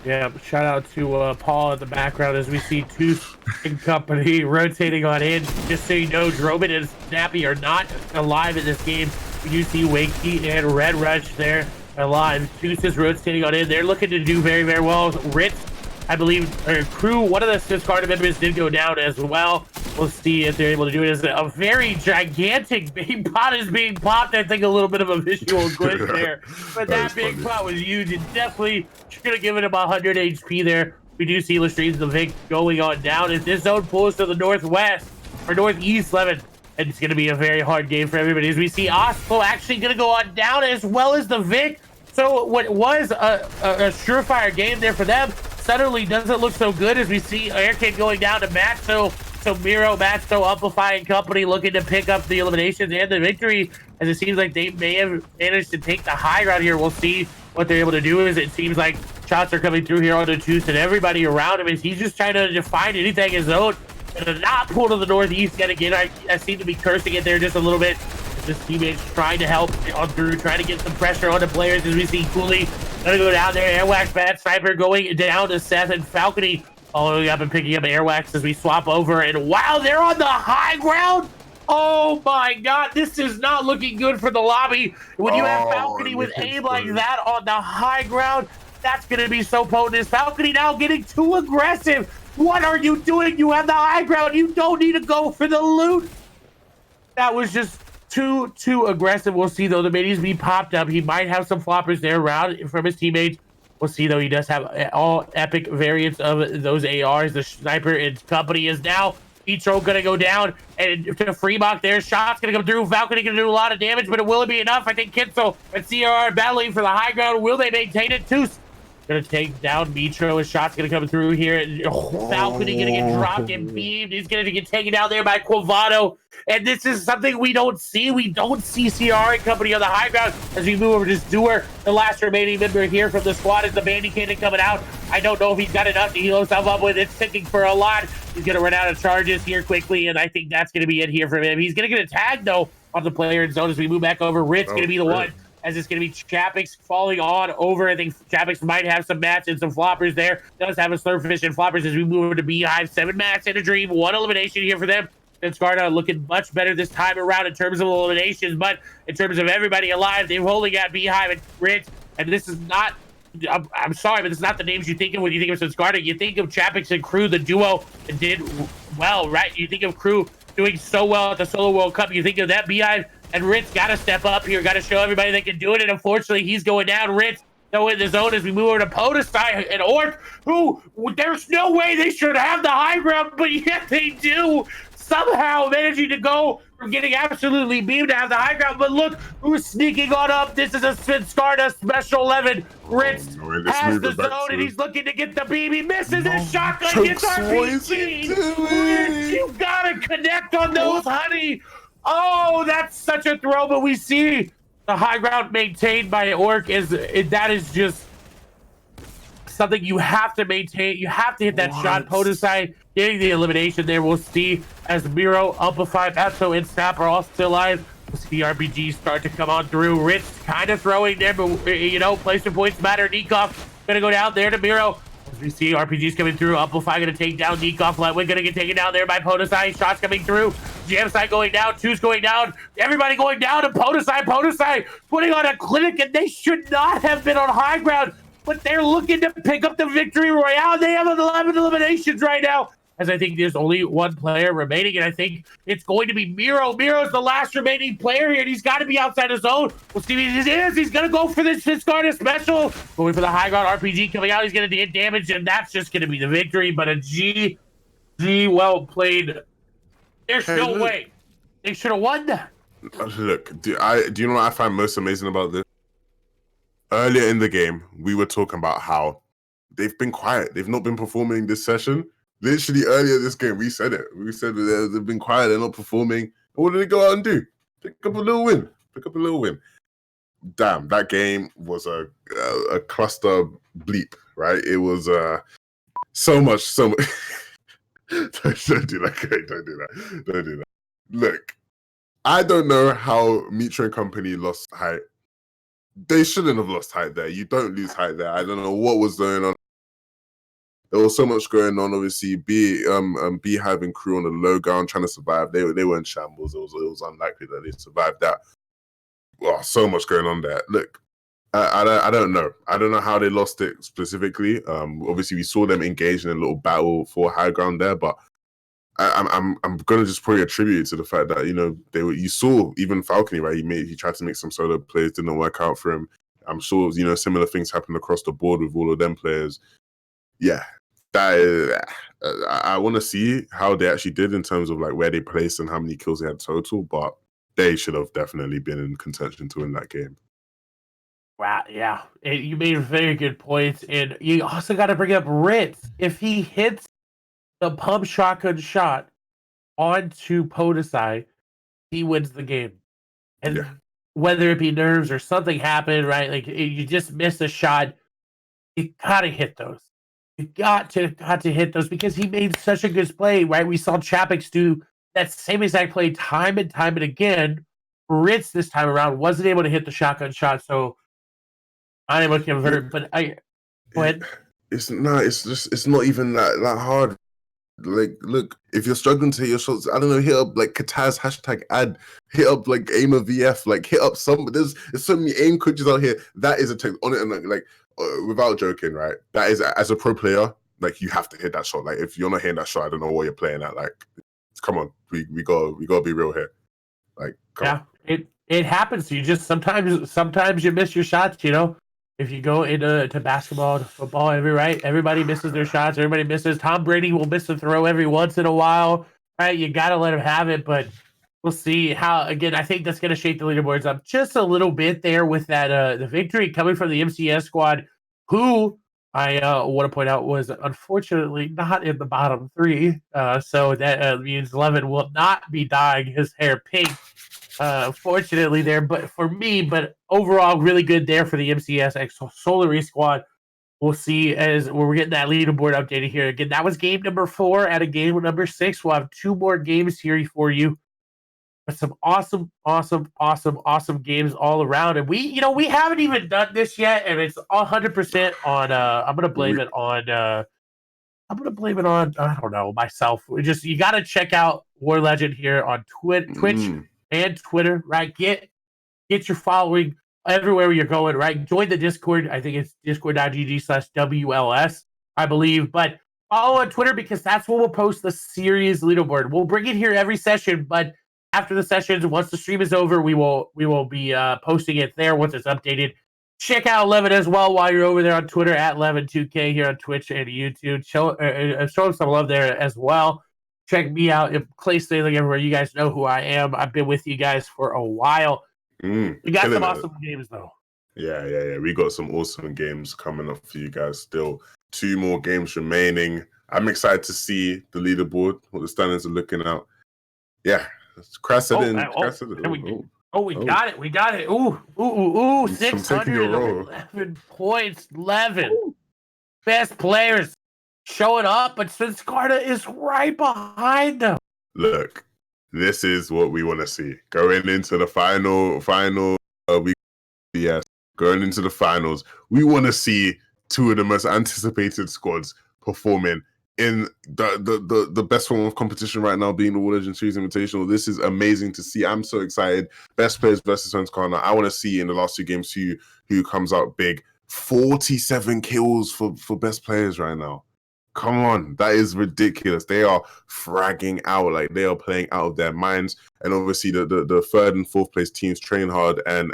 Yeah, shout out to Paul in the background as we see Tooth and company rotating on in. Just so you know, Drobin and Snappy are not alive in this game. We do see Wakey and Red Rush there alive. Tooth is rotating on in. They're looking to do very, very well. Ritz, I believe, or Crew, one of the Swiss Carter members did go down as well. We'll see if they're able to do it. As a very gigantic big pot is being popped. I think a little bit of a visual glitch there. But that big pot was huge. It definitely should have given him 100 HP there. We do see illustrations of Vic going on down. If this zone pulls to the northwest or northeast 11, it's going to be a very hard game for everybody. As we see Ospo actually going to go on down as well as the Vic. So what was a surefire game there for them suddenly doesn't look so good as we see Airkid going down to Matt. So So Miro, Matsto, Amplify, and company looking to pick up the eliminations and the victory, as it seems like they may have managed to take the high ground here. We'll see what they're able to do. As it seems like shots are coming through here on the juice, and everybody around him is he's just trying to find anything in his own. And not pull to the northeast yet again. I seem to be cursing it there just a little bit. This teammate's trying to help on through, trying to get some pressure on the players as we see Cooley gonna go down there. Airwax, Bad Sniper going down to Seth, and Falcony following up and picking up Airwax as we swap over. And wow, they're on the high ground. Oh my God, this is not looking good for the lobby. When you have Falcony with aim like that on the high ground, that's gonna be so potent. Is Falcony now getting too aggressive? What are you doing? You have the high ground. You don't need to go for the loot. That was just too aggressive. We'll see though. The minis be popped up. He might have some floppers there around from his teammates. We'll see though. He does have all epic variants of those ARs. The sniper and company is now Petro gonna go down, and to Fremont there. Shots gonna come through. Falcony gonna do a lot of damage, but will it be enough? I think Kitzel and CRR battling for the high ground. Will they maintain it? Toos gonna take down Mitro. His shot's gonna come through here. Falcony gonna get dropped and beamed. He's gonna get taken down there by Quavato. And this is something we don't see. We don't see CR and company on the high ground as we move over to Dewar, the last remaining member here from the squad. Is the Bandy Cannon coming out? I don't know if he's got enough to heal himself up with. It's ticking for a lot. He's gonna run out of charges here quickly, and I think that's gonna be it here for him. He's gonna get a tag though on the player in zone as we move back over. Rit's gonna be the one, as it's going to be Chapix falling on over. I think Chapix might have some mats and some floppers there. Does have a slurpfish and floppers as we move over to Beehive. 7 mats and a dream. 1 elimination here for them. And Scarda looking much better this time around in terms of eliminations, but in terms of everybody alive, they've only got Beehive and Rit. And this is not, I'm sorry, but it's not the names you think of when you think of Scarda. You think of Chapix and Crew, the duo, and did well, right? You think of Crew doing so well at the Solo World Cup. You think of that Beehive. And Ritz got to step up here, got to show everybody they can do it. And unfortunately, he's going down. Ritz, though, in the zone as we move over to Podestai and Orc, who there's no way they should have the high ground, but yet they do. Somehow managing to go from getting absolutely beamed to have the high ground. But look who's sneaking on up. This is a Scarda Special 11. Ritz has the zone, and he's looking to get the beam. He misses his shotgun, gets RPG. Ritz, you got to connect on those, honey. Oh, that's such a throw, but we see the high ground maintained by Orc. That is just something you have to maintain. You have to hit that shot. Podesai getting the elimination there. We'll see as Miro, Amplify, Matso, and Snap are all still alive. We'll see RPGs start to come on through. Ritz kind of throwing there, but you know, placement points matter. Nikov gonna go down there to Miro. As we see RPGs coming through, Amplify gonna take down Nikov. Lightweight gonna get taken down there by Podesai. Shots coming through. Jamside going down. Two's going down. Everybody going down. And Podesai putting on a clinic, and they should not have been on high ground, but they're looking to pick up the victory royale. They have 11 eliminations right now, as I think there's only 1 player remaining, and I think it's going to be Miro. Miro's the last remaining player here, and he's got to be outside his zone. We'll see if he is. He's going to go for this Scarda special. Going for the high ground RPG coming out. He's going to get damage, and that's just going to be the victory. But a G, well played. There's no way. They should have won that. Look, do you know what I find most amazing about this? Earlier in the game, we were talking about how they've been quiet. They've not been performing this session. Literally earlier this game, we said it. We said that they've been quiet. They're not performing. What did they go out and do? Pick up a little win. Damn, that game was a cluster bleep, right? It was so much. Don't do that. Don't do that. Look, I don't know how Mitra and company lost height. They shouldn't have lost height there. You don't lose height there. I don't know what was going on. There was so much going on. Obviously, Beehive and Crew on the low ground trying to survive. They were in shambles. It was unlikely that they survived that. Well, so much going on there. Look, I don't know. I don't know how they lost it specifically. Obviously, we saw them engage in a little battle for high ground there, but I'm gonna just probably attribute it to the fact that you saw even Falcony, right? He tried to make some solo plays, didn't work out for him. I'm sure similar things happened across the board with all of them players. Yeah, I want to see how they actually did in terms of like where they placed and how many kills they had total, but they should have definitely been in contention to win that game. Wow, yeah. And you made very good points. And you also got to bring up Ritz. If he hits the pump shotgun shot onto Podesai, he wins the game. And Yeah. whether it be nerves or something happened, right? Like you just missed a shot. You gotta hit those. You got to hit those because he made such a good play, right? We saw Chapix do that same exact play time and time and again. Ritz this time around wasn't able to hit the shotgun shot, so unable to convert. But go ahead. It's not even that hard. Like, look, if you're struggling to hit your shots, I don't know, hit up like Kataz #ad, hit up like Aimer VF, like hit up some. There's so many aim coaches out here. That is a tech on it, and like without joking, right? That is, as a pro player, like you have to hit that shot. Like if you're not hitting that shot, I don't know what you're playing at. Like, come on, we gotta be real here. Like, come on. It happens. You just sometimes you miss your shots. You know, if you go into basketball, to football, everybody misses their shots. Everybody misses. Tom Brady will miss a throw every once in a while, right? You got to let him have it, but we'll see how. Again, I think that's going to shake the leaderboards up just a little bit there with that the victory coming from the MCS squad, who I want to point out was unfortunately not in the bottom three. So that means Levin will not be dyeing his hair pink. Fortunately there, but for me, but overall really good there for the MCS X Solary squad. We'll see as we're getting that leaderboard updated here. Again, that was game number 4 out of game number 6. We'll have 2 more games here for you. But some awesome games all around. And we haven't even done this yet, and it's 100% on I'm gonna blame it on I don't know, myself. You gotta check out WarLegend here on Twitch and Twitter, right? Get your following everywhere you're going, right? Join the Discord. I think it's discord.gg/WLS, I believe. But follow on Twitter because that's where we'll post the series leaderboard. We'll bring it here every session, but after the sessions, once the stream is over, we will be posting it there once it's updated. Check out Levin as well while you're over there on Twitter at Levin2K here on Twitch and YouTube. Show him some love there as well. Check me out at Clay Sailing everywhere. You guys know who I am. I've been with you guys for a while. We got some awesome games, though. Yeah. We got some awesome games coming up for you guys still. 2 more games remaining. I'm excited to see the leaderboard, what the standings are looking at. Yeah. Crash it in. We got it. We got it. Ooh. 611 points. 11. Best players showing up, but Sin Scarta is right behind them. Look, this is what we want to see. Going into the final week. Yes, going into the finals, we want to see 2 of the most anticipated squads performing in the best form of competition right now, being the WarLegend Series Invitational. This is amazing to see. I'm so excited. Best players versus Svenskana. I want to see in the last 2 games who comes out big. 47 kills for best players right now. Come on, that is ridiculous. They are fragging out, like they are playing out of their minds. And obviously the 3rd and 4th place teams, Train Hard and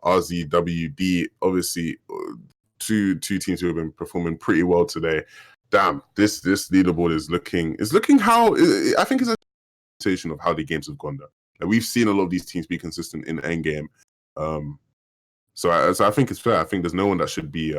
RZWD, obviously two teams who have been performing pretty well today. Damn, this leaderboard is looking how I think it's a representation of how the games have gone. Like, we've seen a lot of these teams be consistent in endgame. So I think it's fair. I think there's no one that should be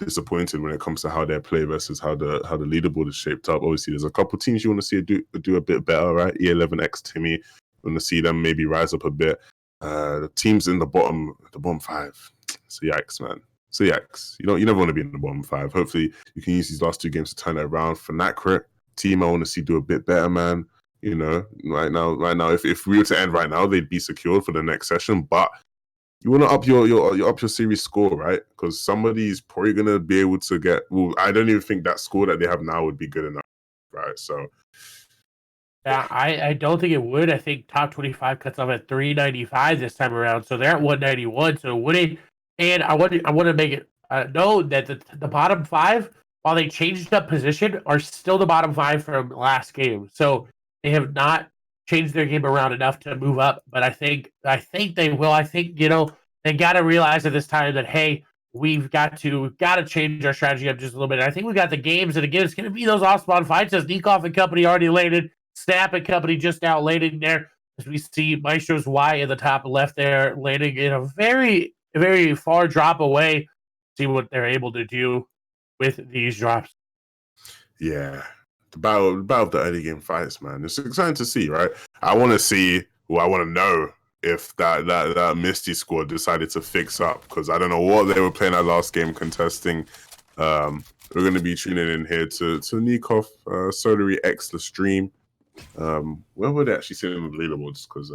disappointed when it comes to how they play versus how the leaderboard is shaped up. Obviously, there's a couple teams you want to see do a bit better, right? E11X Timmy, you want to see them maybe rise up a bit. The teams in the bottom 5. So yikes, man. So yikes. You never want to be in the bottom 5. Hopefully, you can use these last 2 games to turn it around. For Nacrit team, I want to see do a bit better, man. You know, right now, if we were to end right now, they'd be secured for the next session, but you want to up your series score, right? Because somebody's probably going to be able to get... Well, I don't even think that score that they have now would be good enough, right? So... Yeah, I don't think it would. I think top 25 cuts off at 395 this time around, so they're at 191. So would it... And I want to make it known that the bottom 5, while they changed up position, are still the bottom 5 from last game. So they have not changed their game around enough to move up, but I think they will. I think they got to realize at this time that hey, we've got to change our strategy up just a little bit. And I think we got the games, and again, it's going to be those off-spawn fights as Nikov and company already landed, Snap and company just out landing there. As we see Maestro's Y in the top left there, landing in a very, very far drop away. See what they're able to do with these drops. Yeah. the battle of the early game fights, man. It's exciting to see, right? I want to see, I want to know if that Misty squad decided to fix up, because I don't know what they were playing that last game contesting. We're going to be tuning in here to Nikov, Solary X the stream. Where would they actually sit in the leaderboards? Because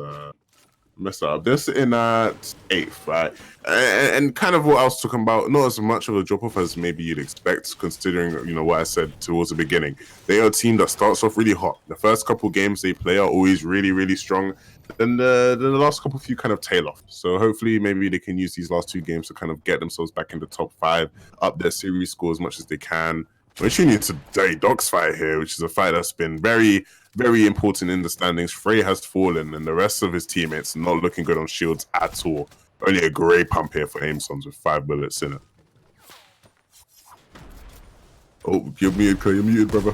messed that up. They're sitting at 8th, right? And kind of what I was talking about, not as much of a drop-off as maybe you'd expect, considering, you know, what I said towards the beginning. They are a team that starts off really hot. The first couple games they play are always really, really strong. Then the last couple few kind of tail off. So hopefully maybe they can use these last 2 games to kind of get themselves back in the top 5, up their series score as much as they can. We're tuning into Dirty Doc's fight here, which is a fight that's been very, very important in the standings. Frey has fallen, and the rest of his teammates not looking good on shields at all. Only a grey pump here for Aimsons with 5 bullets in it. Oh, you're muted, brother.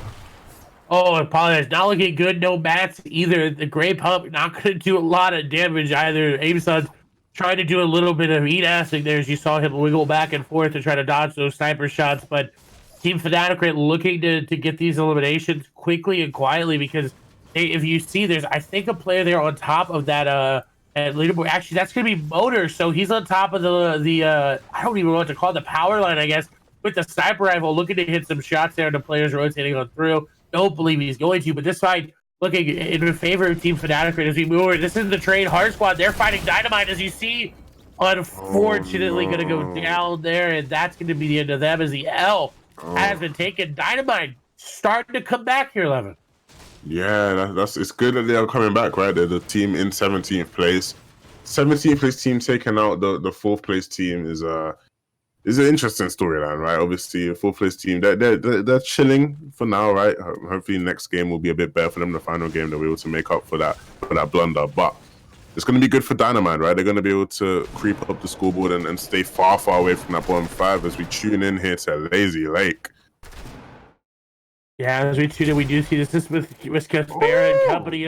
Oh, I apologize. Not looking good. No mats either. The grey pump not going to do a lot of damage either. Aimsons trying to do a little bit of eat-assing there as you saw him wiggle back and forth to try to dodge those sniper shots, but Team Fnatic looking to get these eliminations quickly and quietly, because if you see, there's, I think, a player there on top of that leaderboard. Actually, that's going to be Motor, so he's on top of the I don't even know what to call it, the power line, I guess, with the sniper rifle, looking to hit some shots there, and the players rotating on through. Don't believe he's going to, but this fight looking in favor of Team Fnatic as we move over. This is the Trade Hard Squad. They're fighting Dynamite, as you see. Unfortunately, going to go down there, and that's going to be the end of them as the L has been taken. Dynamite starting to come back here, Levin. Yeah, it's good that they are coming back, right? They're the team in 17th place. 17th place team taking out the 4th place team is an interesting storyline, right? Obviously, a 4th place team, they're chilling for now, right? Hopefully, next game will be a bit better for them. The final game, they'll be able to make up for that blunder. But it's going to be good for Dynamite, right? They're going to be able to creep up the scoreboard and stay far, far away from that bottom 5 as we tune in here to Lazy Lake. Yeah, as we tune in, we do see this with Caspera and company.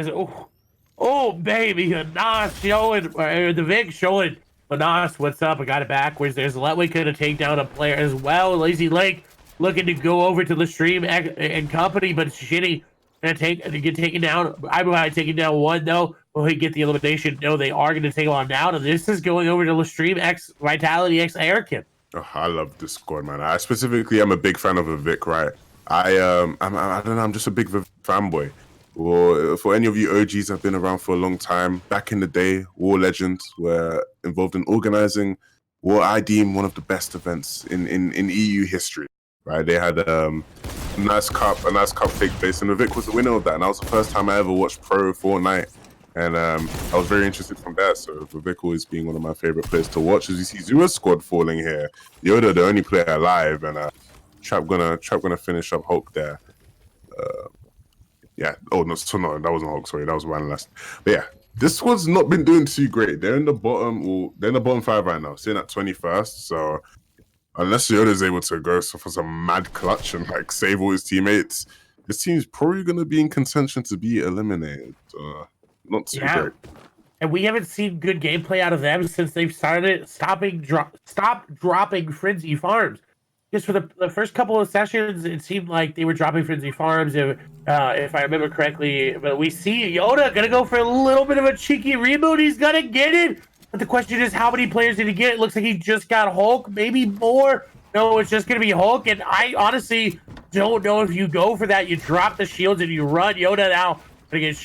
Oh, baby, Nas showing, the Vic showing. But Nas, what's up? I got it backwards. There's Letway going to take down a player as well. Lazy Lake looking to go over to the stream and company, but it's shitty. And get taken down. I'm taking down 1 though. Will he get the elimination? No, they are going to take him on down. And this is going over to Lestream X Vitality X Airkin. Oh, I love this squad, man. I specifically am a big fan of a Vic, right? I don't know. I'm just a big Vic fanboy. Well, for any of you OGs that have been around for a long time, back in the day, WarLegend were involved in organizing what I deem one of the best events in EU history. Right? They had a nice cup take place, and the Vic was the winner of that. And that was the first time I ever watched Pro Fortnite. And I was very interested from that. So Vic always being one of my favorite players to watch. As you see Zua's squad falling here, Yoda the only player alive, and Trap gonna finish up Hulk there. Yeah. Oh no, that wasn't Hulk. Sorry, that was one last. But yeah, this squad's not been doing too great. They're in the bottom. Well, they're in the bottom 5 right now, sitting at 21st. So unless Yoda's able to go for some mad clutch and like save all his teammates, this team's probably gonna be in contention to be eliminated. Not too great. And we haven't seen good gameplay out of them since they've stopped dropping Frenzy Farms. Just for the first couple of sessions, it seemed like they were dropping Frenzy Farms, if I remember correctly. But we see Yoda going to go for a little bit of a cheeky reboot. He's going to get it. But the question is, how many players did he get? It looks like he just got Hulk, maybe more. No, it's just going to be Hulk. And I honestly don't know if you go for that. You drop the shields and you run. Yoda now going to get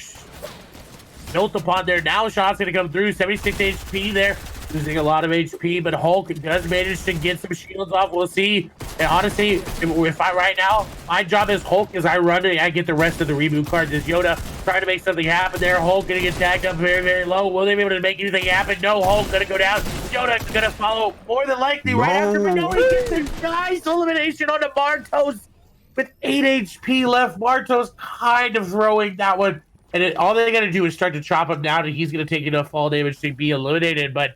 built upon there. Now shots going to come through. 76 HP there. Losing a lot of HP, but Hulk does manage to get some shields off. We'll see. And honestly, if I right now, my job as Hulk is I run and I get the rest of the reboot cards. As Yoda trying to make something happen there. Hulk gonna get tagged up very, very low. Will they be able to make anything happen? No, Hulk gonna go down. Yoda gonna follow more than likely right after. But no, he gets a nice elimination on the Martos with 8 HP left. Martos kind of throwing that one. And all they gotta do is start to chop him down, and he's gonna take enough fall damage to be eliminated. But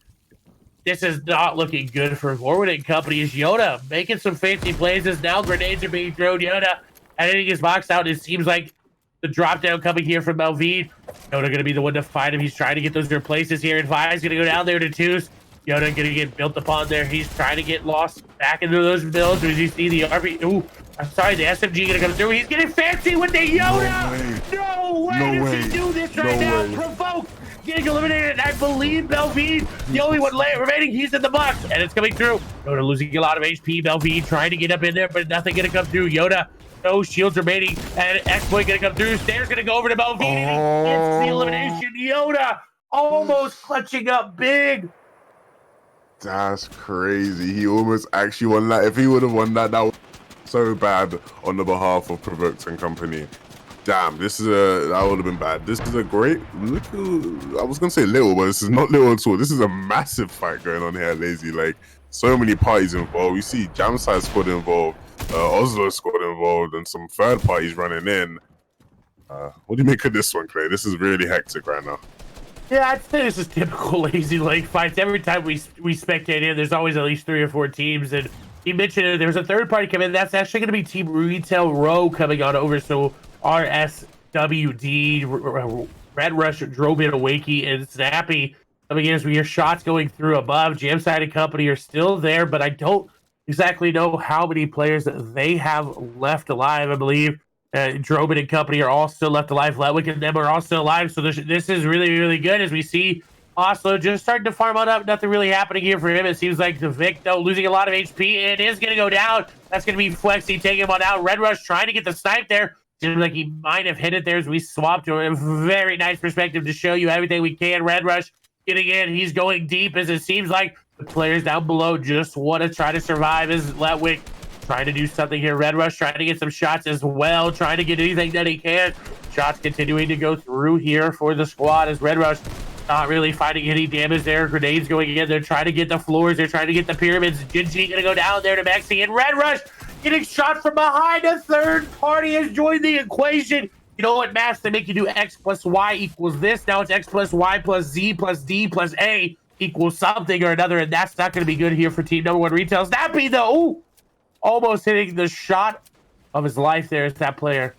this is not looking good for Forward and company. Is Yoda making some fancy plays as now grenades are being thrown. Yoda editing his box out. It seems like the drop down coming here from Melvin. Yoda going to be the one to fight him. He's trying to get those replaces here. And Vi's going to go down there to 2s. Yoda gonna get built upon there. He's trying to get lost back into those builds. As you see the RP, ooh, I'm sorry, the SMG gonna come through. He's getting fancy with the Yoda. No way does he do this right now. Provoke getting eliminated. And I believe Belvine, the only one remaining, he's in the box, and it's coming through. Yoda losing a lot of HP. Belvine trying to get up in there, but nothing gonna come through. Yoda, no shields remaining, and Exploit gonna come through. Stairs gonna go over to Belvine, and he gets the elimination. Yoda almost clutching up big. That's crazy. He almost actually won that. If he would have won that, that was so bad on the behalf of Provoked and company. Damn, that would have been bad. This is a great little, I was gonna say little, but this is not little at all. This is a massive fight going on here, Lazy. Like, so many parties involved. We see Jamside squad involved, Oslo squad involved, and some third parties running in. What do you make of this one, Clay? This is really hectic right now. Yeah, I'd say this is typical Lazy Lake fights. Every time we spectate in, there's always at least 3 or 4 teams. And he mentioned there's a third party coming in. That's actually going to be Team Retail Row coming on over. So RSWD, Red Rush, drove in Wakey, and Snappy coming in as we hear shots going through above. Jamside and company are still there, but I don't exactly know how many players they have left alive. I believe Drobin and company are all still left alive. Letwick and them are all still alive. So this is really, really good as we see Oslo just starting to farm on up. Nothing really happening here for him. It seems like the Vic, though, losing a lot of HP. It is going to go down. That's going to be Flexi taking him on out. Red Rush trying to get the snipe there. Seems like he might have hit it there as we swapped to a very nice perspective to show you everything we can. Red Rush getting in. He's going deep as it seems like the players down below just want to try to survive as Letwick trying to do something here. Red Rush trying to get some shots as well, trying to get anything that he can. Shots continuing to go through here for the squad as Red Rush not really finding any damage there. Grenades going in. They're trying to get the floors. They're trying to get the pyramids. Jinji going to go down there to Maxi. And Red Rush getting shot from behind. A third party has joined the equation. You know what math they make you do? X plus Y equals this. Now it's X plus Y plus Z plus D plus A equals something or another. And that's not going to be good here for team number 1 Retail. Snappy though. Ooh, almost hitting the shot of his life there is that player.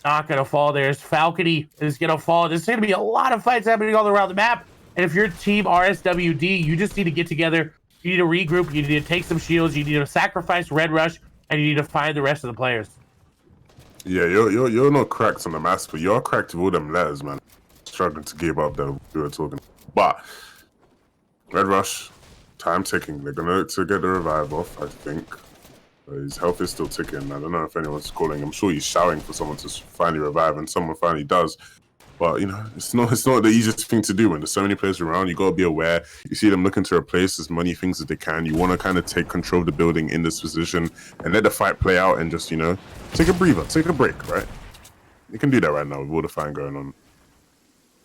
Not going to fall. There's Falcony is going to fall. There's going to be a lot of fights happening all around the map. And if you're team RSWD, you just need to get together. You need to regroup. You need to take some shields. You need to sacrifice Red Rush. And you need to find the rest of the players. Yeah, you're not cracked on the mass, but you're cracked with all them letters, man. Struggling to give up that we were talking. But Red Rush, time ticking. They're going to get the revive off, I think. His health is still ticking. I don't know if anyone's calling. I'm sure he's shouting for someone to finally revive, and someone finally does. But, you know, it's not the easiest thing to do when there's so many players around. You got to be aware. You see them looking to replace as many things as they can. You want to kind of take control of the building in this position and let the fight play out and just, you know, take a breather, take a break, right? You can do that right now with all the fight going on.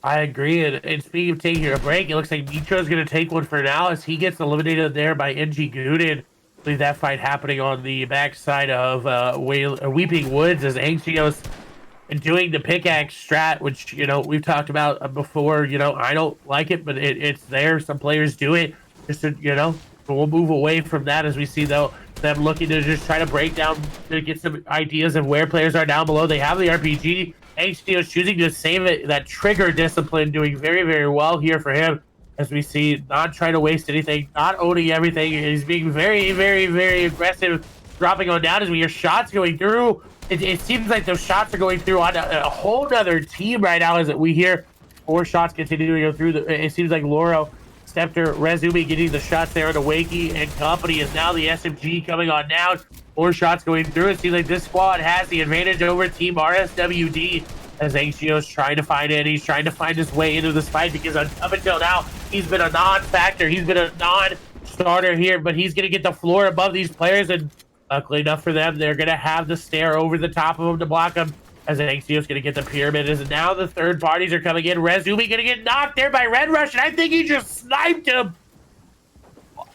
I agree. And speaking of taking a break, it looks like Nitro's going to take one for now as he gets eliminated there by NG Gooden. I believe that fight happening on the backside of Weeping Woods as Anxios doing the pickaxe strat, which, you know, we've talked about before. You know, I don't like it, but it's there. Some players do it just to, you know, we'll move away from that as we see, though, them looking to just try to break down, to get some ideas of where players are down below. They have the RPG. Anxios choosing to save it, that trigger discipline, doing very, very well here for him. As we see, not trying to waste anything, not owning everything. He's being very, very, very aggressive, dropping on down as we hear shots going through. It seems like those shots are going through on a whole other team right now as we hear 4 shots continue to go through. It seems like Loro, Scepter, Rezumi getting the shots there on Wakey and company is now the SMG coming on down. 4 shots going through. It seems like this squad has the advantage over Team RSWD. As Anxios trying to find it, he's trying to find his way into this fight because up until now, he's been a non-factor. He's been a non-starter here, but he's going to get the floor above these players, and luckily enough for them, they're going to have the stair over the top of him to block him. As Anxios going to get the pyramid, as now the third parties are coming in. Rezumi going to get knocked there by Red Rush, and I think he just sniped him.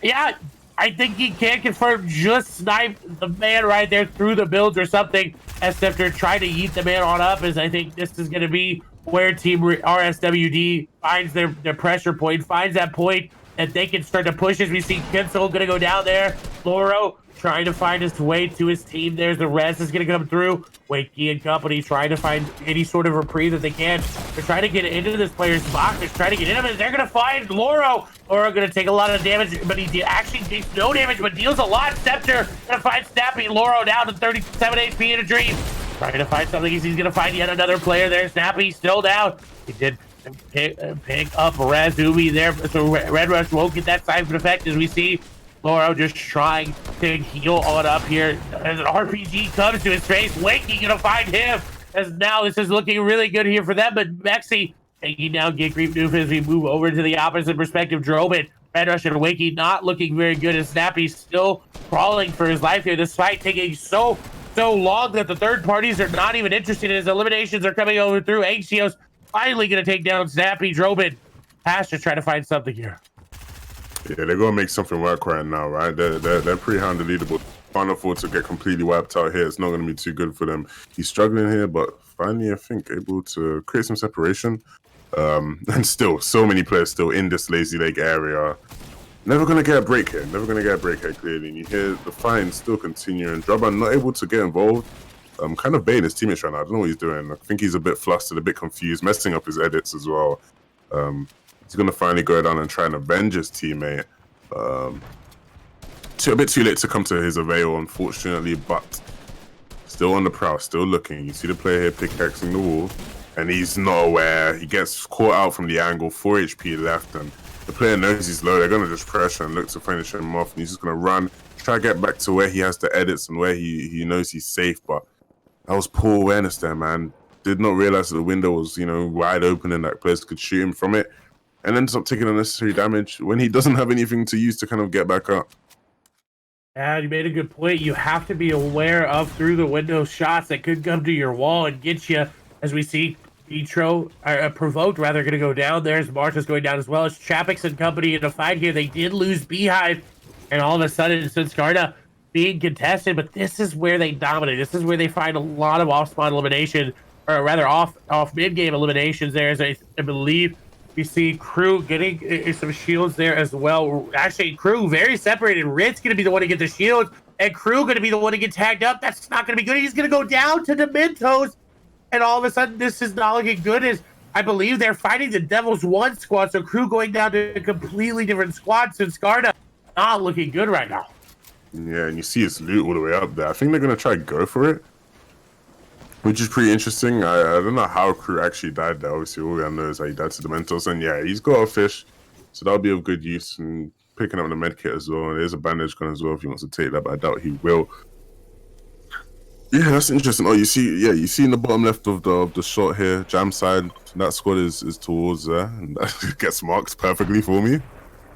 Yeah, I think he can confirm just sniped the man right there through the builds or something. As Scepter tried to yeet the man on up, as I think this is going to be where Team RSWD finds their pressure point, finds that point that they can start to push as we see Kensel going to go down there. Loro trying to find his way to his team. There's the res is going to come through. Wakey and company trying to find any sort of reprieve that they can. They're trying to get into this player's box. They're trying to get in him, and they're going to find Loro. Loro going to take a lot of damage, but he actually takes no damage, but deals a lot. Scepter going to find Snappy. Loro down to 37 HP in a dream. Trying to find something. He's going to find yet another player there. Snappy still down. He did pick up Razumi there, so Red Rush won't get that siphon effect as we see Loro just trying to heal on up here as an RPG comes to his face. Wakey gonna find him as now this is looking really good here for them, but Mexi taking down Get Creep Noof as we move over to the opposite perspective. Drobin, Red Rush, and Wakey not looking very good as Snappy still crawling for his life here. This fight taking so long that the third parties are not even interested as eliminations are coming over through. HCO's finally gonna take down Snappy. Drobin has to try to find something here. Yeah, they're gonna make something work right now, right? They're pretty high on the leaderboard. Can't afford to get completely wiped out here. It's not gonna be too good for them. He's struggling here, but finally, I think, able to create some separation. And still, so many players still in this lazy leg area. Never gonna get a break here. Never gonna get a break here, clearly. And you hear the fight still continuing. Droban not able to get involved. Kind of baiting his teammates right now. I don't know what he's doing. I think he's a bit flustered, a bit confused, messing up his edits as well. He's going to finally go down and try and avenge his teammate. A bit too late to come to his avail, unfortunately, but still on the prowl, still looking. You see the player here pickaxing the wall, and he's not aware. He gets caught out from the angle, 4 HP left, and the player knows he's low. They're going to just pressure and look to finish him off, and he's just going to run, try to get back to where he has the edits and where he knows he's safe, but that was poor awareness there, man. Did not realize that the window was, wide open and that players could shoot him from it. And ends up taking unnecessary damage when he doesn't have anything to use to kind of get back up. And you made a good point. You have to be aware of through the window shots that could come to your wall and get you. As we see Petro, Provoked rather, going to go down. There's Martha's going down as well as Chapix and company in a fight here. They did lose Beehive, and all of a sudden, Sinskarna being contested. But this is where they dominate. This is where they find a lot of off-spawn elimination, or rather off mid-game eliminations there, as I believe. We see Crew getting some shields there as well. Actually, Crew very separated. Rit's going to be the one to get the shield, and Crew going to be the one to get tagged up. That's not going to be good. He's going to go down to Dementos, and all of a sudden, this is not looking good. As I believe they're fighting the Devil's 1 squad, so Crew going down to a completely different squad. Since Skarda not looking good right now. Yeah, and you see his loot all the way up there. I think they're going to try to go for it, which is pretty interesting. I don't know how Crew actually died there. Obviously, all we know is how he died to Dementos. And yeah, he's got a fish, so that'll be of good use. And picking up the medkit as well. There's a bandage gun as well if he wants to take that, but I doubt he will. Yeah, that's interesting. Oh, you see in the bottom left of the shot here, jam side. That squad is towards there, and that gets marked perfectly for me.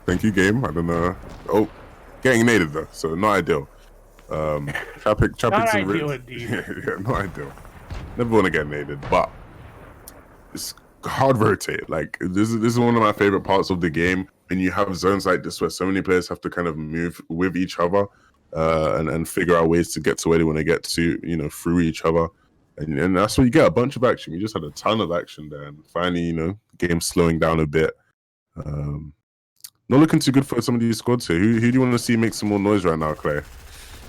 Thank you, game. I don't know. Oh, getting naded though, so not ideal. Chapix Not and ideal Ritz. indeed. Yeah, not ideal. Never want to get naded, but it's hard rotate. Like this is one of my favorite parts of the game. And you have zones like this where so many players have to kind of move with each other and figure out ways to get to where they want to get to, through each other. And that's where you get a bunch of action. We just had a ton of action there, and finally, the game's slowing down a bit. Not looking too good for some of these squads here. Who do you want to see make some more noise right now, Clay?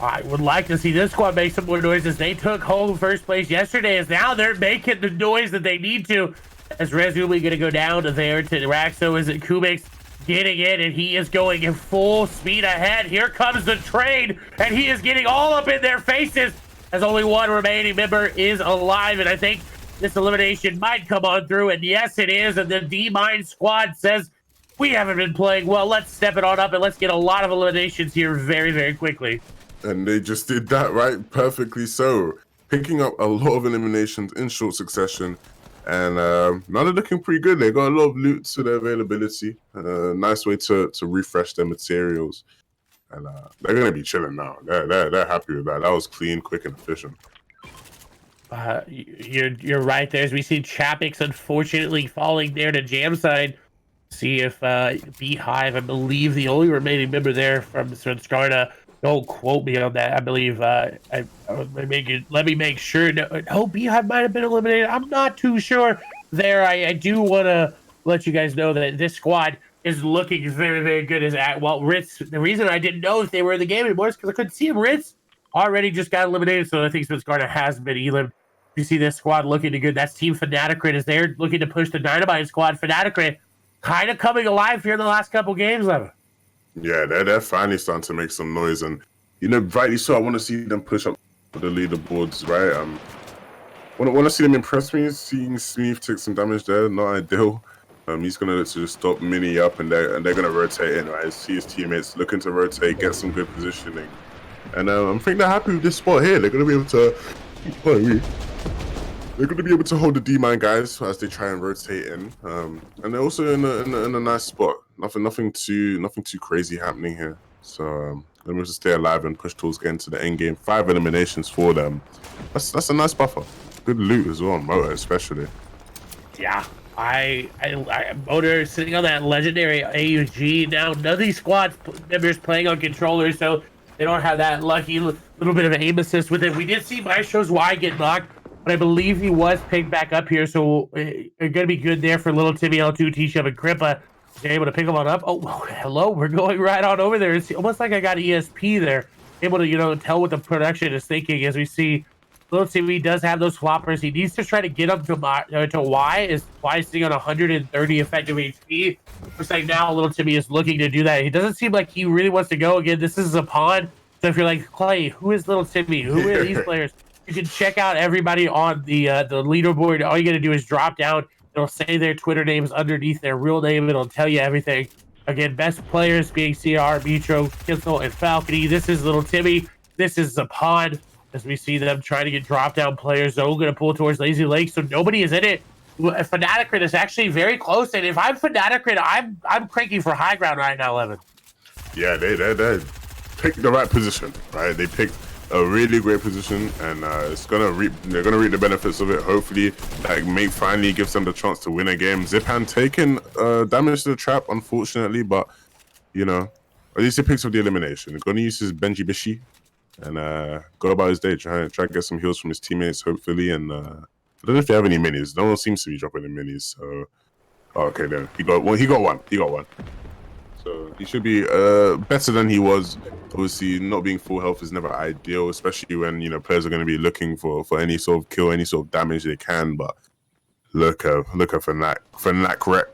I would like to see this squad make some more noise as they took home first place yesterday, as now they're making the noise that they need to. As Rezumi going to go down to there to Raxo, is it Kubix getting in, and he is going in full speed ahead. Here comes the train, and he is getting all up in their faces as only one remaining member is alive, and I think this elimination might come on through, and yes, it is, and the D-Mine squad says, we haven't been playing well, let's step it on up, and let's get a lot of eliminations here very, very quickly. And they just did that, right? Perfectly so. Picking up a lot of eliminations in short succession. And now they're looking pretty good. They got a lot of loot to their availability. Nice way to refresh their materials. And they're going to be chilling now. They're happy with that. That was clean, quick, and efficient. You're right there. As we see Chapix unfortunately falling there to jam side. See if Beehive, I believe the only remaining member there from Skarda. Don't quote me on that. I believe let me make sure. No, Beehive might have been eliminated. I'm not too sure there. I do want to let you guys know that this squad is looking very, very good. Ritz, the reason I didn't know if they were in the game anymore is because I couldn't see him. Ritz already just got eliminated, so I think Spence Garner has been eliminated. You see this squad looking good. That's Team Fnaticrit is there looking to push the Dynamite squad. Fnaticrit kind of coming alive here in the last couple games, Levin. Yeah, they're finally starting to make some noise, and rightly so. I want to see them push up the leaderboards, right? Want to see them impress me. Seeing Smith take some damage there, not ideal. He's gonna just stop Mini up, and they're gonna rotate in, right? See his teammates looking to rotate, get some good positioning, and I think they're happy with this spot here. They're gonna be able to. They're going to be able to hold the D-Mine guys as they try and rotate in, and they're also in a nice spot. Nothing too crazy happening here. So let me just stay alive and push towards getting to the end game. 5 eliminations for them. That's a nice buffer. Good loot as well, Motor especially. Yeah, I Motor sitting on that legendary AUG. Now none of these squad members playing on controllers, so they don't have that lucky little bit of an aim assist with it. We did see Maestro's Y get knocked, but I believe he was picked back up here, so it's going to be good there for little Timmy L2, T-Shub, and Crippa. They're able to pick him on up. Oh, hello, we're going right on over there. It's almost like I got ESP there. Able to, tell what the production is thinking as we see little Timmy does have those floppers. He needs to try to get up to Y. Is Y sitting on 130 effective HP. Looks like now little Timmy is looking to do that. He doesn't seem like he really wants to go again. This is a pawn. So if you're like, Clay, who is little Timmy? Who are these players? You can check out everybody on the leaderboard. All you got to do is drop down. It'll say their Twitter names underneath their real name. It'll tell you everything. Again, best players being CR, Mitro, Kissel, and Falcony. This is little Timmy. This is Zapod. As we see them trying to get drop down players. Zoe going to pull towards Lazy Lake, so nobody is in it. Fnaticrit is actually very close, and if I'm Fnaticrit, I'm cranking for high ground right now, Levin. Yeah, they picked the right position, right? They picked a really great position, and they're gonna reap the benefits of it. Hopefully, Mate finally gives them the chance to win a game. Zipan taking damage to the trap, unfortunately, but at least he picks up the elimination. He's gonna use his Benji Bishi and go about his day, try and get some heals from his teammates, hopefully. And I don't know if they have any minis. No one seems to be dropping the minis. So okay, then he got one. So he should be better than he was. Obviously, not being full health is never ideal, especially when players are going to be looking for any sort of kill, any sort of damage they can. But look at Fnaticrit.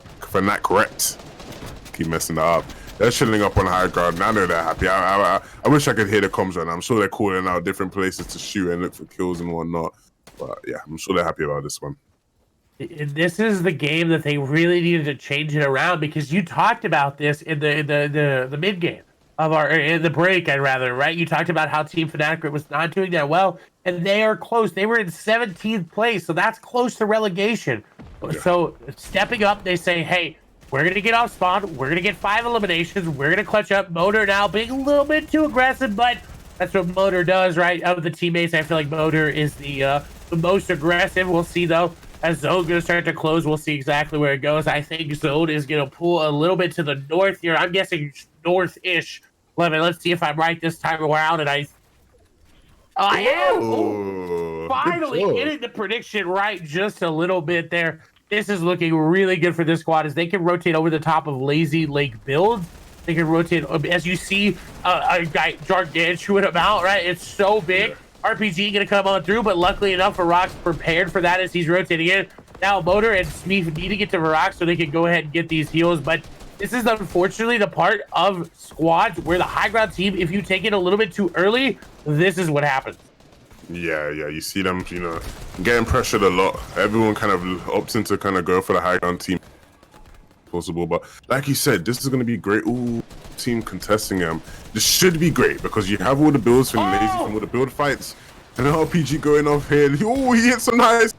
Keep messing that up. They're chilling up on high ground. Now they're happy. I wish I could hear the comms right now. I'm sure they're calling out different places to shoot and look for kills and whatnot. But yeah, I'm sure they're happy about this one. This is the game that they really needed to change it around, because you talked about this in the mid game of in the break, right? You talked about how Team Fnaticrit was not doing that well, and they are close. They were in 17th place, so that's close to relegation. Yeah. So stepping up, they say, hey, we're going to get off spawn. We're going to get 5 eliminations. We're going to clutch up. Motor now being a little bit too aggressive, but that's what Motor does, right? Out of the teammates, I feel like Motor is the most aggressive. We'll see, though. As Zone's going to start to close, we'll see exactly where it goes. I think Zone is going to pull a little bit to the north here. I'm guessing north-ish. Let's see if I'm right this time around. And I am. Ooh, finally getting the prediction right just a little bit there. This is looking really good for this squad, as they can rotate over the top of Lazy Lake builds. They can rotate, as you see, a guy gargantuan amount, right? It's so big. Yeah. RPG going to come on through, but luckily enough, Varrock's prepared for that as he's rotating in. Now, Motor and Smeef need to get to Varrock so they can go ahead and get these heals, but this is unfortunately the part of squads where the high ground team, if you take it a little bit too early, this is what happens. Yeah, you see them, getting pressured a lot. Everyone kind of opting to kind of go for the high ground team possible, but like you said, this is going to be great. Ooh, team contesting them. This should be great because you have all the builds from Lazy, from all the build fights, and an RPG going off here. Oh, he hits some nice.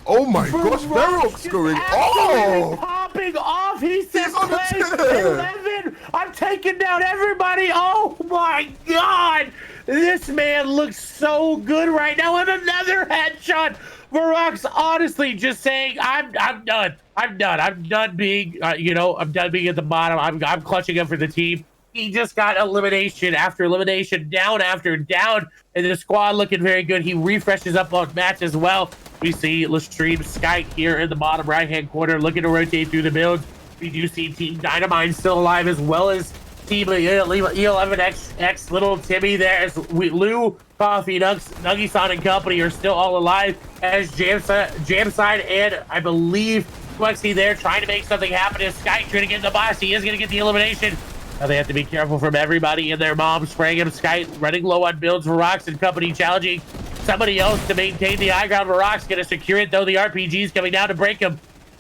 Oh my gosh, Varrock's going off! Popping off! He says, place 11! I'm taking down everybody! Oh my god! This man looks so good right now, and another headshot! Varrock's honestly just saying, I'm done. I'm done being, I'm done being at the bottom. I'm clutching up for the team. He just got elimination after elimination, down after down, and the squad looking very good. He refreshes up on match as well. We see Lestream Skype here in the bottom right-hand corner, looking to rotate through the builds. We do see Team Dynamite still alive, as well as Team E11X Little Timmy there, as Lou, Coffee, Nuggy-san and company are still all alive, as Jamside and I believe Flexi there trying to make something happen. Is Sky trying to get in the box? He is going to get the elimination. Now they have to be careful from everybody and their mom spraying him. Sky running low on builds. Rocks and company challenging somebody else to maintain the high ground. Rocks going to secure it, though the RPG's coming down to break him.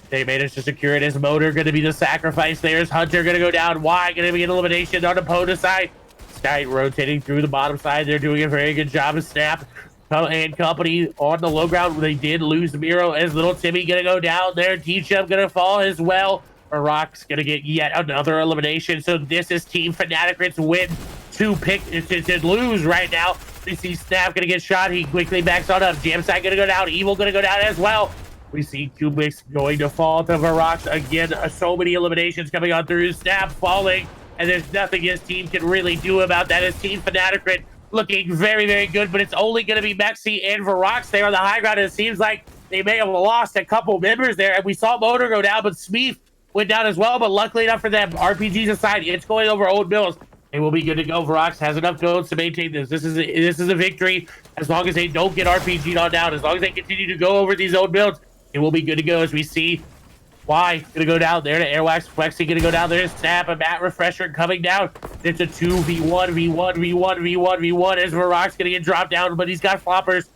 They managed to secure it. His motor going to be the sacrifice. There's Hunter going to go down. Y going to be an elimination on opponent's side. Sky rotating through the bottom side. They're doing a very good job of Snap and company on the low ground. They did lose Miro, as Little Timmy going to go down there. D-Chub going to fall as well. Rock's going to get yet another elimination. So this is Team Fanatic's win to lose right now. We see Snap going to get shot. He quickly backs on up. Jamside going to go down. Evil going to go down as well. We see Kubix going to fall to Varox again. So many eliminations coming on through. Snap falling, and there's nothing his team can really do about that. His Team Fanatic looking very, very good, but it's only going to be Mexi and Varox there on the high ground. It seems like they may have lost a couple members there, and we saw Motor go down, but Smeef went down as well. But luckily enough for them, RPGs aside, it's going over old bills. They will be good to go. Varox has enough builds to maintain this. This is a victory as long as they don't get RPG'd on down. As long as they continue to go over these old builds, it will be good to go. As we see Y gonna go down there to Airwax. Flexi gonna go down there to Snap. A Matt Refresher coming down. It's a 2v1 as Varox gonna get dropped down, but he's got floppers.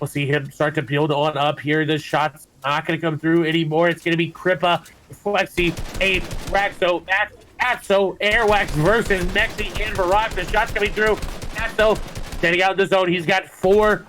We'll see him start to build on up here. The shot's not gonna come through anymore. It's gonna be Crippa, Flexi, Ape, Raxo, Matt, Atso, Airwax versus Mexi and Varox. The shot's coming through. Atso getting out of the zone. He's got 4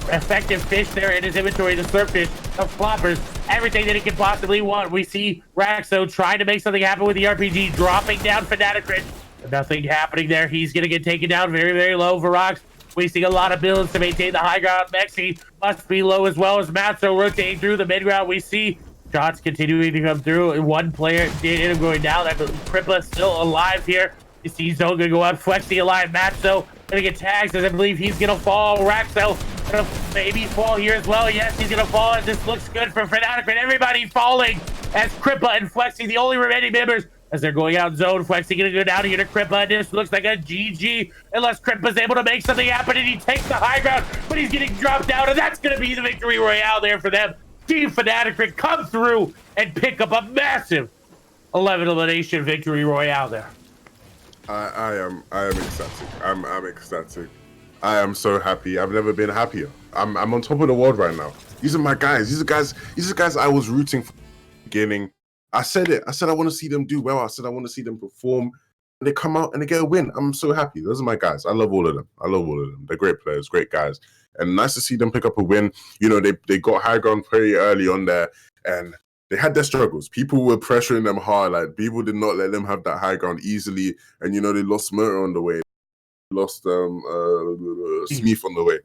effective fish there in his inventory. The slurp fish, the floppers, everything that he could possibly want. We see Raxo trying to make something happen with the RPG, dropping down Fanatic. Nothing happening there. He's going to get taken down very, very low. Varox wasting a lot of builds to maintain the high ground. Mexi must be low as well as Matzo rotating through the mid ground. We see shots continuing to come through. One player did end up going down. I believe Crippla still alive here. You see Zone going to go up. Flexi alive. Matzo going to get tagged, as I believe he's going to fall. Raxo going to maybe fall here as well. Yes, he's going to fall, and this looks good for Fanatic. Everybody falling as Crippa and Flexi, the only remaining members, as they're going out zone. Flexi going to go down here to Crippa, and this looks like a GG unless Crippa's able to make something happen, and he takes the high ground, but he's getting dropped down, and that's going to be the victory royale there for them. Team Fanatic come through and pick up a massive 11 elimination victory royale there. I am ecstatic. I'm ecstatic. I am so happy. I've never been happier. I'm on top of the world right now. These are my guys. These are guys I was rooting for from the beginning. I said it. I said I want to see them do well. I said I want to see them perform. And they come out and they get a win. I'm so happy. Those are my guys. I love all of them. They're great players, great guys. And nice to see them pick up a win. You know, they got high ground very early on there, and they had their struggles. People were pressuring them hard. Like, people did not let them have that high ground easily. And, you know, they lost Murder on the way. Lost Smeef on the way.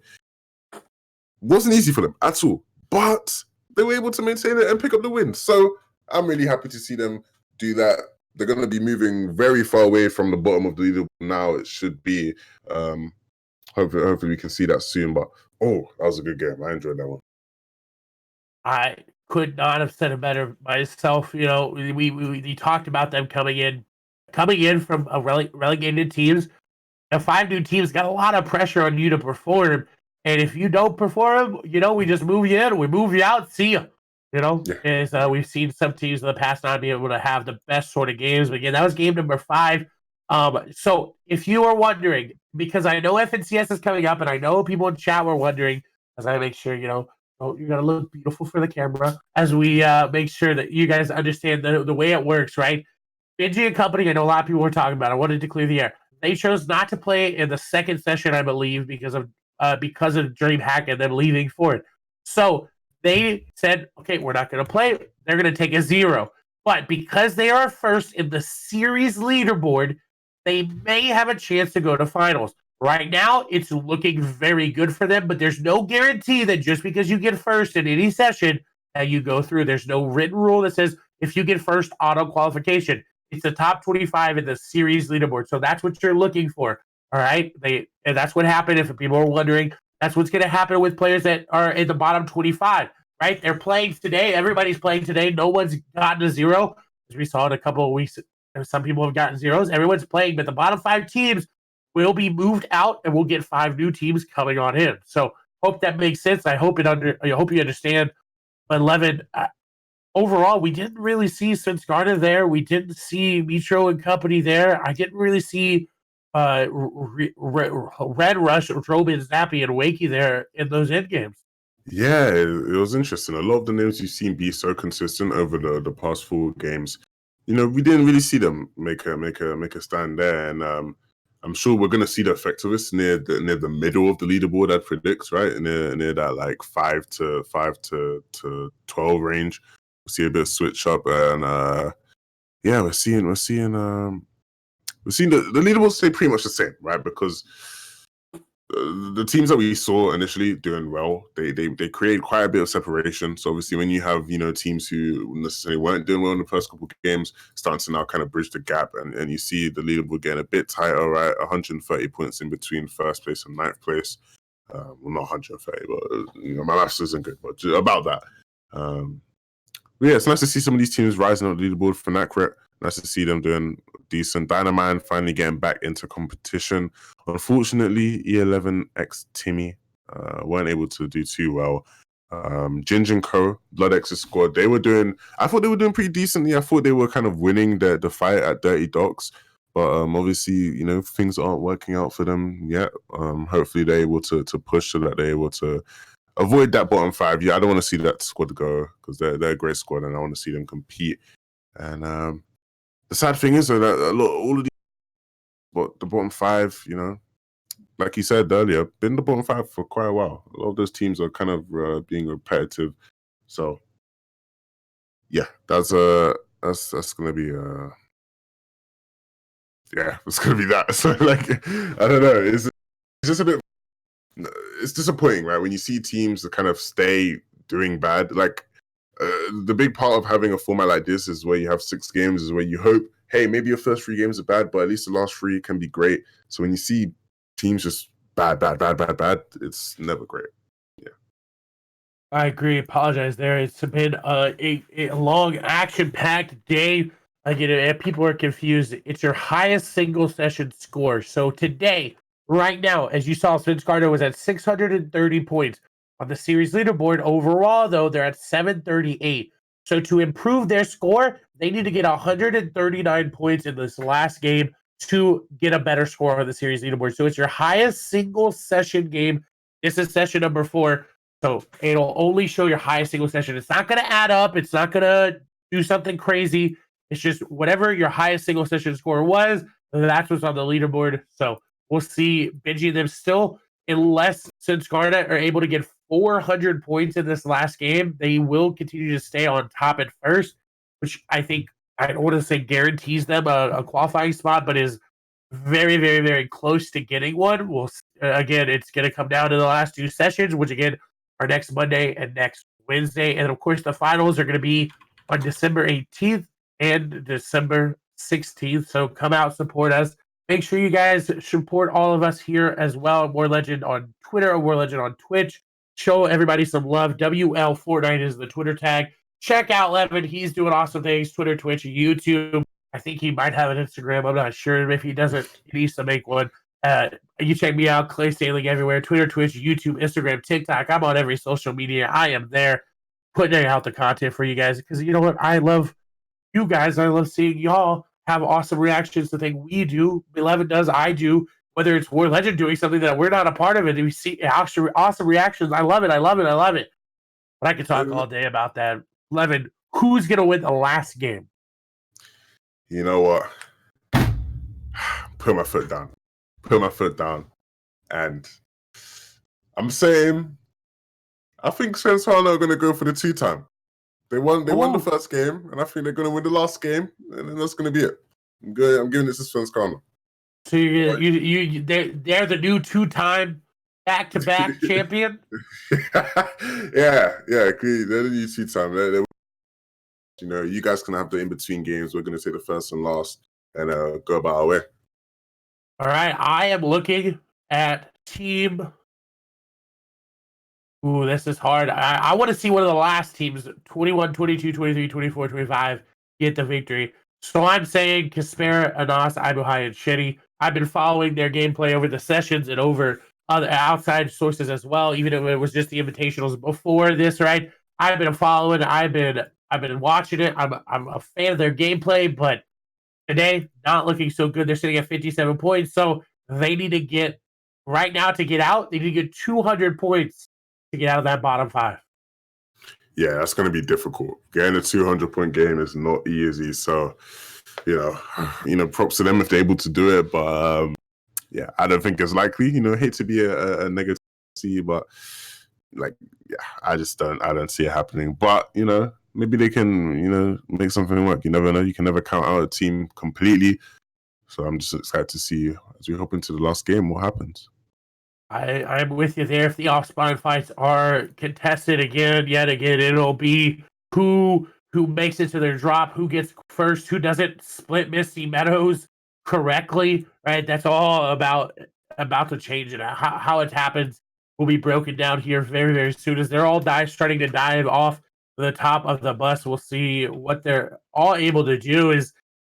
Wasn't easy for them at all. But they were able to maintain it and pick up the win. So I'm really happy to see them do that. They're going to be moving very far away from the bottom of the leaderboard now. It should be. Hopefully we can see that soon. But, that was a good game. I enjoyed that one. I could not have said it better myself. You know, we talked about them coming in from a relegated teams. The 5 new teams got a lot of pressure on you to perform. And if you don't perform, you know, we just move you in, we move you out, see you. You know, as we've seen some teams in the past not be able to have the best sort of games. But again, that was game number 5. So if you are wondering, because I know FNCS is coming up, and I know people in chat were wondering, as I make sure, you know, you're going to look beautiful for the camera, as we make sure that you guys understand the way it works, right? Benji and company, I know a lot of people were talking about it. I wanted to clear the air. They chose not to play in the second session, I believe, because of DreamHack and them leaving for it. So they said, okay, we're not going to play. They're going to take a 0. But because they are first in the series leaderboard, they may have a chance to go to finals. Right now, it's looking very good for them, but there's no guarantee that just because you get first in any session that you go through. There's no written rule that says if you get first, auto qualification. It's the top 25 in the series leaderboard. So that's what you're looking for. All right. And that's what happened. If people are wondering, that's what's going to happen with players that are in the bottom 25, right? They're playing today. Everybody's playing today. No one's gotten a 0. as we saw in a couple of weeks. Some people have gotten zeros. Everyone's playing, but the bottom 5 teams will be moved out, and we'll get 5 new teams coming on in. So hope that makes sense. I hope you understand. But Levin, overall, we didn't really see Svenskana there. We didn't see Mitro and company there. I didn't really see Red Rush, Robin, Zappy, and Wakey there in those end games. Yeah, it was interesting. A lot of the names you've seen be so consistent over the past 4 games. You know, we didn't really see them make a stand there, and I'm sure we're gonna see the effect of this near the middle of the leaderboard. I'd predict, right, near that like 5 to 12 range. We'll see a bit of switch up, and yeah, we're seeing the leaderboard stay pretty much the same, right? Because the teams that we saw initially doing well, they create quite a bit of separation. So obviously, when you have teams who necessarily weren't doing well in the first couple of games, starting to now kind of bridge the gap, and you see the leaderboard getting a bit tighter, right? 130 points in between first place and 9th place. Well, not 130, but my maths isn't good, but about that. Yeah, it's nice to see some of these teams rising up the leaderboard for Nacret. Nice to see them doing decent. Dynamine finally getting back into competition. Unfortunately, E11X Timmy weren't able to do too well. Ginger & Co, Blood X's squad, I thought they were doing pretty decently. I thought they were kind of winning the fight at Dirty Docks. But obviously, things aren't working out for them yet. Hopefully they're able to push so that they're able to avoid that bottom 5. Yeah, I don't want to see that squad go, because they're a great squad and I want to see them compete. And the sad thing is that all of these, but the bottom 5, like you said earlier, been the bottom 5 for quite a while. A lot of those teams are kind of being repetitive. So yeah, that's gonna be it's gonna be that. So like, I don't know. It's just a bit. It's disappointing, right? When you see teams that kind of stay doing bad. Like the big part of having a format like this is where you have 6 games, is where you hope, hey, maybe your first 3 games are bad, but at least the last 3 can be great. So when you see teams just bad, it's never great. Yeah, I agree. Apologize there. It's been a long, action-packed day. If people are confused, it's your highest single session score. So today, right now, as you saw, Svenskana was at 630 points on the series leaderboard. Overall, though, they're at 738. So to improve their score, they need to get 139 points in this last game to get a better score on the series leaderboard. So it's your highest single session game. This is session number 4. So it'll only show your highest single session. It's not going to add up. It's not going to do something crazy. It's just whatever your highest single session score was, that's what's on the leaderboard. So we'll see Benji and them still, unless Svenskana are able to get 400 points in this last game, they will continue to stay on top at first, which I think, I don't want to say guarantees them a qualifying spot, but is very, very, very close to getting one. Again, it's going to come down to the last 2 sessions, which again are next Monday and next Wednesday. And of course, the finals are going to be on December 18th and December 16th. So come out, support us. Make sure you guys support all of us here as well. WarLegend on Twitter or WarLegend on Twitch. Show everybody some love. WL49 is the Twitter tag. Check out Levin. He's doing awesome things. Twitter, Twitch, YouTube. I think he might have an Instagram. I'm not sure. If he doesn't, he needs to make one. You check me out, Clay Sailing everywhere. Twitter, Twitch, YouTube, Instagram, TikTok. I'm on every social media. I am there putting out the content for you guys, because you know what? I love you guys. I love seeing y'all have awesome reactions to things we do. Levin does, I do. Whether it's WarLegend doing something that we're not a part of it, we see awesome reactions. I love it. But I could talk all day about that. Levin, who's going to win the last game? You know what? Put my foot down. And I'm saying, I think Svenskana are going to go for the 2-time. They won the first game, and I think they're going to win the last game, and then that's going to be it. I'm giving this to Svenskana. So they're the new 2-time back-to-back champion? Yeah, agree. They're the new 2-time. You guys can have the in-between games. We're going to take the first and last and go about our way. All right, I am looking at team. Ooh, this is hard. I want to see one of the last teams, 21, 22, 23, 24, 25. get the victory. So I'm saying Kaspera, Anas, Ibuhai, and Shitty. I've been following their gameplay over the sessions and over other outside sources as well, even if it was just the invitationals before this, right? I've been following, I've been watching it. I'm a fan of their gameplay, but today not looking so good. They're sitting at 57 points, so they need to get right now to get out. They need to get 200 points to get out of that bottom 5. Yeah, that's going to be difficult. Getting a 200-point game is not easy. So, props to them if they're able to do it. But yeah, I don't think it's likely. Hate to be a negative, but I don't see it happening. But maybe they can make something work. You never know. You can never count out a team completely. So I'm just excited to see as we hop into the last game what happens. I'm with you there. If the off-spine fights are contested yet again, it'll be who makes it to their drop, who gets first, who doesn't split Misty Meadows correctly, right? That's all about to change it. How it happens will be broken down here very, very soon as they're all starting to dive off the top of the bus. We'll see what they're all able to do.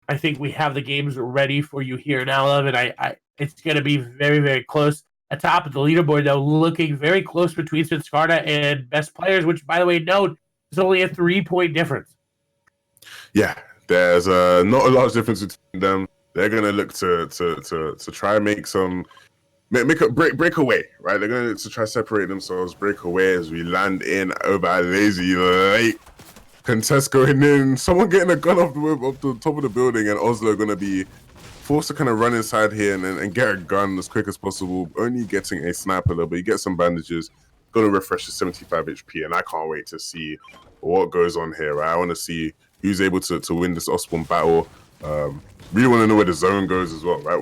I think we have the games ready for you here now, Love, and it's going to be very, very close. Atop of the leaderboard, though, looking very close between Skarta and best players, which, by the way, note, is only a 3-point difference. Yeah, there's not a large difference between them. They're gonna look to try and make a break away, right? They're gonna look to try to separate themselves, break away as we land in over a lazy late contest going in. Someone getting a gun off the top of the building, and Oslo gonna be forced to kind of run inside here and get a gun as quick as possible. Only getting a sniper though, but he gets some bandages. Going to refresh his 75 HP, and I can't wait to see what goes on here. Right? I want to see who's able to win this off-spawn battle. Really want to know where the zone goes as well, right?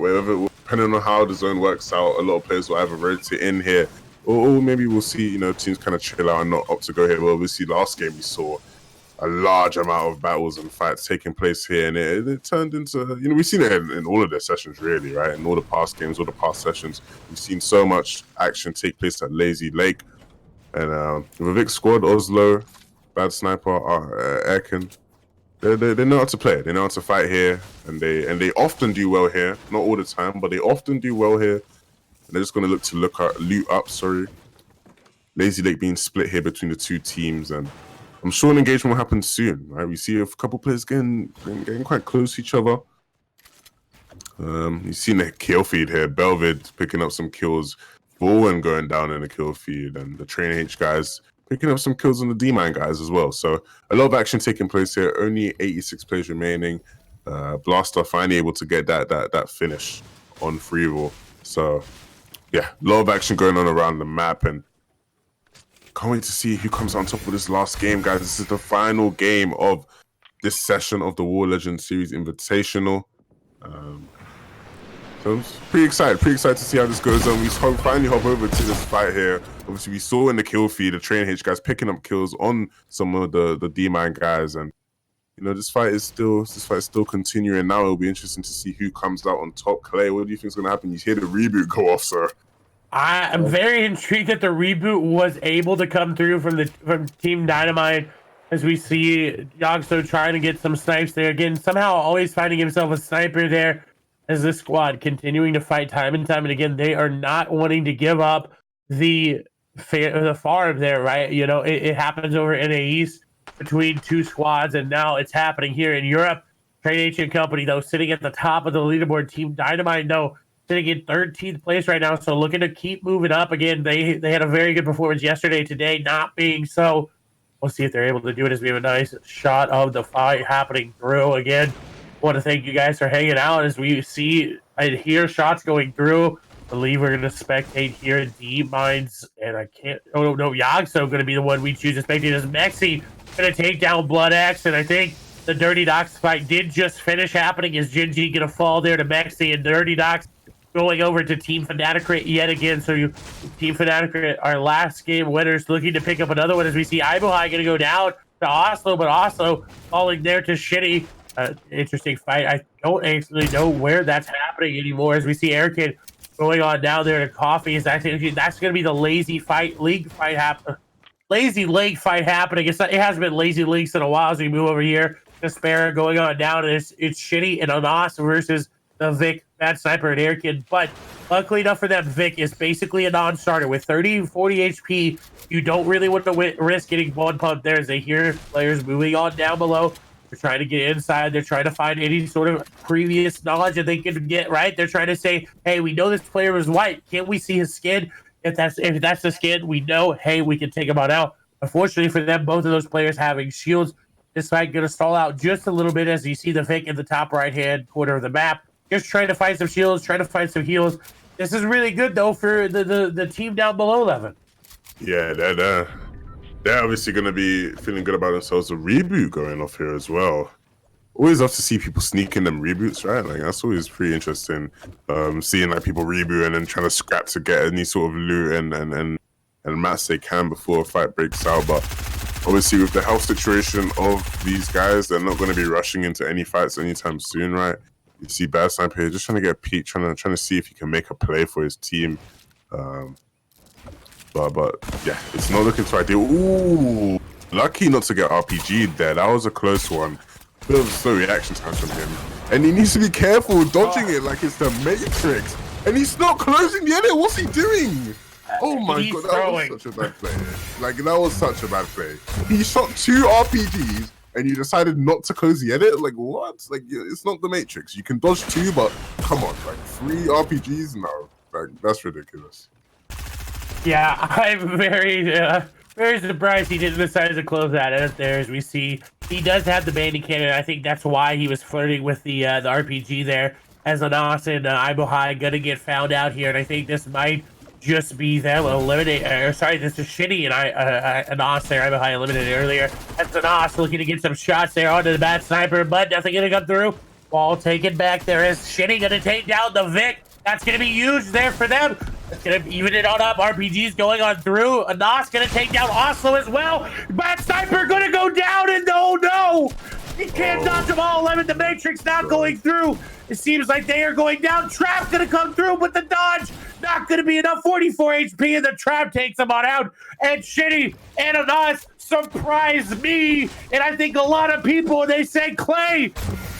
Depending on how the zone works out, a lot of players will either rotate in here, or maybe we'll see teams kind of chill out and not opt to go here. Well, obviously last game we saw a large amount of battles and fights taking place here, and it turned into, we've seen it in all of their sessions, really, right? In all the past games, all the past sessions, we've seen so much action take place at Lazy Lake. And with a Vic squad, Oslo, Bad Sniper, Erkin, they know how to play. They know how to fight here, and they often do well here. Not all the time, but they often do well here. And they're just going to look to loot up. Lazy Lake being split here between the two teams, and I'm sure an engagement will happen soon, right? We see a couple players getting quite close to each other. You've seen the kill feed here. Belvid picking up some kills. Bouan going down in the kill feed. And the Train H guys picking up some kills on the D-Mine guys as well. So a lot of action taking place here. Only 86 players remaining. Blaster finally able to get that finish on free roll. So yeah, a lot of action going on around the map, and can't wait to see who comes on top of this last game, guys. This is the final game of this session of the WarLegend Series Invitational. So I'm pretty excited to see how this goes on. We finally hop over to this fight here. Obviously, we saw in the kill feed the Train H guys picking up kills on some of the D-Mine guys, and this fight is still continuing. Now it'll be interesting to see who comes out on top. Clay, what do you think is going to happen? You hear the reboot go off, sir. I'm very intrigued that the reboot was able to come through from Team Dynamite, as we see Yogso trying to get some snipes there. Again, somehow always finding himself a sniper there as this squad continuing to fight time and time. And again, they are not wanting to give up the farm there, right? It happens over in the East between two squads, and now it's happening here in Europe. Train H and Company, though, sitting at the top of the leaderboard. Team Dynamite, though, sitting in 13th place right now, so looking to keep moving up. Again, they had a very good performance yesterday. Today not being so. We'll see if they're able to do it, as we have a nice shot of the fight happening through. Again, want to thank you guys for hanging out as we see and hear shots going through. I believe we're going to spectate here in D-Mines, and I can't... Oh, no, Yogso going to be the one we choose to spectate as Mexi going to take down Blood X, and I think the Dirty Docs fight did just finish happening. Is Jinji going to fall there to Mexi, and Dirty Docs going over to Team Fnaticrit yet again. So Team Fnaticrit, our last game winners, looking to pick up another one as we see Ibuhai going to go down to Oslo, but also falling there to Shitty. Interesting fight. I don't actually know where that's happening anymore, as we see Airkid going on down there to Coffee. That's going to be the Lazy League fight happening. Lazy Lake fight happening. It hasn't been Lazy Leagues in a while as we move over here despair going on down. And it's Shitty and Anas versus the Vic, Bad Sniper, and Airkin. But luckily enough for them, Vic is basically a non-starter with 30, 40 HP. You don't really want to risk getting one pump there as they hear players moving on down below. They're trying to get inside. They're trying to find any sort of previous knowledge that they can get, right? They're trying to say, hey, we know this player was white. Can't we see his skin? If that's the skin, we know, hey, we can take him on out. Unfortunately for them, both of those players having shields. This fight going to stall out just a little bit as you see the Vic in the top right-hand corner of the map. Just trying to find some shields, trying to find some heals. This is really good, though, for the team down below 11. Yeah, they're obviously going to be feeling good about themselves. A reboot going off here as well. Always love to see people sneak in them reboots, right? Like, that's always pretty interesting. Seeing like people reboot and then trying to scrap to get any sort of loot and mats they can before a fight breaks out. But obviously with the health situation of these guys, they're not going to be rushing into any fights anytime soon, right? You see Bad Sniper here just trying to get a peek, trying to see if he can make a play for his team. But yeah, it's not looking too ideal. Ooh, lucky not to get RPG'd there. That was a close one. Bit of a slow reaction time from him. And he needs to be careful dodging it like it's the Matrix. And he's not closing the edit. What's he doing? Oh my god, that was such a bad play. Like, that was such a bad play. He shot 2 RPGs and you decided not to close the edit? Like, what? Like, it's not the Matrix. You can dodge 2, but come on, like 3 RPGs? No, like, that's ridiculous. Yeah, I'm very surprised he didn't decide to close that edit there. As we see, he does have the banding cannon. I think that's why he was flirting with the RPG there. As Anas and Ibohai gonna get found out here, and I think this might just be them eliminate. Sorry, this is Shitty and Anas there. Ibohai eliminated earlier. That's Anas looking to get some shots there onto the Bad Sniper, but nothing gonna come through. Ball taken back there as Shitty gonna take down the Vic. That's gonna be huge there for them. It's gonna even it on up. RPGs going on through. Anas gonna take down Oslo as well. Bad Sniper gonna go down, and oh no! He can't dodge them all. 11. The Matrix not going through. It seems like they are going down. Trap gonna come through, but the dodge not gonna be enough. 44 HP, and the trap takes them on out. And Shitty and Anas surprised me, and I think a lot of people. They say, Clay,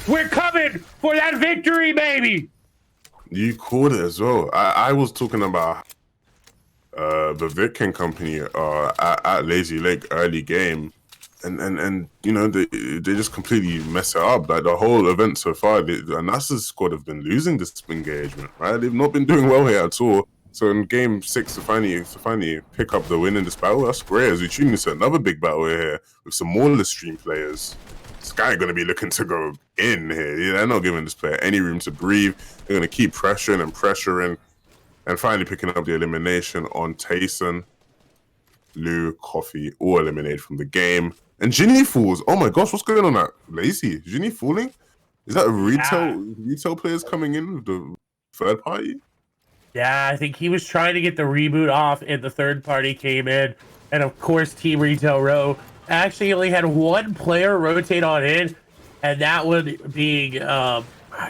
we're coming for that victory, baby. You called it as well. I was talking about the Vitkin company at Lazy Lake early game, and you know they just completely mess it up. Like the whole event so far, Nasser's squad have been losing this engagement, right? They've not been doing well here at all. So in game 6 to finally pick up the win in this battle, that's great. As we tune into another big battle here with some more Stream players. Sky going to be looking to go in here. Yeah, they're not giving this player any room to breathe. They're going to keep pressuring, and finally picking up the elimination on Tayson, Lou, Coffee, all eliminated from the game. And Ginny falls. Oh my gosh, what's going on at Lazy? Ginny falling? Is that a retail players coming in with the third party? Yeah, I think he was trying to get the reboot off, and the third party came in. And of course, Team Retail Row actually only had one player rotate on in, and that one being God,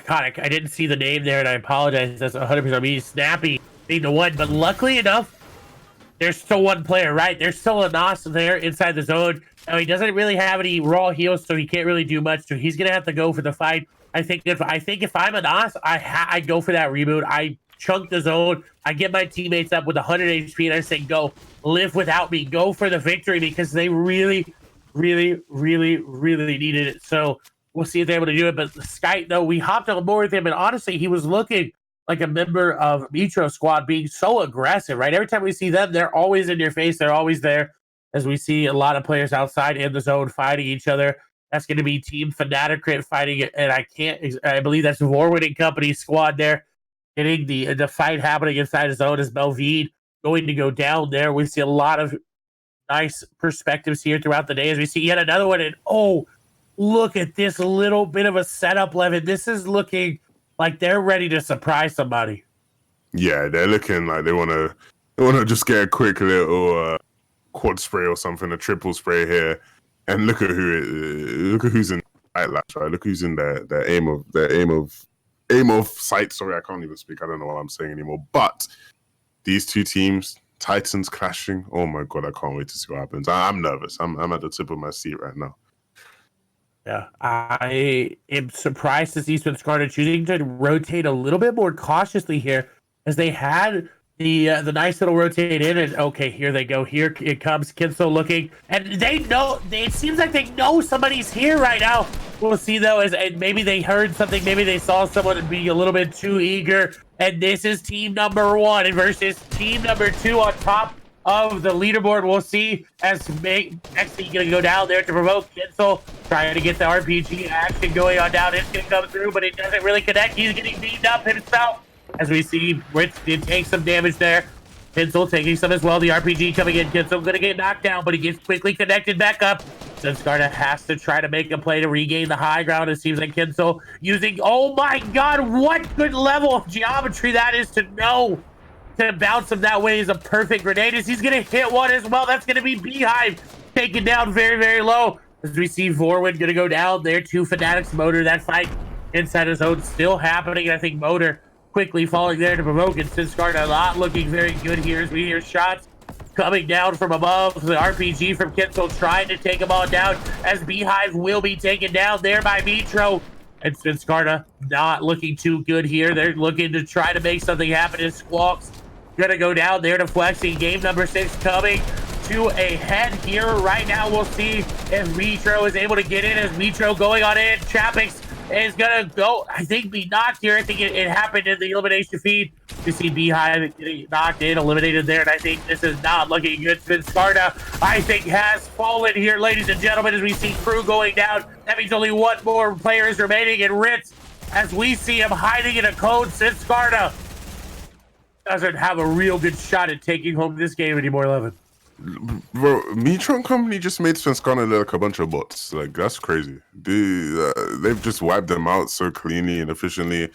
I didn't see the name there, and I apologize. That's 100% me. Snappy being the one, but luckily enough, there's still one player, right? There's still a Nas there inside the zone. Now he doesn't really have any raw heals, so he can't really do much. So he's gonna have to go for the fight. I think if I'm a Nas, I go for that reboot. I chunk the zone. I get my teammates up with 100 HP, and I say, go. Live without me. Go for the victory, because they really, really, really, really needed it. So we'll see if they're able to do it. But Sky, though, we hopped on board with him, and honestly, he was looking like a member of Metro Squad, being so aggressive, right? Every time we see them, they're always in your face. They're always there, as we see a lot of players outside in the zone fighting each other. That's going to be Team Fanaticrit fighting it, and I believe that's WarLegend Company squad there, getting the fight happening inside the zone as Belvide going to go down there. We see a lot of nice perspectives here throughout the day as we see yet another one. And oh, look at this little bit of a setup, Levin. This is looking like they're ready to surprise somebody. Yeah, they're looking like they want to just get a quick little quad spray or something, a triple spray here. And look at who's in sight lash, right? Look who's in their aim of sight. Sorry, I can't even speak. I don't know what I'm saying anymore. But these two teams, Titans clashing. Oh my god, I can't wait to see what happens. I'm nervous. I'm at the tip of my seat right now. Yeah, I am surprised to see Swinscarta choosing to rotate a little bit more cautiously here, as they had the nice little rotate in, and okay, here they go. Here it comes. Kinso looking, and they know. It seems like they know somebody's here right now. We'll see though, as and maybe they heard something, maybe they saw someone being a little bit too eager, and this is team number 1 versus team number 2 on top of the leaderboard. We'll see as next thing gonna go down there to provoke Kinsel, trying to get the RPG action going on down. It's gonna come through, but it doesn't really connect. He's getting beamed up himself, as we see Ritz did take some damage there. Kinsel taking some as well. The RPG coming in. Kinsel gonna get knocked down, but he gets quickly connected back up. Swinscarta has to try to make a play to regain the high ground. It seems like Kinsel using, oh my god, what good level of geometry that is to know to bounce him that way is a perfect grenade. As he's gonna hit one as well. That's gonna be Beehive taken down very, very low. As we see Vorwin gonna go down there to Fanatics Motor. That fight inside his own still happening. I think Motor quickly falling there to provoke, and Swinscarta not looking very good here as we hear shots coming down from above. The RPG from Kinsel trying to take him all down, as Beehive will be taken down there by Mitro. And Swinscarta not looking too good here. They're looking to try to make something happen as Squawks gonna go down there to flexing. Game number 6 coming to a head here right now. We'll see if Mitro is able to get in, as Mitro going on in. Chapix is gonna go, I think, be knocked here. I think it happened in the elimination feed. You see Beehive getting knocked in, eliminated there, and I think this is not looking good. Swinscarta, I think, has fallen here, ladies and gentlemen, as we see Crew going down. That means only one more player is remaining, and Ritz, as we see him hiding in a cone. Swinscarta doesn't have a real good shot at taking home this game anymore, 11. Bro, Mitron Company just made Swinscarta look like a bunch of bots. Like, that's crazy. They've just wiped them out so cleanly and efficiently.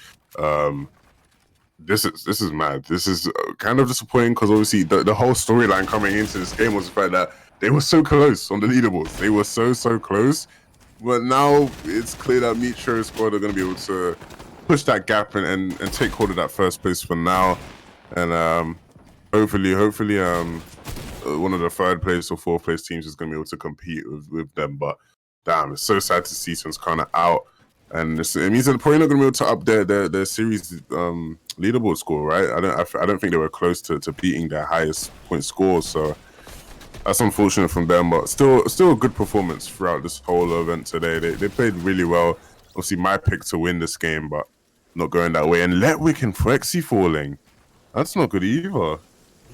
This is mad. This is kind of disappointing, because obviously the whole storyline coming into this game was the fact that they were so close on the leaderboards. They were so close. But now it's clear that Mitro's squad are going to be able to push that gap and take hold of that first place for now. And hopefully one of the 3rd place or 4th place teams is going to be able to compete with them. But damn, it's so sad to see Swinscarta out, and it means they're probably not going to be able to up their series leaderboard score, right? I don't think they were close to beating their highest point score, so that's unfortunate from them. But still a good performance throughout this whole event today. They played really well. Obviously, my pick to win this game, but not going that way. And Letwick and Flexi falling. That's not good either.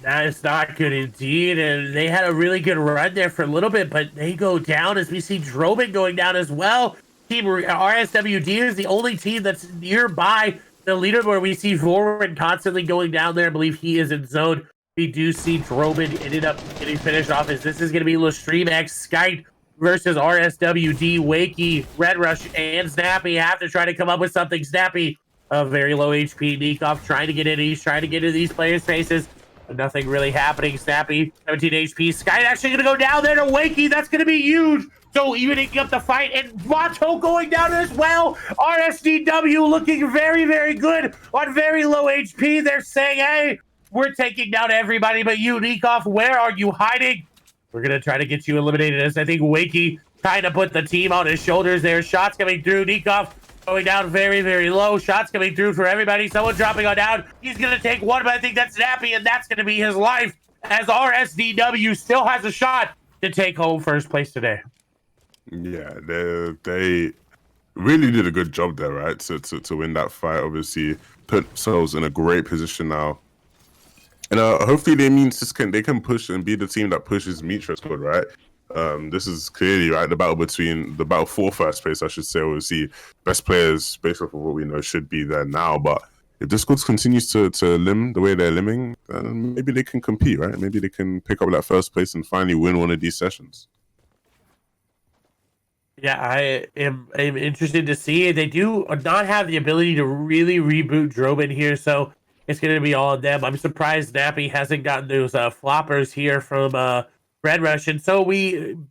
That is not good indeed, and they had a really good run there for a little bit, but they go down as we see Droman going down as well. Team RSWD is the only team that's nearby the leaderboard. We see Vorwin constantly going down there. I believe he is in zone. We do see Droman ended up getting finished off, as this is going to be LaStreamX, Skype versus RSWD, Wakey, Red Rush, and Snappy have to try to come up with something. Snappy, a very low HP. Nikoff trying to get in. He's trying to get into these players' faces. Nothing really happening. Snappy, 17 HP. Sky actually going to go down there to Wakey. That's going to be huge. So evening up the fight, and Vato going down as well. RSDW looking very, very good on very low HP. They're saying, hey, we're taking down everybody but you, Nikoff. Where are you hiding? We're going to try to get you eliminated, as I think Wakey trying to put the team on his shoulders there. Shots coming through. Nikoff going down very, very low. Shots coming through for everybody. Someone dropping on down. He's going to take one, but I think that's Snappy, and that's going to be his life, as RSDW still has a shot to take home first place today. Yeah, they really did a good job there, right? To win that fight, obviously put themselves in a great position now. And hopefully they can push and be the team that pushes Mitro's squad, right? This is clearly, right, the battle for first place, I should say. Obviously, best players, based off of what we know, should be there now. But if the squad continues to limb the way they're limbing, maybe they can compete, right? Maybe they can pick up that first place and finally win one of these sessions. Yeah, I'm interested to see. They do not have the ability to really reboot Droman here, so it's going to be all on them. I'm surprised Nappy hasn't gotten those floppers here from Red Rush. And so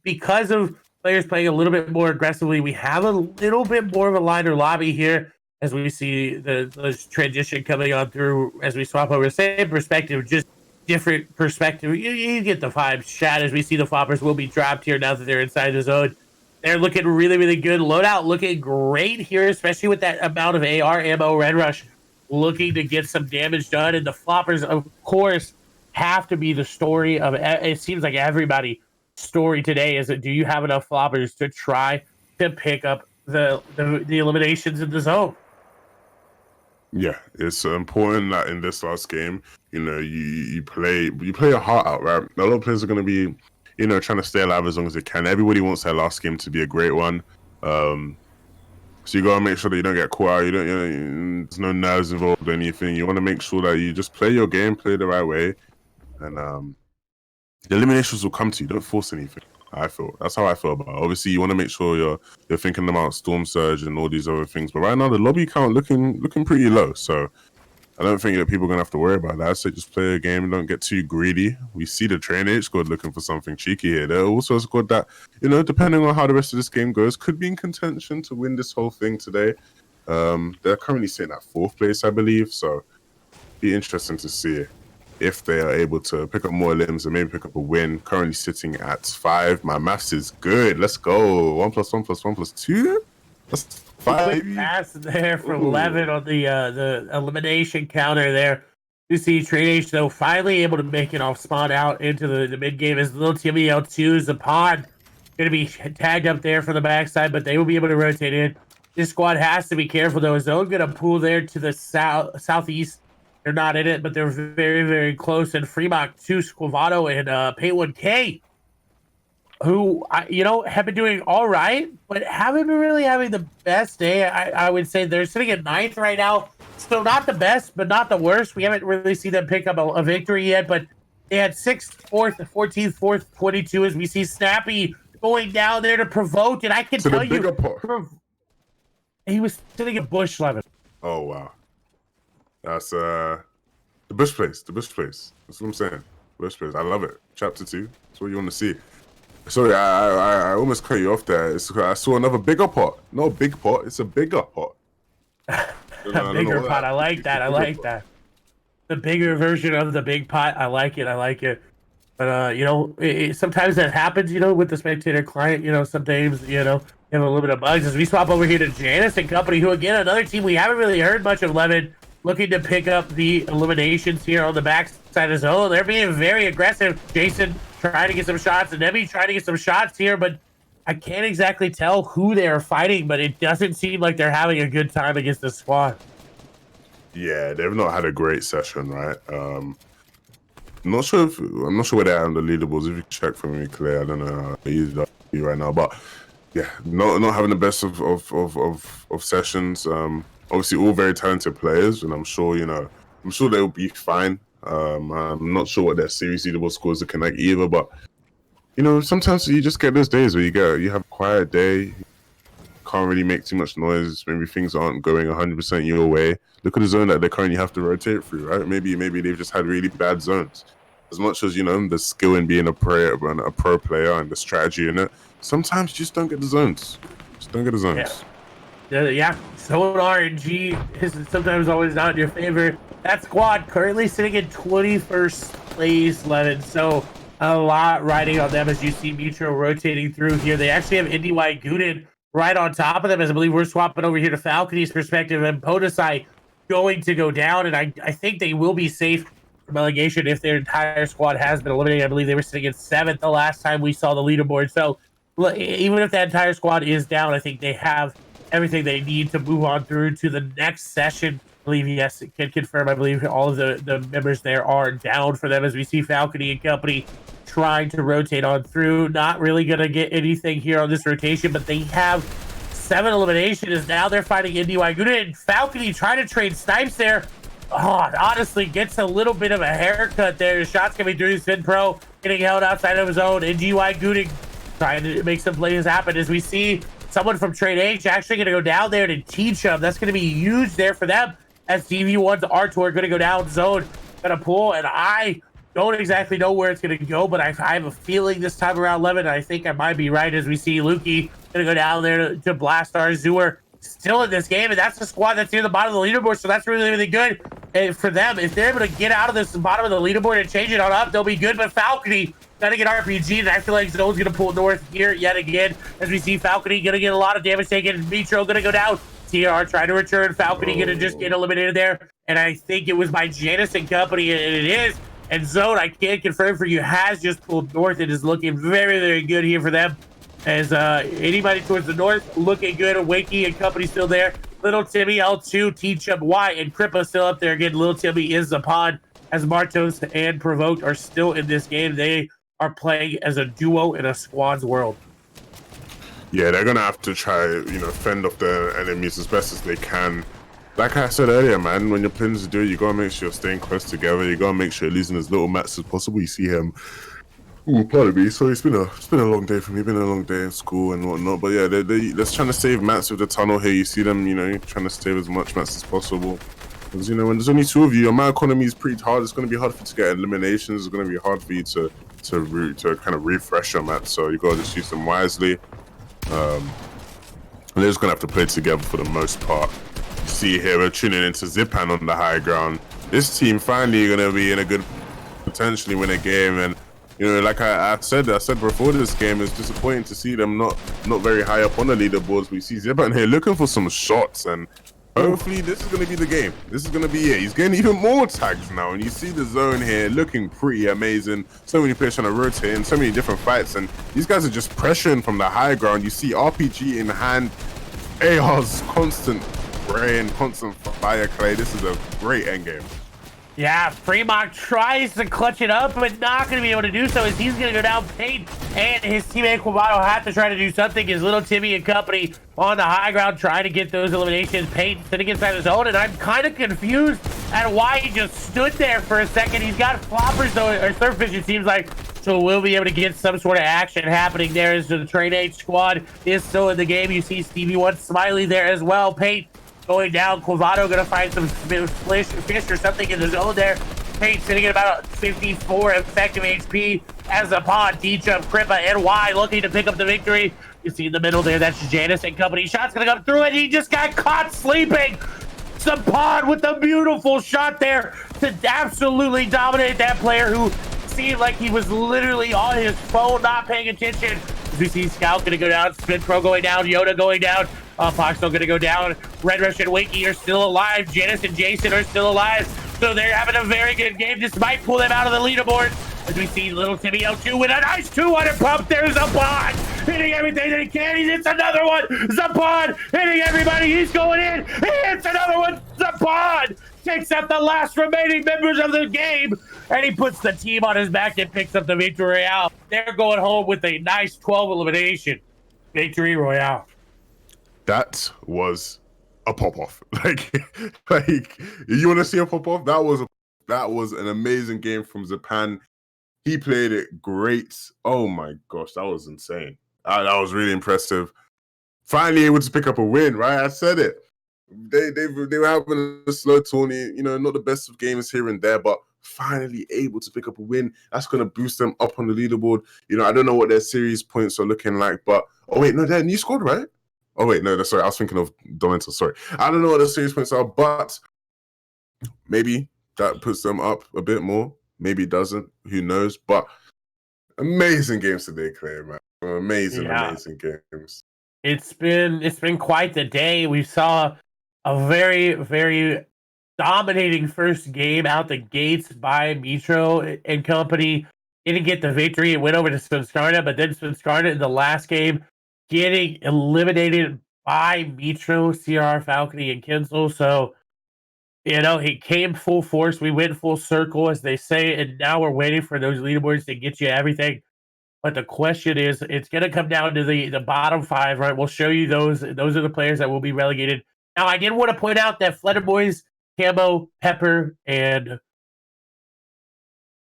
because of players playing a little bit more aggressively, we have a little bit more of a lighter lobby here, as we see the transition coming on through as we swap over. Same perspective, just different perspective. You get the vibes, chat, as we see the floppers will be dropped here now that they're inside the zone. They're looking really, really good. Loadout looking great here, especially with that amount of AR ammo. Red Rush looking to get some damage done. And the floppers, of course, have to be the story of it. Seems like everybody's story today is that do you have enough floppers to try to pick up the eliminations in the zone? Yeah, it's important that in this last game, you play your heart out, right? A lot of players are going to be, trying to stay alive as long as they can. Everybody wants their last game to be a great one. So you gotta make sure that you don't get caught out. There's no nerves involved or anything. You want to make sure that you just play your game, play the right way, and the eliminations will come to you. Don't force anything. That's how I feel about it. Obviously, you want to make sure you're thinking about Storm Surge and all these other things. But right now, the lobby count looking pretty low. So I don't think that people are gonna have to worry about that. So just play a game and don't get too greedy. We see the Train H squad looking for something cheeky here. They're also a squad that, depending on how the rest of this game goes, could be in contention to win this whole thing today. They're currently sitting at 4th place, I believe. So be interesting to see if they are able to pick up more limbs and maybe pick up a win. Currently sitting at 5. My maths is good. Let's go. 1 + 1 + 1 + 2. That's 5. Quick pass there from 11 on the elimination counter there. You see Train H, though, finally able to make it off spawn out into the mid game as little Timmy L2 is the pod. Going to be tagged up there from the backside, but they will be able to rotate in. This squad has to be careful, though. Zone going to pull there to the southeast. They're not in it, but they're very, very close. And Fremont 2, Squavato, and Pay1K, who, have been doing all right, but haven't been really having the best day. I would say they're sitting at 9th right now. So not the best, but not the worst. We haven't really seen them pick up a victory yet, but they had 6th, 4th, 14th, 4th, 22, as we see Snappy going down there to provoke. And I can tell you, he was sitting at Bush 11. Oh, wow. That's the Bush place. The Bush place. That's what I'm saying. Bush place. I love it. Chapter 2. That's what you want to see. Sorry, I almost cut you off there. I saw another bigger pot. No big pot. It's a bigger pot. A bigger pot. I like that. I like that. The bigger version of the big pot. I like it. I like it. But sometimes that happens. With the spectator client. Sometimes you have a little bit of bugs. As we swap over here to Janice and company, who again another team we haven't really heard much of. Levin looking to pick up the eliminations here on the back side of zone. They're being very aggressive. Jason trying to get some shots, and Debbie trying to get some shots here, but I can't exactly tell who they're fighting, but it doesn't seem like they're having a good time against the squad. Yeah, they've not had a great session, right? I'm not sure where they're at on the leaderboards. If you check for me, Claire, I don't know how right now, but yeah, not having the best of sessions. Obviously, all very talented players, and I'm sure they'll be fine. I'm not sure what their series leaderboard scores looking like either, but sometimes you just get those days where you have a quiet day, can't really make too much noise, maybe things aren't going 100% your way. Look at the zone that they currently have to rotate through, right? Maybe they've just had really bad zones. As much as the skill in being a pro player and the strategy in it, sometimes you just don't get the zones. Just don't get the zones. Yeah. Zone RNG is sometimes always not in your favor. That squad currently sitting in 21st place, Levin. So a lot riding on them as you see Mutual rotating through here. They actually have NDY Gooden right on top of them, as I believe we're swapping over here to Falcony's perspective, and Podesai going to go down. And I think they will be safe from relegation if their entire squad has been eliminated. I believe they were sitting at 7th the last time we saw the leaderboard. So even if that entire squad is down, I think they have everything they need to move on through to the next session. I believe, yes, it can confirm. I believe all of the members there are down for them, as we see Falcony and company trying to rotate on through. Not really going to get anything here on this rotation, but they have 7 eliminations. Now they're fighting NDY Gooden, and Falcony trying to trade snipes there. Oh, honestly, gets a little bit of a haircut there. Shots coming through. Spin Pro getting held outside of his own. NDY Gooden trying to make some plays happen, as we see someone from Trade H actually going to go down there to teach them. That's going to be huge there for them, as DV1's Artur going to go down zone, going to pull, and I don't exactly know where it's going to go, but I have a feeling this time around 11, I think I might be right, as we see Lukey going to go down there to blast our Zooer still in this game, and that's the squad that's near the bottom of the leaderboard, so that's really, really good. for them, if they're able to get out of this bottom of the leaderboard and change it on up, they'll be good. But Falcony gonna get RPG, and I feel like Zone's gonna pull north here yet again. As we see Falcony gonna get a lot of damage taken. Metro gonna go down. TR trying to return. Falcony gonna just get eliminated there. And I think it was by Janus and company, and it is. And Zone, I can't confirm for you, has just pulled north. It is looking very, very good here for them. As anybody towards the north, looking good. Wakey and company still there. Little Timmy, L2, T-Chub, Y, and Crippa still up there. Again, Little Timmy is the pod. As Martos and Provoked are still in this game. They are playing as a duo in a squad's world. Yeah, they're going to have to try, fend off their enemies as best as they can. Like I said earlier, man, when you're playing to do it, you got to make sure you're staying close together. You got to make sure you're losing as little mats as possible. You see him. Ooh, pardon me. So it's been a long day for me. Been a long day in school and whatnot. But yeah, they're trying to save mats with the tunnel here. You see them, trying to save as much mats as possible. Because when there's only two of you, your mat economy is pretty hard. It's going to be hard for you to get eliminations. It's going to be hard for you to kind of refresh your mats. So you got to just use them wisely. And they're just going to have to play together for the most part. You see here, we're tuning into Zipan on the high ground. This team finally going to be in a good, potentially win a game. And, like I said before this game, it's disappointing to see them not very high up on the leaderboards. We see Zipan here looking for some shots, and hopefully this is going to be the game. This is going to be it. He's getting even more tags now, and you see the zone here looking pretty amazing. So many players trying to rotate in, so many different fights, and these guys are just pressuring from the high ground. You see RPG in hand, AR's constant rain, constant fire clay. This is a great endgame. Yeah, Fremont tries to clutch it up, but not going to be able to do so as he's going to go down paint, and his teammate Quavato have to try to do something. His Little Timmy and company on the high ground trying to get those eliminations. Paint sitting inside his own, and I'm kind of confused at why he just stood there for a second. He's got floppers, though, or surface, it seems like, so we'll be able to get some sort of action happening there as the Train H squad is still in the game. You see Stevie One Smiley there as well. Paint going down. Quavato gonna find some fish or something in the zone there. Paint sitting at about 54 effective HP as a pod. D-Jump, Crippa, and Y looking to pick up the victory. You see in the middle there, that's Janus and company. Shot's gonna come through, and he just got caught sleeping. Some pod with a beautiful shot there to absolutely dominate that player who seemed like he was literally on his phone, not paying attention. As we see Scout gonna go down, Spin Pro going down, Yoda going down. Foxtel gonna go down. Red Rush and Wakey are still alive. Janice and Jason are still alive. So they're having a very good game. This might pull them out of the leaderboard. As we see Little Timmy L2 with a nice 200 pump. There's Zapon hitting everything that he can. He hits another one. Zapon hitting everybody. He's going in. He hits another one. Zapon takes out the last remaining members of the game, and he puts the team on his back and picks up the victory royale. They're going home with a nice 12 elimination victory royale. That was a pop-off. Like you want to see a pop-off? That was an amazing game from Zapan. He played it great. Oh my gosh, that was insane. That was really impressive. Finally able to pick up a win, right? I said it. They were having a slow tourney, not the best of games here and there, but finally able to pick up a win. That's going to boost them up on the leaderboard. I don't know what their series points are looking like, but oh wait, no, they're a new squad, right? Oh wait, no, sorry, I was thinking of Domental. Sorry, I don't know what the series points are, but maybe that puts them up a bit more. Maybe it doesn't. Who knows? But amazing games today, Clay, man. Amazing games. It's been quite the day. We saw a very, very dominating first game out the gates by Metro and company. Didn't get the victory. It went over to Svinskarna, but then Svinskarna in the last game getting eliminated by Metro, CR, Falcony, and Kinsel. So, he came full force. We went full circle, as they say, and now we're waiting for those leaderboards to get you everything. But the question is, it's going to come down to the bottom 5, right? We'll show you those. Those are the players that will be relegated. Now, I did want to point out that Flutter Boys, Camo, Pepper, and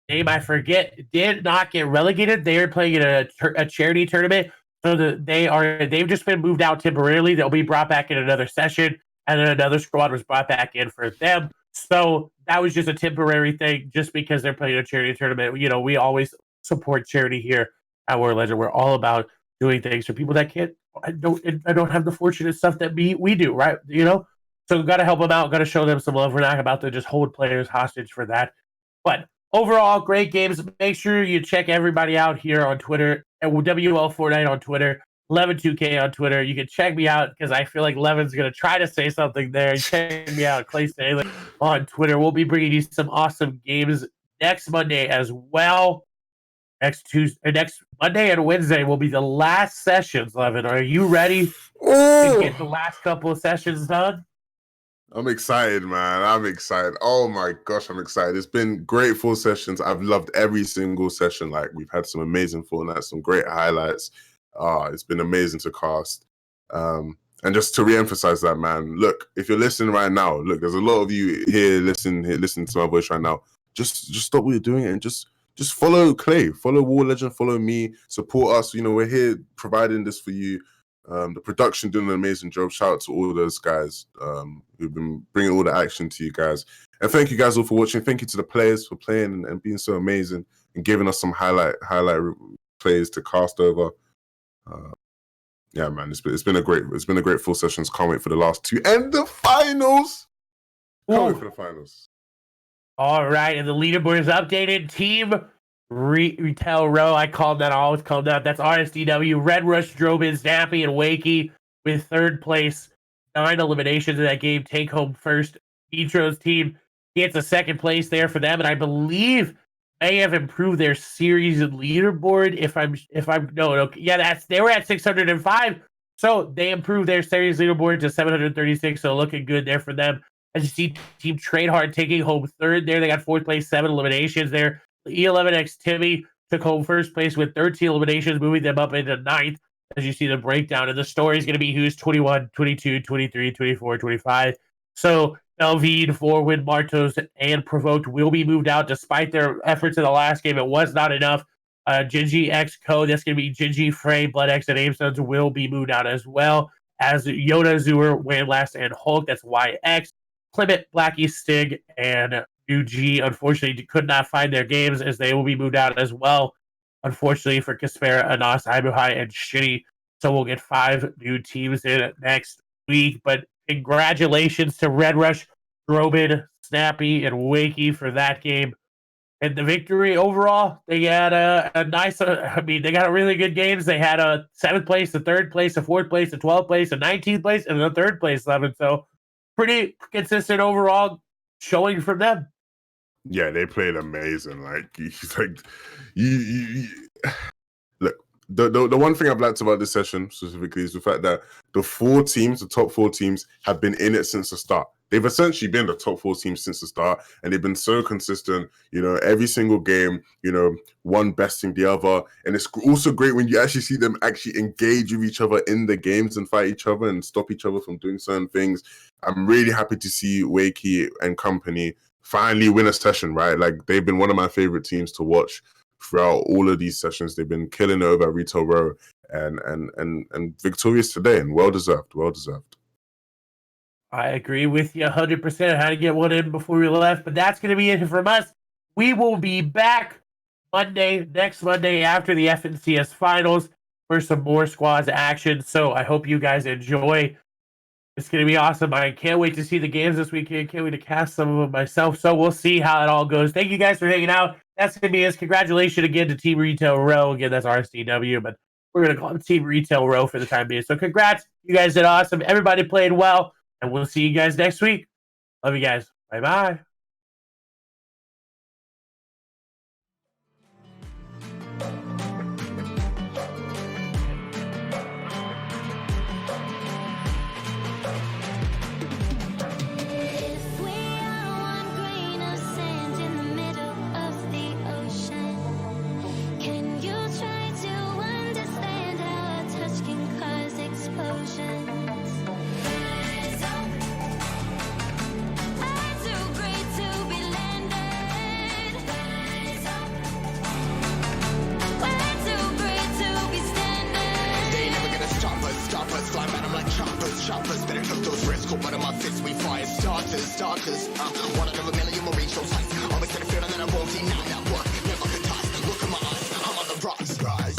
name I forget, did not get relegated. They are playing in a charity tournament. So they've just been moved out temporarily. They'll be brought back in another session, and then another squad was brought back in for them. So that was just a temporary thing, just because they're playing a charity tournament. We always support charity here at WarLegend. We're all about doing things for people that can't. I don't have the fortunate stuff that we do, right? So we've got to help them out. Got to show them some love. We're not about to just hold players hostage for that. But overall, great games. Make sure you check everybody out here on Twitter at WL Fortnite on Twitter, 112K on Twitter. You can check me out because I feel like Levin's going to try to say something there. Check me out, Clay Staley, on Twitter. We'll be bringing you some awesome games next Monday as well. Next Monday and Wednesday will be the last sessions, Levin. Are you ready to get the last couple of sessions done? I'm excited, man. I'm excited. Oh my gosh, I'm excited. It's been great full sessions. I've loved every single session. Like, we've had some amazing Fortnite, some great highlights. It's been amazing to cast. And just to re-emphasize that, man, look, if you're listening right now, look, there's a lot of you here listening to my voice right now. Just stop what you're doing and just follow Clay, follow WarLegend, follow me, support us. You know, we're here providing this for you. The production doing an amazing job. Shout out to all those guys who've been bringing all the action to you guys. And thank you guys all for watching. Thank you to the players for playing and being so amazing and giving us some highlight plays to cast over. Yeah, man, it's been a great full sessions. Can't wait for the last two and the finals. Can't wait for the finals. All right, and the leaderboard is updated. Team Retail Row, I always called that. That's RSDW, Red Rush, Drobin, Snappy, and Wakey with third place. 9 eliminations in that game. Take home first. Nitro's team gets a second place there for them, and I believe may have improved their series leaderboard. They were at 605, so they improved their series leaderboard to 736. So looking good there for them. As you see, Team Trade Hard taking home third there. They got fourth place, 7 eliminations there. E11X Timmy took home first place with 13 eliminations, moving them up into 9th. As you see the breakdown, and the story is going to be who's 21, 22, 23, 24, 25. So Melvin, Forwin, Martos, and Provoked will be moved out despite their efforts in the last game. It was not enough. Gingy X Code, that's going to be Gingy, Frey, Blood X, and Aimsons will be moved out as well. As Yoda, Zur, Wayne Last, and Hulk, that's YX. Clement, Blackie, Stig, and UG unfortunately could not find their games as they will be moved out as well. Unfortunately for Kaspera, Anas, Ibuhai, and Shitty. So we'll get 5 new teams in next week. But congratulations to Red Rush, Drobin, Snappy, and Wakey for that game. And the victory overall, they had a nice, they got a really good games. They had a 7th place, a 3rd place, a 4th place, a 12th place, a 19th place, and a 3rd place 11. So pretty consistent overall showing from them. Yeah, they played amazing. Look, the one thing I've liked about this session specifically is the fact that the top 4 teams, have been in it since the start. They've essentially been the top 4 teams since the start, and they've been so consistent, you know, every single game, you know, one besting the other. And it's also great when you actually see them actually engage with each other in the games and fight each other and stop each other from doing certain things. I'm really happy to see Wakey and company finally win a session, right? Like, they've been one of my favorite teams to watch throughout all of these sessions. They've been killing it over at Retail Row and victorious today, and well deserved. I agree with you 100%. I had to get one in before we left, but that's going to be it from us. We will be back next Monday after the FNCS finals for some more squads action. So I hope you guys enjoy. It's going to be awesome. I can't wait to see the games this weekend. Can't wait to cast some of them myself. So we'll see how it all goes. Thank you guys for hanging out. That's going to be us. Congratulations again to Team Retail Row. Again, that's RSDW, but we're going to call it Team Retail Row for the time being. So congrats. You guys did awesome. Everybody played well. And we'll see you guys next week. Love you guys. Bye-bye. If we are one grain of sand in the middle of the ocean, can you try to understand how a touch can cause explosions? Climb at 'em like choppers, better cook those risks, cold blood in my fists, we fire starters, one out of a million will reach those heights, always get a feeling that I won't deny that work, never could toss, look in my eyes, I'm on the rocks, guys.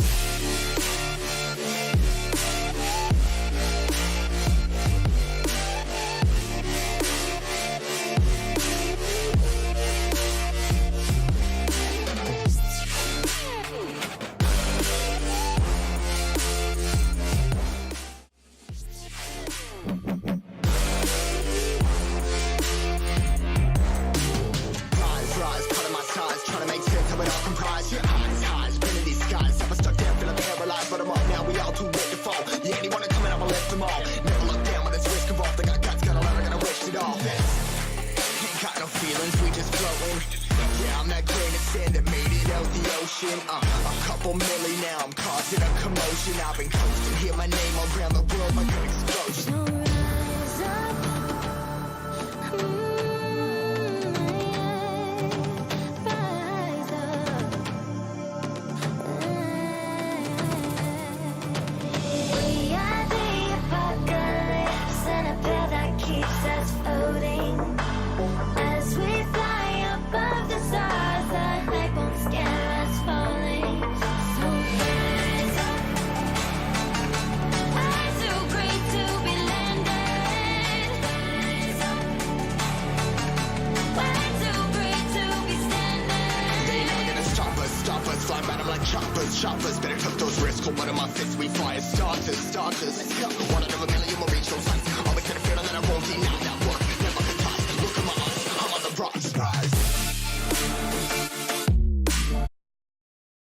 floating. Yeah, I'm that grain of sand that made it out the ocean. A couple milli now, I'm causing a commotion. I've been coasting, hear my name around the world like an explosion. So rise up, rise up. We are the apocalypse, and a path that keeps us floating. As we fly above the stars, the light won't scare us falling. So rise up. I'm so great to be landed. Rise up. I'm so great to be standing. They never gonna stop us, fly by them like choppers. Better tuck those risks, hold one of my fists, we fire starters. One out of a million will reach those heights. Always had a feeling that I won't deny.